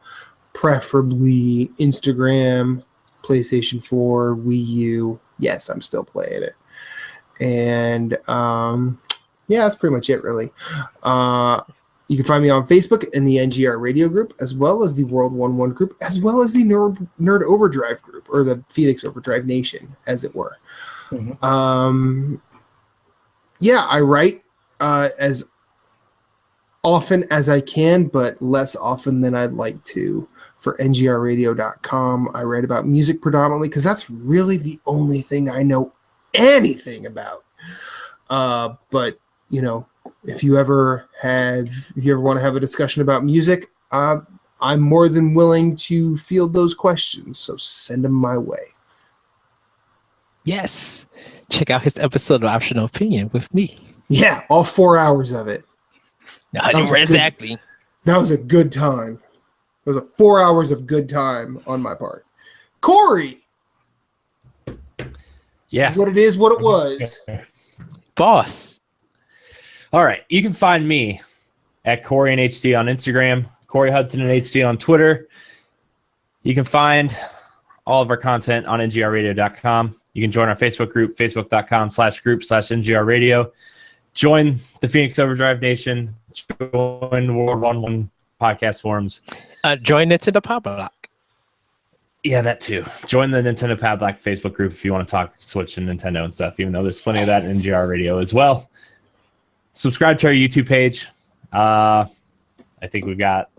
preferably Instagram, PlayStation 4, Wii U. Yes, I'm still playing it. And that's pretty much it, really. You can find me on Facebook in the NGR radio group, as well as the World 1-1 group, as well as the Nerd Overdrive group, or the Phoenix Overdrive Nation, as it were. Mm-hmm. I write as often as I can, but less often than I'd like to. For NGRradio.com, I write about music predominantly because that's really the only thing I know anything about. But if you ever want to have a discussion about music, I'm more than willing to field those questions. So send them my way. Yes, check out his episode of Optional Opinion with me. Yeah, all 4 hours of it. Exactly. That was a good time. It was 4 hours of good time on my part. Corey! Yeah. What it is, what it was. Boss. All right. You can find me at Corey and HD on Instagram, Corey Hudson and HD on Twitter. You can find all of our content on ngrradio.com. You can join our Facebook group, facebook.com/group/NGR Join the Phoenix Overdrive Nation. Join the World 1-1 podcast forums. Join it to the Pop Block. Yeah, that too. Join the Nintendo Pad Black Facebook group if you want to talk Switch and Nintendo and stuff, even though there's plenty of that in NGR Radio as well. Subscribe to our YouTube page. I think we've got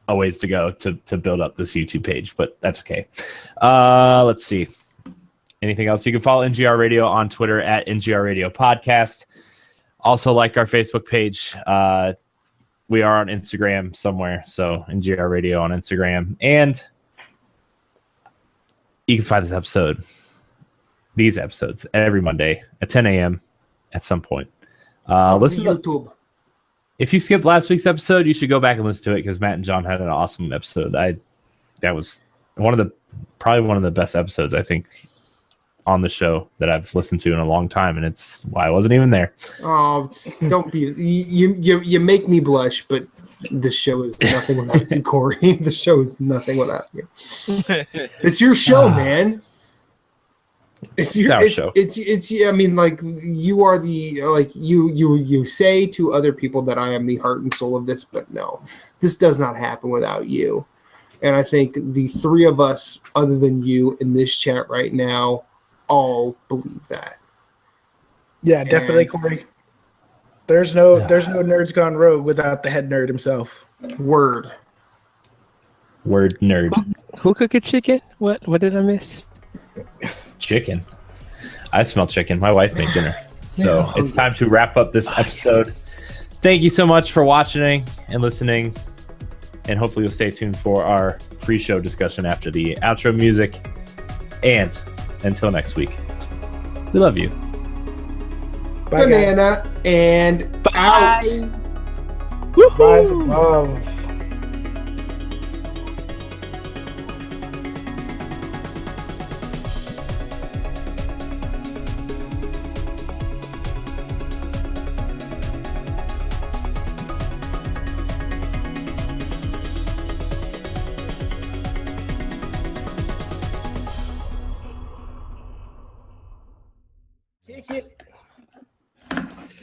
a ways to go to build up this YouTube page, but that's okay. Let's see. Anything else? You can follow NGR Radio on Twitter at NGR Radio Podcast. Also like our Facebook page. We are on Instagram somewhere, so NGR Radio on Instagram. And you can find these episodes, every Monday at 10 a.m. at some point. Listen to YouTube. If you skipped last week's episode, you should go back and listen to it because Matt and John had an awesome episode. That was probably one of the best episodes I think on the show that I've listened to in a long time, and it's why I wasn't even there. Oh, don't be you make me blush, but the show is nothing without you, Corey. The show is nothing without you. It's your show, man. It's our show. It's I mean, like, you are you say to other people that I am the heart and soul of this, but no, this does not happen without you. And I think the three of us, other than you in this chat right now, all believe that. Yeah, definitely, Corey. There's no Nerds Gone Rogue without the head nerd himself. Word nerd. Who cooked chicken? What did I miss? Chicken. I smell chicken. My wife made dinner. So it's time to wrap up this episode. Thank you so much for watching and listening. And hopefully you'll stay tuned for our pre-show discussion after the outro music. And until next week, we love you. Bye, Banana guys. And Bye. Out. Rise above.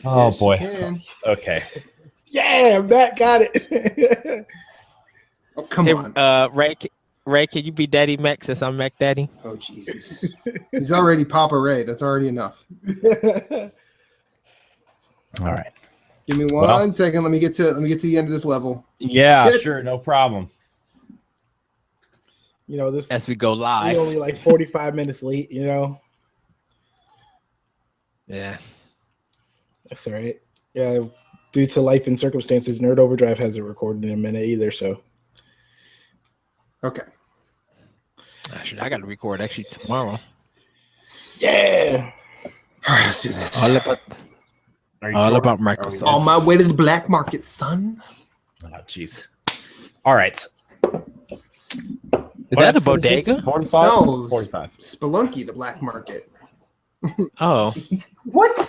Oh yes, boy. Okay. Yeah, Matt got it. Oh, come on. Ray, can you be Daddy Mac since I'm Mac Daddy? Oh Jesus. He's already Papa Ray. That's already enough. All right. Give me one second. Let me get to the end of this level. Yeah, sure, no problem. You know, this as we go live. We're only like 45 minutes late, you know. Yeah. That's all right. Yeah, due to life and circumstances, Nerd Overdrive hasn't recorded in a minute either, so. Okay. Actually, I got to record actually tomorrow. Yeah. All right, let's do this. All about Microsoft. On my way to the black market, son. Oh, jeez. All right. Is that a bodega? 45? No, 45. Spelunky, the black market. Oh. What?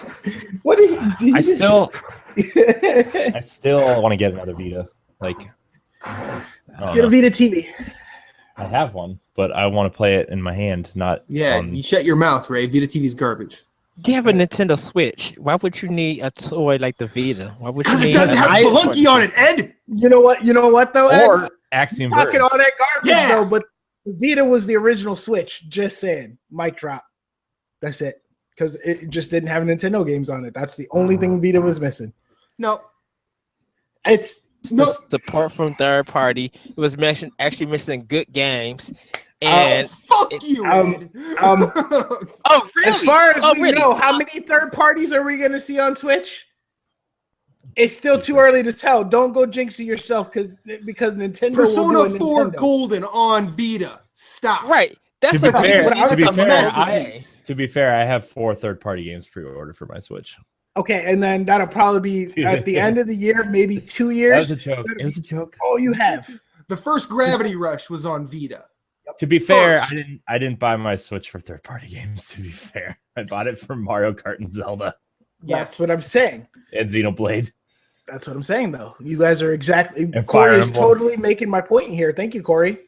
What did he I still want to get another Vita. Like, get a Vita TV. I have one, but I want to play it in my hand, not. You shut your mouth, Ray. Vita TV's garbage. You have a Nintendo Switch. Why would you need a toy like the Vita? Why would you need? Because it has Spelunky on it, Ed. You know what? You know what though, Ed? Or Axiom Verge. Talking all that garbage though, but the Vita was the original Switch. Just saying, mic drop. That's it. Because it just didn't have Nintendo games on it. That's the only thing Vita was missing. No. It's support from third party. It was actually missing good games. And fuck you. Oh, really? As far as we know, how many third parties are we going to see on Switch? It's still too early to tell. Don't go jinxing yourself because Nintendo. Persona 4 Golden on Vita. Stop. Right. That's to be fair, I have 4 third-party games pre-ordered for my Switch. Okay, and then that'll probably be at the end of the year, maybe 2 years. That was a joke. It was a joke. Oh, you have. The first Gravity Rush was on Vita. To be fair, I didn't buy my Switch for third-party games. To be fair, I bought it for Mario Kart and Zelda. That's what I'm saying. And Xenoblade. That's what I'm saying, though. You guys are exactly. Corey is totally making my point here. Thank you, Corey.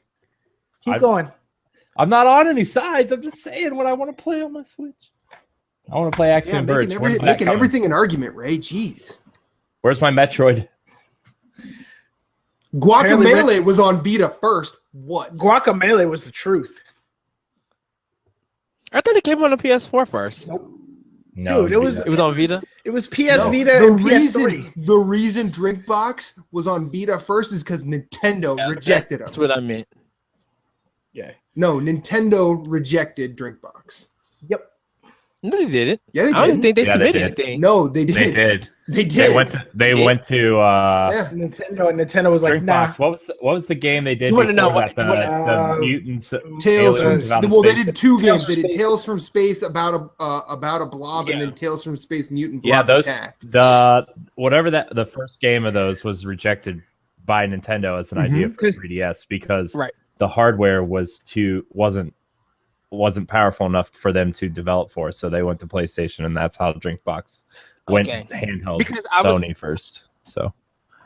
Keep going. I'm not on any sides. I'm just saying what I want to play on my Switch. I want to play Axiom Verge. Making everything an argument, Ray. Jeez. Where's my Metroid? Guacamelee was on Vita first. What? Guacamelee was the truth. I thought it came on the PS4 first. Nope. No, dude, it was on Vita. It was PS Vita and PS3. The reason Drinkbox was on Vita first is because Nintendo rejected them. That's what I meant. Yeah. No, Nintendo rejected Drinkbox. Yep. No, they didn't. Yeah, they did. I don't think they submitted anything. No, they did. They did. They did. They went to Nintendo, and Nintendo was like, nah. What was the game they did? You want to know what the mutants? Tales from they did 2 games. They did Tales from Space about a blob, and then Tales from Space Mutant Blob Attack. The first game of those was rejected by Nintendo as an idea for 3DS because the hardware wasn't powerful enough for them to develop for, so they went to PlayStation, and that's how Drinkbox went handheld because Sony first. So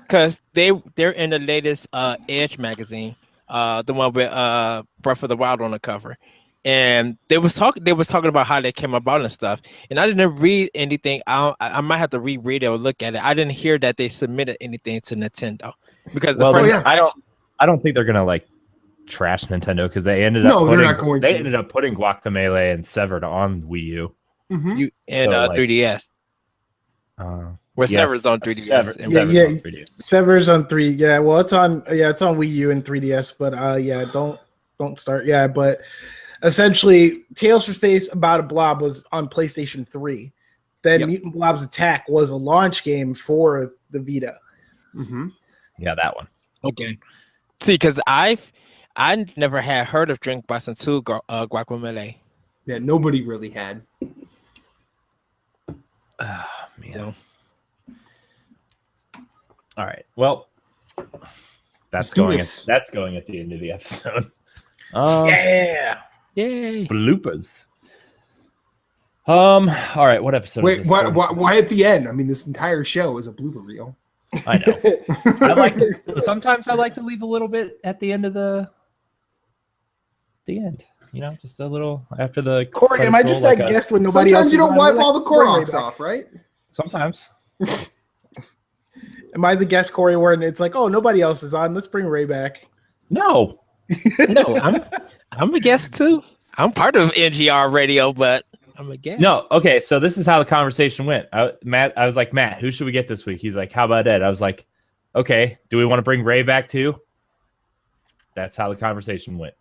because they're in the latest Edge magazine, the one with Breath of the Wild on the cover, and they was talking about how they came about and stuff. And I didn't read anything. I might have to reread it or look at it. I didn't hear that they submitted anything to Nintendo because I don't think they're gonna like trash Nintendo because they ended up ended up putting Guacamelee and Severed on Wii U and 3DS. Where Sever's on 3DS. Sever's on 3. Yeah, well, it's on Wii U and 3DS, but don't start. Yeah, but essentially Tales from Space About a Blob was on PlayStation 3. Then Mutant Blob's Attack was a launch game for the Vita. Mm-hmm. Yeah, that one. Okay. See, because I never had heard of Drink Bison 2 Guacamole. Yeah, nobody really had. Man. So. All right. Well, that's going at the end of the episode. Yeah. Yay. Bloopers. All right. What episode? Wait, is this why at the end? I mean, this entire show is a blooper reel. I know. Sometimes I like to leave a little bit at the end of the end. You know, just a little after the. Corey, am I just that guest when nobody else? Sometimes you don't wipe all the Koroks off, right? Sometimes. Am I the guest, Corey, where it's like, oh, nobody else is on? Let's bring Ray back. No. I'm a guest too. I'm part of NGR Radio, but I'm a guest. No, okay. So this is how the conversation went. I was like, Matt, who should we get this week? He's like, how about Ed? I was like, okay. Do we want to bring Ray back too? That's how the conversation went.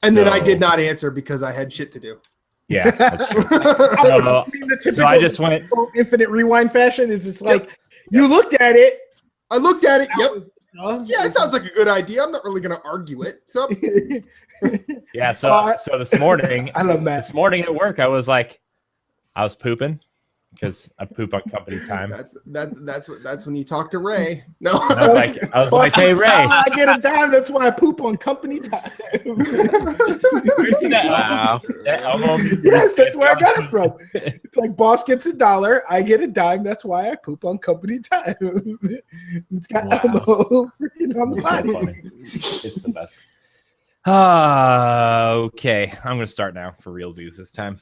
And then I did not answer because I had shit to do. Yeah, that's true. So I just went infinite rewind fashion. Is it's like you looked at it. I looked at it. Yep. Yeah, it sounds like a good idea. I'm not really going to argue it. So yeah. So this morning, I love that. This morning at work, I was pooping because I poop on company time. That's when you talk to Ray. No, I was like, hey Ray, I get a dime. That's why I poop on company time. Wow. Yes, that's where I got it from. It's like boss gets $1, I get a dime. That's why I poop on company time. It's got Elmo freaking on the body. So funny. It's the best. Okay, I'm gonna start now for realsies this time.